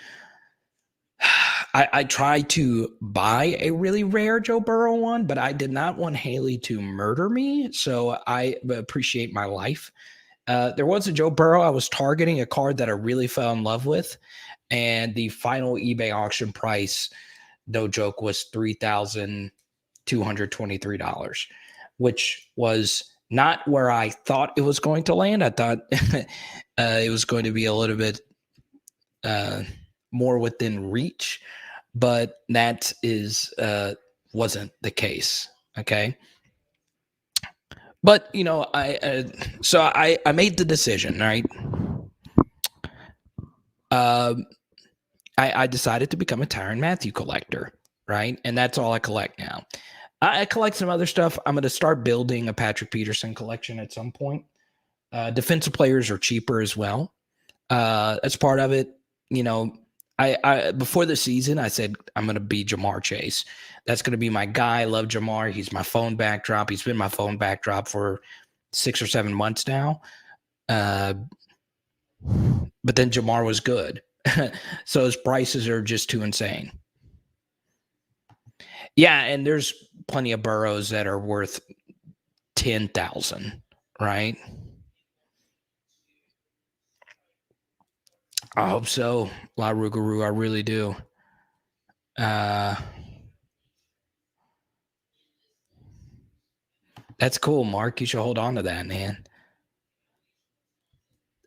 I tried to buy a really rare Joe Burrow one, but I did not want Haley to murder me. So I appreciate my life. There was a Joe Burrow. I was targeting a card that I really fell in love with. And the final eBay auction price, no joke, was $3,223, which was not where I thought it was going to land. I thought it was going to be a little bit more within reach, but that wasn't the case. Okay. But, I made the decision, right? I decided to become a Tyrann Mathieu collector, right? And that's all I collect now. I collect some other stuff. I'm going to start building a Patrick Peterson collection at some point. Defensive players are cheaper as well. That's part of it. I before the season, I said I'm going to be Jamar Chase. That's going to be my guy. I love Jamar. He's my phone backdrop. He's been my phone backdrop for 6 or 7 months now. But then Jamar was good. So his prices are just too insane. Yeah, and there's plenty of Burrows that are worth 10,000, right? I hope so, La Rougarou. I really do. That's cool, Mark. You should hold on to that, man.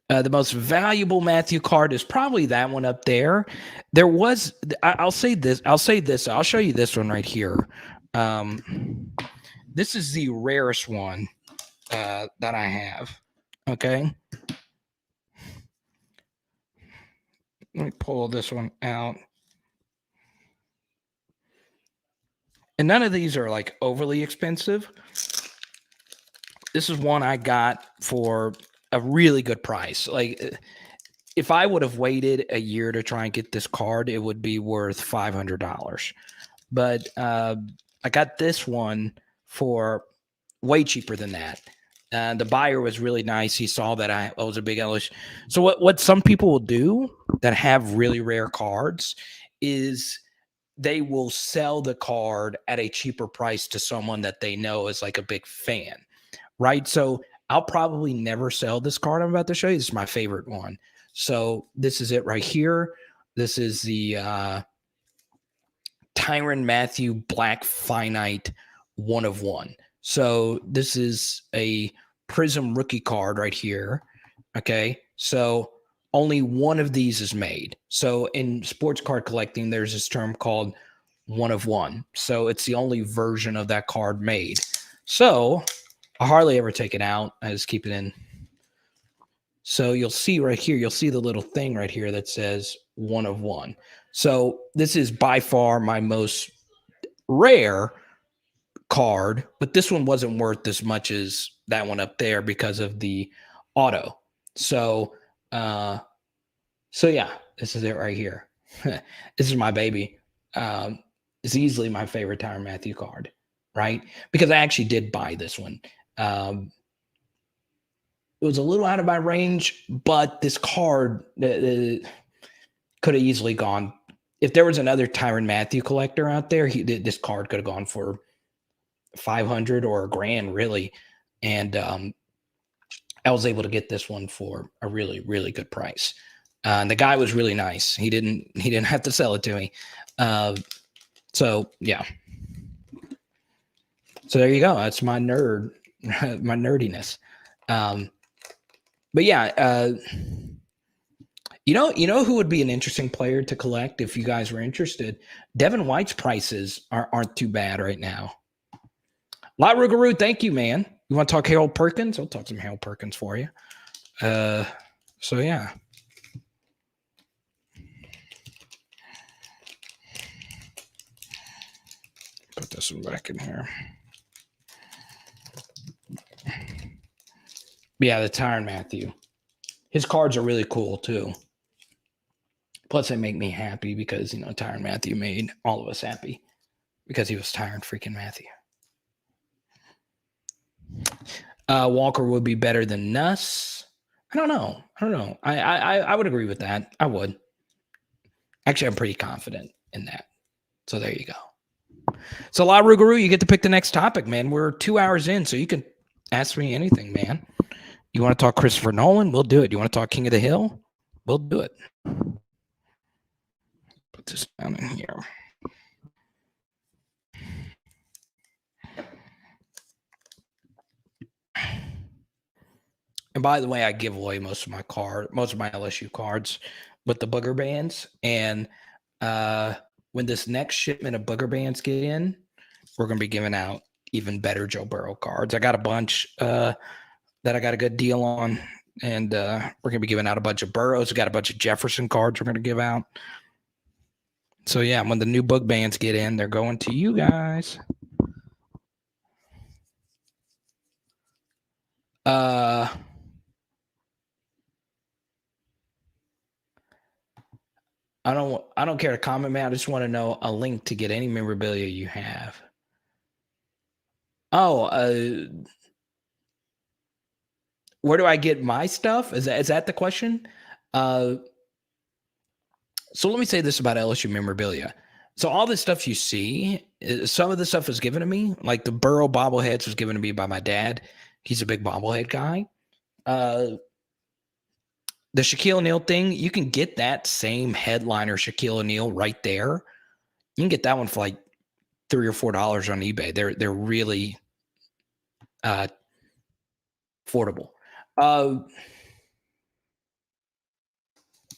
The most valuable Matthew card is probably that one up there. There was, I'll say this. I'll show you this one right here. This is the rarest one that I have. Okay. Let me pull this one out. And none of these are like overly expensive. This is one I got for a really good price. Like, if I would have waited a year to try and get this card, it would be worth $500. But I got this one for way cheaper than that. The buyer was really nice. He saw that I was a big LSU. So what some people will do that have really rare cards is they will sell the card at a cheaper price to someone that they know is like a big fan, right? So I'll probably never sell this card I'm about to show you. This is my favorite one. So this is it right here. This is the Tyrann Mathieu Black Finite 1 of 1. So this is a Prism rookie card right here. Okay. So only one of these is made. So in sports card collecting, there's this term called 1 of 1. So it's the only version of that card made. So I hardly ever take it out. I just keep it in. So you'll see right here, you'll see the little thing right here that says 1 of 1. So this is by far my most rare card, but this one wasn't worth as much as that one up there because of the auto. So yeah, this is it right here. This is my baby. It's easily my favorite Tyrann Mathieu card, right? Because I actually did buy this one. It was a little out of my range, but this card could have easily gone. If there was another Tyrann Mathieu collector out there, this card could have gone for $500 or $1,000, really. And I was able to get this one for a really, really good price. And the guy was really nice. He didn't have to sell it to me. So yeah. So there you go. That's my nerdiness. But yeah, you know who would be an interesting player to collect if you guys were interested? Devin White's prices aren't too bad right now. La Rougarou, thank you, man. You want to talk Harold Perkins? I'll talk some Harold Perkins for you. So yeah. Put this one back in here. Yeah, the Tyrann Mathieu. His cards are really cool too. Plus, they make me happy because, Tyrann Mathieu made all of us happy because he was Tyrann freaking Mathieu. Walker would be better than Nuss. I don't know. I would agree with that. I would. Actually, I'm pretty confident in that. So there you go. So La Rougarou, you get to pick the next topic, man. We're 2 hours in, so you can ask me anything, man. You want to talk Christopher Nolan? We'll do it. You want to talk King of the Hill? We'll do it. Put this down in here. And by the way, I give away most of my LSU cards with the booger bands. And when this next shipment of booger bands get in, we're going to be giving out even better Joe Burrow cards. I got a bunch that I got a good deal on, and we're going to be giving out a bunch of Burrows. We got a bunch of Jefferson cards we're going to give out. So yeah, when the new book bands get in, they're going to you guys. I don't care to comment, man. I just want to know a link to get any memorabilia you have. Oh, where do I get my stuff? Is that the question? So let me say this about LSU memorabilia. So all this stuff you see, some of the stuff was given to me. Like the Burrow bobbleheads was given to me by my dad. He's a big bobblehead guy. The Shaquille O'Neal thing, you can get that same headliner Shaquille O'Neal right there. You can get that one for like $3 or $4 on eBay. They're really affordable.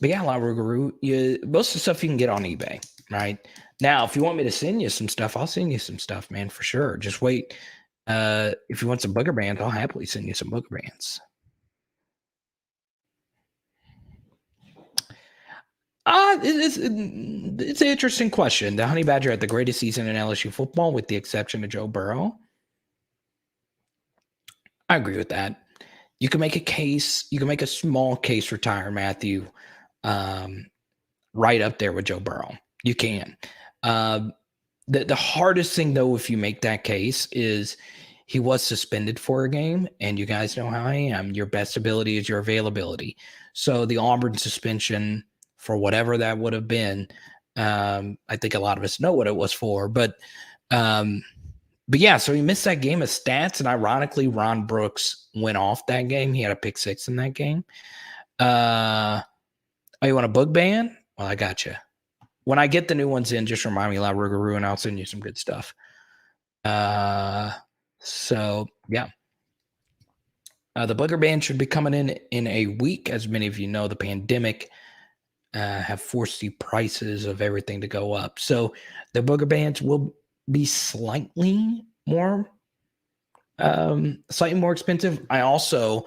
But yeah, La Rougarou, most of the stuff you can get on eBay, right? Now, if you want me to send you some stuff, I'll send you some stuff, man, for sure. Just wait. If you want some booger bands, I'll happily send you some booger bands. It's an interesting question. The Honey Badger had the greatest season in LSU football, with the exception of Joe Burrow. I agree with that. You can make a case. You can make a small case for Tyrann Mathieu, right up there with Joe Burrow. You can. The hardest thing, though, if you make that case, is he was suspended for a game, and you guys know how I am. Your best ability is your availability. So the Auburn suspension, for whatever that would have been, I think a lot of us know what it was for. But yeah, so he missed that game of stats, and ironically, Ron Brooks went off that game. He had a pick 6 in that game. Oh, you want a book ban? Well, I got you. When I get the new ones in, just remind me, La Rougarou, and I'll send you some good stuff. So yeah. The booger ban should be coming in a week. As many of you know, the pandemic have forced the prices of everything to go up. So the booger bans will be slightly more expensive. I also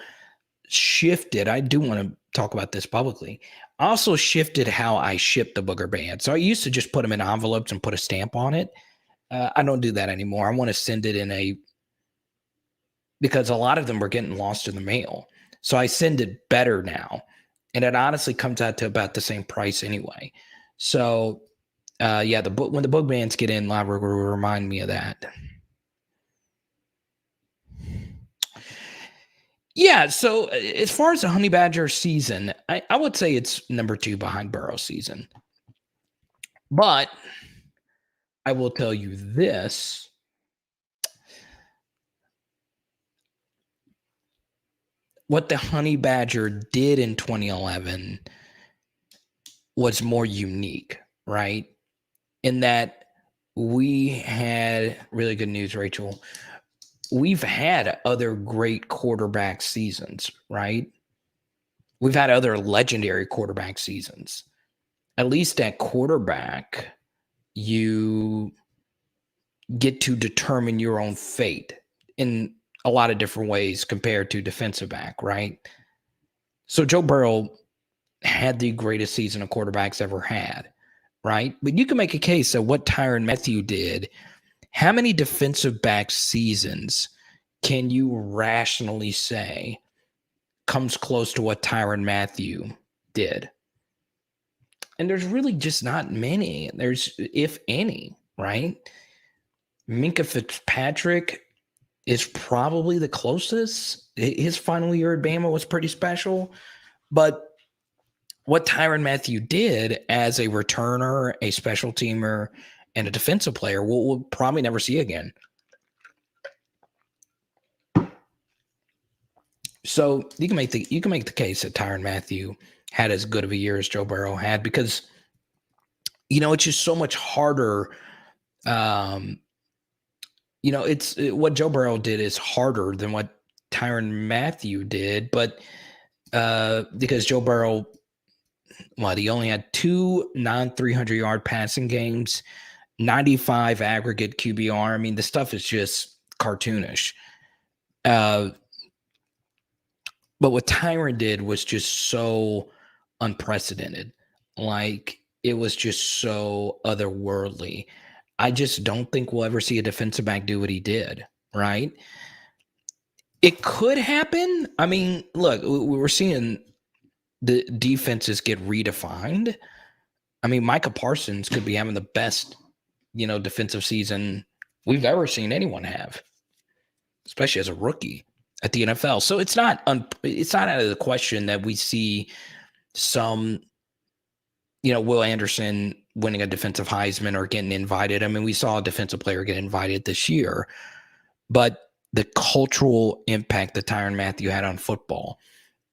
shifted. I do want to talk about this publicly. I also shifted how I ship the booger band. So I used to just put them in envelopes and put a stamp on it. I don't do that anymore. I want to send it because a lot of them were getting lost in the mail. So I send it better now. And it honestly comes out to about the same price anyway. So yeah, when the book bands get in, La Rougarou, remind me of that. Yeah, so as far as the Honey Badger season, I would say it's number 2 behind Burrow's season. But I will tell you this. What the Honey Badger did in 2011 was more unique, right? In that we had really good news, Rachel. We've had other great quarterback seasons, right? We've had other legendary quarterback seasons. At least at quarterback, you get to determine your own fate in a lot of different ways compared to defensive back, right? So Joe Burrow had the greatest season a quarterback's ever had, right? But you can make a case that what Tyrann Mathieu did, how many defensive back seasons can you rationally say comes close to what Tyrann Mathieu did? And there's really just not many. There's, if any, right? Minkah Fitzpatrick is probably the closest. His final year at Bama was pretty special. But what Tyrann Mathieu did as a returner, a special teamer, and a defensive player, we'll probably never see again. So you can make the case that Tyrann Mathieu had as good of a year as Joe Burrow had, because it's just so much harder. It's what Joe Burrow did is harder than what Tyrann Mathieu did, but because Joe Burrow, he only had 2 non-300-yard passing games, 95 aggregate QBR. I mean, the stuff is just cartoonish. But what Tyrann did was just so unprecedented. Like, it was just so otherworldly. I just don't think we'll ever see a defensive back do what he did, right? It could happen. I mean, look, we're seeing the defenses get redefined. I mean, Micah Parsons could be having the best, defensive season we've ever seen anyone have, especially as a rookie at the NFL. So it's not out of the question that we see some, Will Anderson winning a defensive Heisman or getting invited. I mean, we saw a defensive player get invited this year, but the cultural impact that Tyrann Mathieu had on football,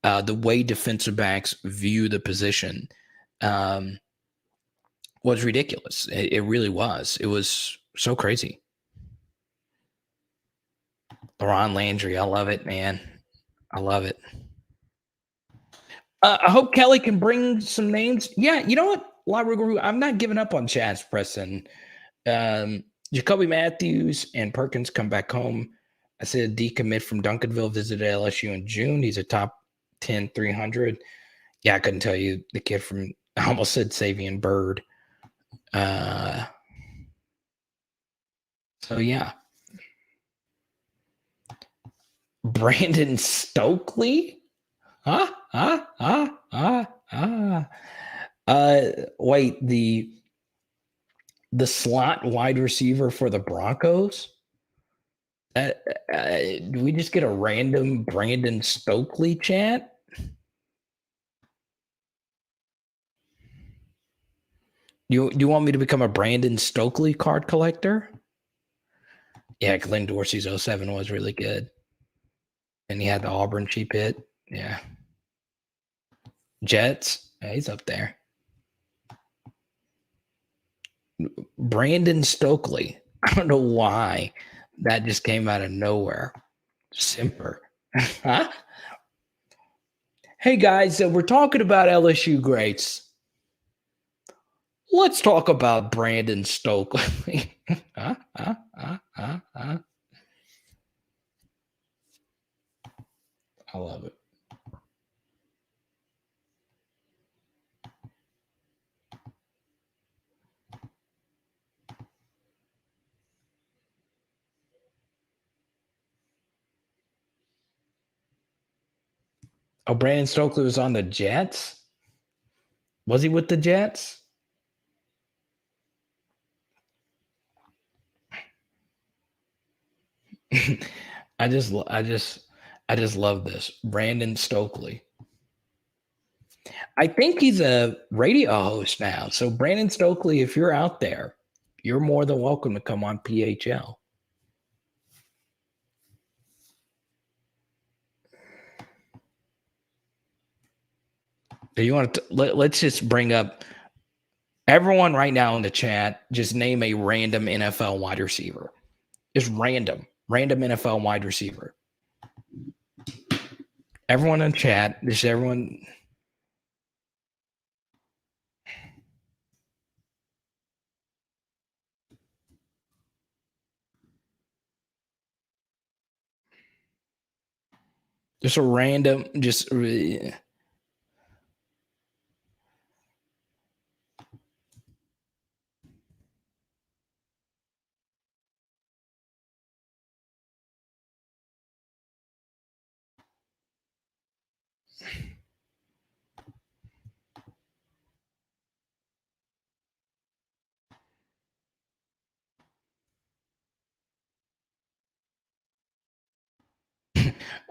the way defensive backs view the position, was ridiculous. It really was. It was so crazy. LaRon Landry, I love it, man. I love it. I hope Kelly can bring some names. Yeah, you know what? La Rougarou, I'm not giving up on Shazz, Preston. Jacoby Matthews and Perkins come back home. I said a decommit from Duncanville visited LSU in June. He's a top 10 300. Yeah, I couldn't tell you the kid from, I almost said Savion Bird. So yeah. Brandon Stokely? Wait, the slot wide receiver for the Broncos? Do we just get a random Brandon Stokely chat? Do you want me to become a Brandon Stokely card collector? Yeah, Glenn Dorsey's 07 was really good. And he had the Auburn cheap hit. Yeah. Jets. Yeah, he's up there. Brandon Stokely. I don't know why that just came out of nowhere. Simper. Huh? Hey guys, we're talking about LSU greats. Let's talk about Brandon Stokely. I love it. Oh, Brandon Stokely was on the Jets? Was he with the Jets? I just love this. Brandon Stokely. I think he's a radio host now. So Brandon Stokely, if you're out there, you're more than welcome to come on PHL. Do you want to let's just bring up everyone right now in the chat, just name a random NFL wide receiver. Just random NFL wide receiver. Everyone in chat, just everyone. Just a random, just.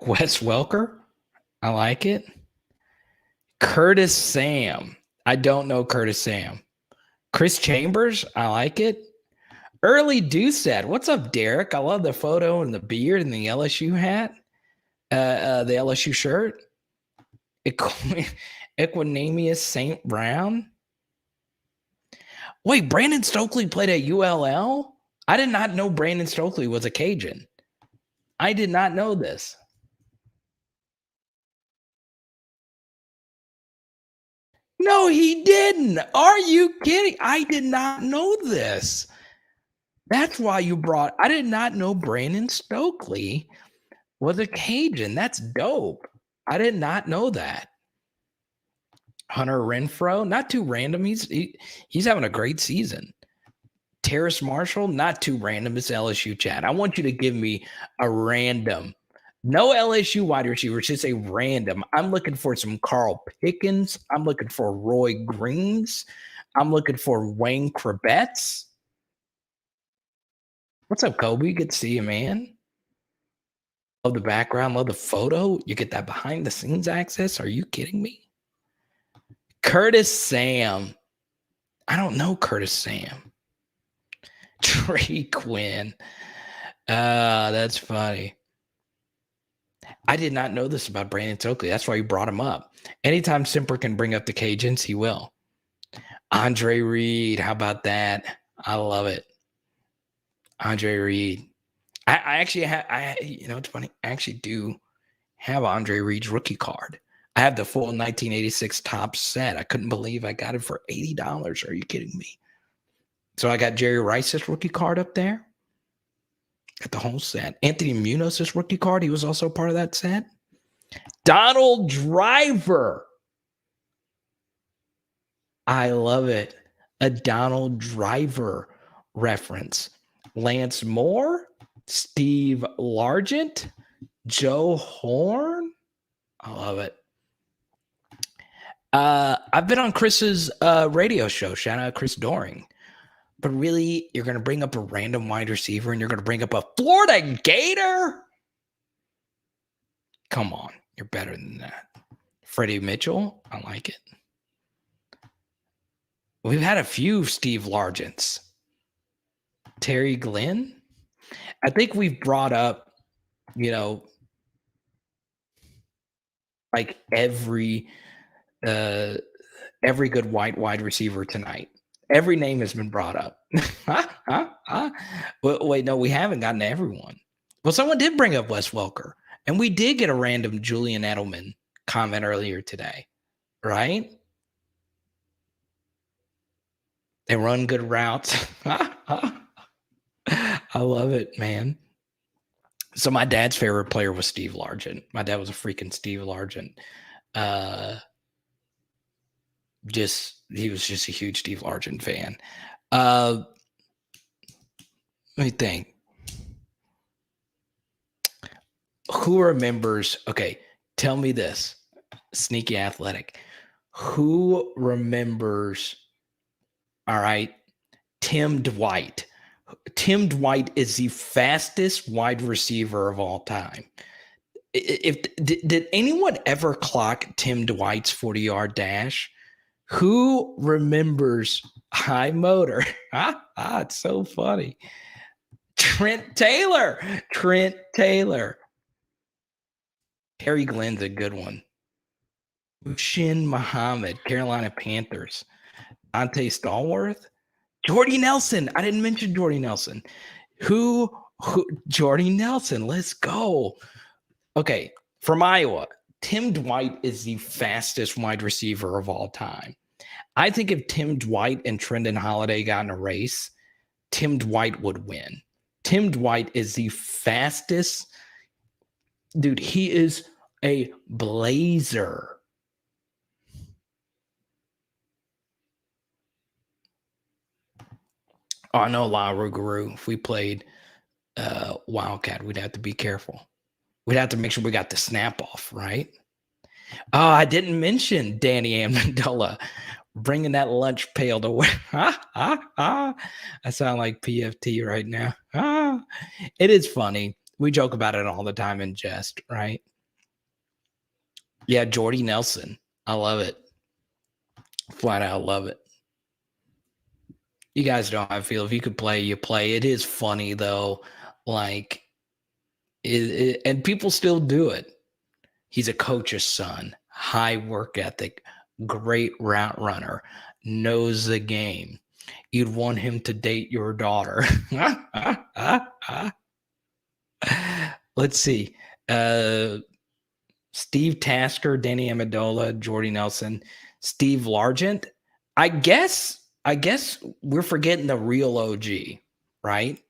Wes Welker. I like it. Curtis Sam. I don't know Curtis Sam. Chris Chambers. I like it. Early Doucette. What's up, Derek? I love the photo and the beard and the LSU hat. The LSU shirt. Equinemius St. Brown. Wait, Brandon Stokely played at ULL? I did not know Brandon Stokely was a Cajun. I did not know this. No, he didn't. Are you kidding? I did not know this. That's why you brought. I did not know Brandon Stokely was a Cajun. That's dope. I did not know that. Hunter Renfro, not too random. He's having a great season. Terrace Marshall, not too random. It's LSU chat. I want you to give me a random. No LSU wide receivers, just a random. I'm looking for some Carl Pickens. I'm looking for Roy Greens. I'm looking for Wayne Krebets. What's up, Kobe? Good to see you, man. Love the background. Love the photo. You get that behind the scenes access. Are you kidding me? Curtis Sam. I don't know Curtis Sam. Trey Quinn. That's funny. I did not know this about Brandon Stokely. That's why you brought him up. Anytime Simper can bring up the Cajuns, he will. Andre Reed. How about that? I love it. Andre Reed. I actually have, you know, it's funny. I actually do have Andre Reed's rookie card. I have the full 1986 top set. I couldn't believe I got it for $80. Are you kidding me? So I got Jerry Rice's rookie card up there. Got the whole set. Anthony Munoz's rookie card. He was also part of that set. Donald Driver. I love it. A Donald Driver reference. Lance Moore, Steve Largent, Joe Horn. I love it. I've been on Chris's radio show. Shout out Chris Doring. But really, you're going to bring up a random wide receiver and you're going to bring up a Florida Gator? Come on. You're better than that. Freddie Mitchell. I like it. We've had a few Steve Largents. Terry Glenn. I think we've brought up, like every good wide receiver tonight. Every name has been brought up. Wait, no, we haven't gotten to everyone. Well, someone did bring up Wes Welker, and we did get a random Julian Edelman comment earlier today, right? They run good routes. I love it, man. So my dad's favorite player was Steve Largent. My dad was a freaking Steve Largent. He was just a huge Steve Largent fan. Let me think. Who remembers? Okay, tell me this. Sneaky Athletic. Who remembers? All right, Tim Dwight. Tim Dwight is the fastest wide receiver of all time. Did anyone ever clock Tim Dwight's 40-yard dash? Who remembers high motor? It's so funny. Trent Taylor. Terry Glenn's a good one. Mushin Muhammad, Carolina Panthers. Dante Stallworth. Jordy Nelson. I didn't mention Jordy Nelson. Who Jordy Nelson. Let's go. Okay, from Iowa, Tim Dwight is the fastest wide receiver of all time. I think if Tim Dwight and Trendon Holiday got in a race, Tim Dwight would win. Tim Dwight is the fastest. Dude, he is a blazer. Oh, I know La Rougarou. If we played Wildcat, we'd have to be careful. We'd have to make sure we got the snap off, right? Oh, I didn't mention Danny Amendola bringing that lunch pail to work. I sound like PFT right now. It is funny. We joke about it all the time in jest, right? Yeah, Jordy Nelson. I love it. Flat out love it. You guys know how I feel. If you could play, you play. It is funny, though. Like, and people still do it. He's a coach's son. High work ethic. Great route runner. Knows the game. You'd want him to date your daughter. Let's see. Steve Tasker, Danny Amendola, Jordy Nelson, Steve Largent. I guess we're forgetting the real OG, right?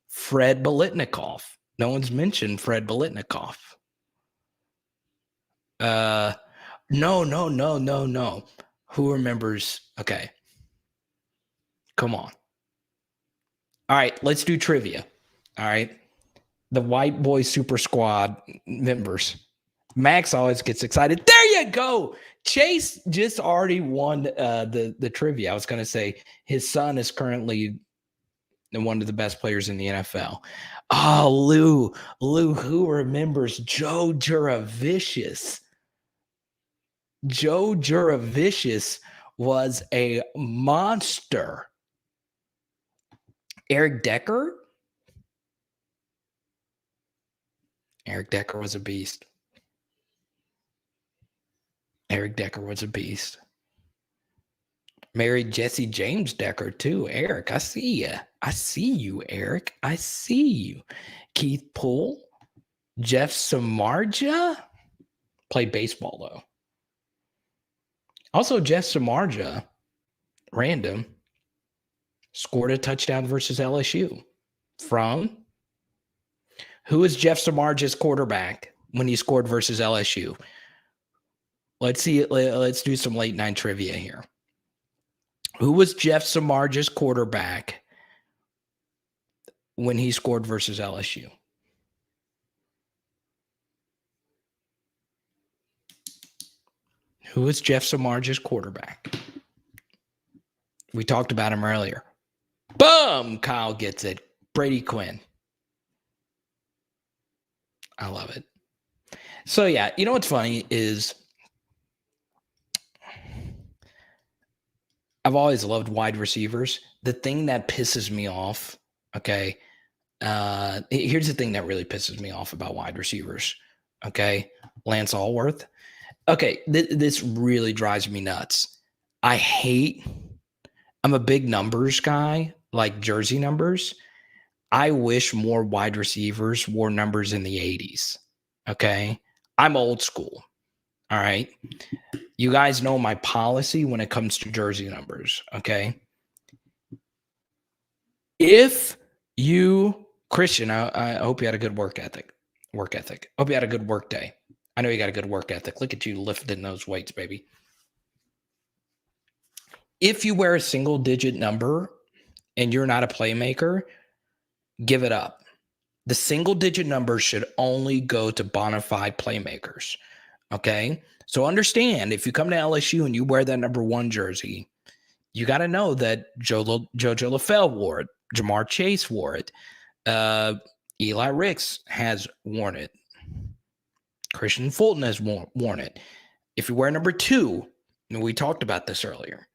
Fred Biletnikoff. No one's mentioned Fred Biletnikoff. No. Who remembers? Okay. Come on. All right, let's do trivia. All right. The White Boy Super Squad members. Max always gets excited. There you go. Chase just already won the trivia. I was going to say his son is currently one of the best players in the NFL. Oh, Lou, who remembers Joe Juravicious? Joe Juravicious was a monster. Eric Decker? Eric Decker was a beast. Married Jesse James Decker, too. Eric, I see you. Eric. I see you. Keith Poole. Jeff Samardzija. Played baseball, though. Also, Jeff Samardzija, random, scored a touchdown versus LSU. From? Who is Jeff Samardzija's quarterback when he scored versus LSU? Let's see. Let's do some late night trivia here. Who was Jeff Samardzija's quarterback when he scored versus LSU? Who is Jeff Samardzija's quarterback? We talked about him earlier. Boom! Kyle gets it. Brady Quinn. I love it. So, yeah, you know what's funny is I've always loved wide receivers. The thing that pisses me off, okay, here's the thing that really pisses me off about wide receivers, okay? Lance Allworth. Okay, this really drives me nuts. I'm a big numbers guy, like jersey numbers. I wish more wide receivers wore numbers in the 80s, okay? I'm old school, all right? You guys know my policy when it comes to jersey numbers, okay? If you, Christian, I hope you had a good work ethic. Hope you had a good work day. I know you got a good work ethic. Look at you lifting those weights, baby. If you wear a single digit number and you're not a playmaker, give it up. The single digit numbers should only go to bona fide playmakers. Okay. So understand, if you come to LSU and you wear that number 1 jersey, you got to know that Jojo LaFell wore it. Jamar Chase wore it. Eli Ricks has worn it. Christian Fulton has worn it. If you wear number 2, and we talked about this earlier,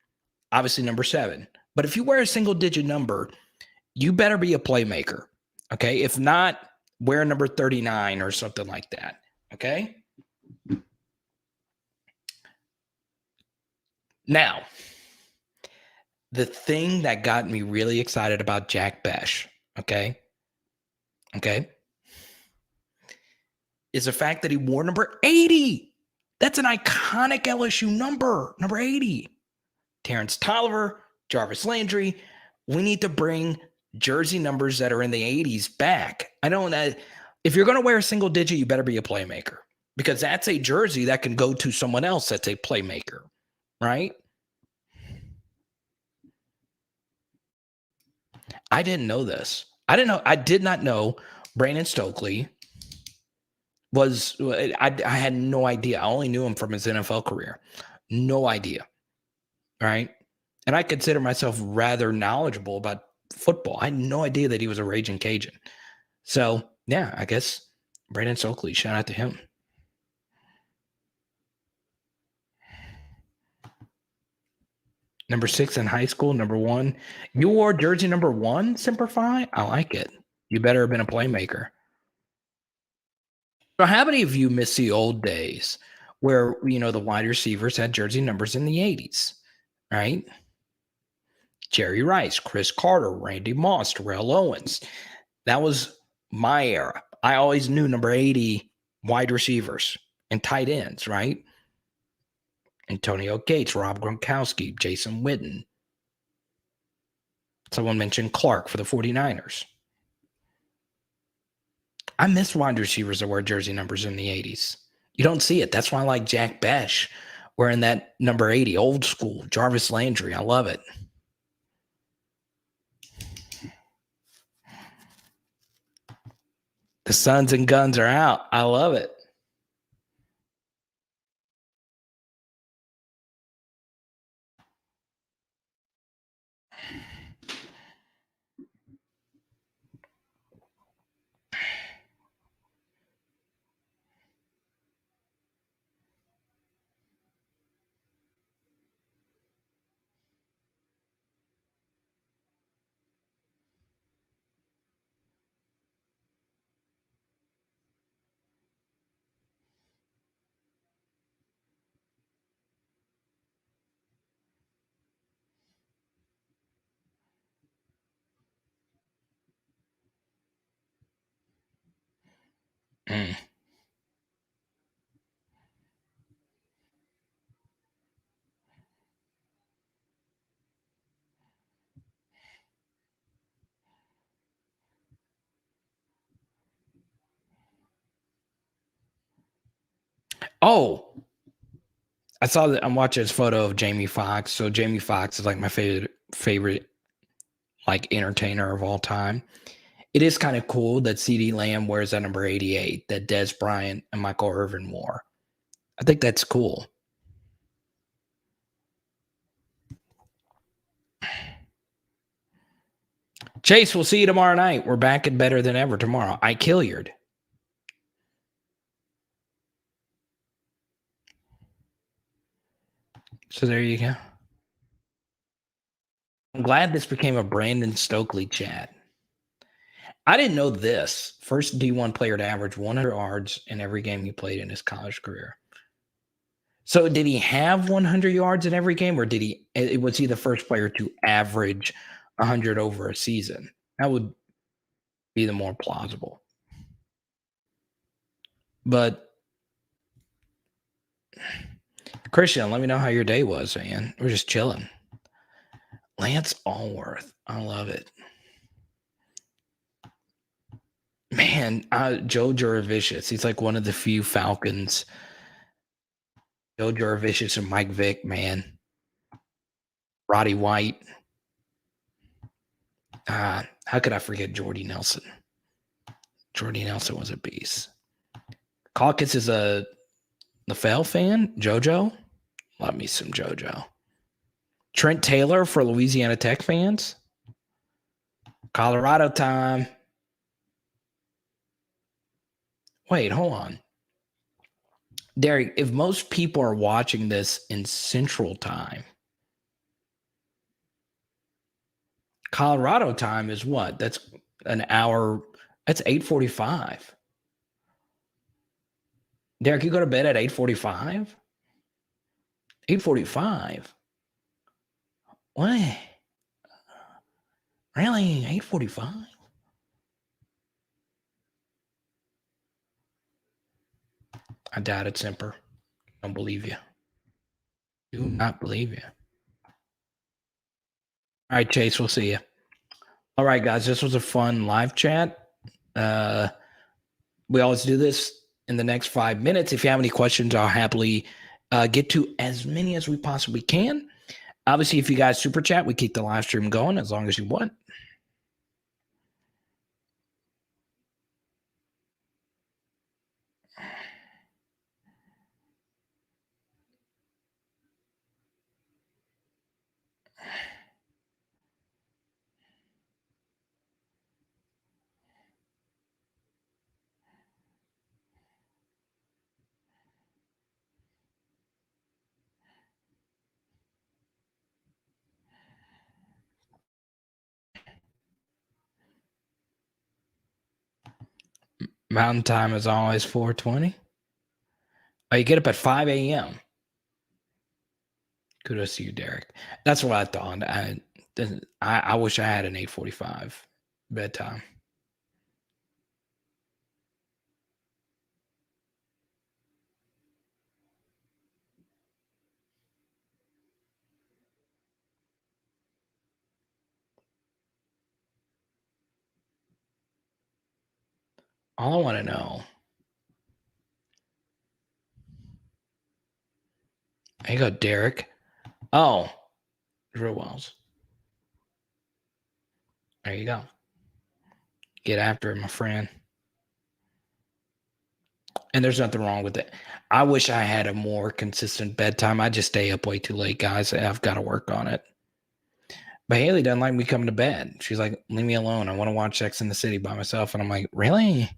obviously number 7. But if you wear a single digit number, you better be a playmaker. Okay. If not, wear number 39 or something like that. Okay. Now, the thing that got me really excited about Jack Besh, okay, is the fact that he wore number 80. That's an iconic LSU number 80. Terrence Tolliver, Jarvis Landry. We need to bring jersey numbers that are in the 80s back. I know that if you're going to wear a single digit, you better be a playmaker, because that's a jersey that can go to someone else that's a playmaker, right? I didn't know this. I did not know Brandon Stokely was, I had no idea. I only knew him from his NFL career. No idea. Right. And I consider myself rather knowledgeable about football. I had no idea that he was a raging Cajun. So, yeah, I guess Brandon Stokely, shout out to him. Number 6 in high school, number 1. You wore jersey number 1, Semper Fi? I like it. You better have been a playmaker. So how many of you miss the old days where, the wide receivers had jersey numbers in the 80s, right? Jerry Rice, Chris Carter, Randy Moss, Terrell Owens. That was my era. I always knew number 80 wide receivers and tight ends, right? Antonio Gates, Rob Gronkowski, Jason Witten. Someone mentioned Clark for the 49ers. I miss wide receivers that wear jersey numbers in the 80s. You don't see it. That's why I like Jack Besh wearing that number 80, old school. Jarvis Landry. I love it. The Suns and Guns are out. I love it. Mm. Oh, I saw that. I'm watching this photo of Jamie Foxx. So Jamie Foxx is like my favorite like entertainer of all time. It is kind of cool that CeeDee Lamb wears that number 88 that Des Bryant and Michael Irvin wore. I think that's cool. Chase, we'll see you tomorrow night. We're back and better than ever tomorrow. I Killiard. So there you go. I'm glad this became a Brandon Stokely chat. I didn't know this. First D1 player to average 100 yards in every game he played in his college career. So did he have 100 yards in every game, or was he the first player to average 100 over a season? That would be the more plausible. But Christian, let me know how your day was, man. We're just chilling. Lance Allworth. I love it. Man, Joe Juravicius. He's like one of the few Falcons. Joe Juravicius and Mike Vick, man. Roddy White. How could I forget Jordy Nelson? Jordy Nelson was a beast. Caucus is a LaFell fan. JoJo. Love me some JoJo. Trent Taylor for Louisiana Tech fans. Colorado time. Wait, hold on. Derek, if most people are watching this in Central Time, Colorado time is what? That's an hour. That's 8:45. Derek, you go to bed at 8:45? 8:45? What? Really? 8:45? I doubt it, Simper. Don't believe you. Do not believe you. All right, Chase, we'll see you. All right, guys, this was a fun live chat. We always do this in the next 5 minutes. If you have any questions, I'll happily get to as many as we possibly can. Obviously, if you guys super chat, we keep the live stream going as long as you want. Mountain time is always 4:20. Oh, you get up at 5 a.m. Kudos to you, Derek. That's what I thought. I wish I had an 8:45 bedtime. All I want to know. There you go, Derek. Oh, Drew Wells. There you go. Get after it, my friend. And there's nothing wrong with it. I wish I had a more consistent bedtime. I just stay up way too late, guys. I've got to work on it. But Haley doesn't like me coming to bed. She's like, leave me alone. I want to watch Sex in the City by myself. And I'm like, really?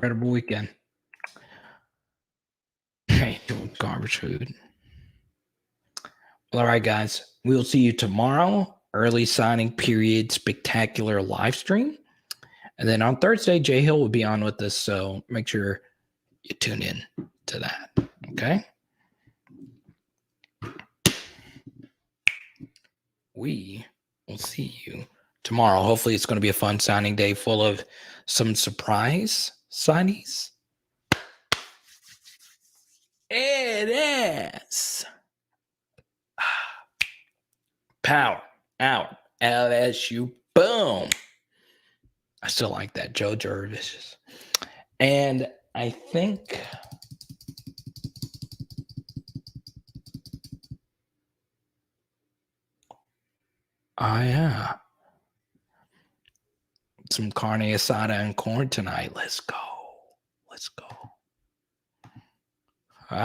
incredible weekend. Hey, garbage food. Well, all right, guys. We'll see you tomorrow. Early signing period, spectacular live stream. And then on Thursday, Jay Hill will be on with us. So make sure you tune in to that. Okay. We will see you tomorrow. Hopefully, it's going to be a fun signing day full of some surprise signings. It is. Power out. LSU. Boom. I still like that. Joe Jervis. And I think yeah. Some carne asada and corn tonight. Let's go.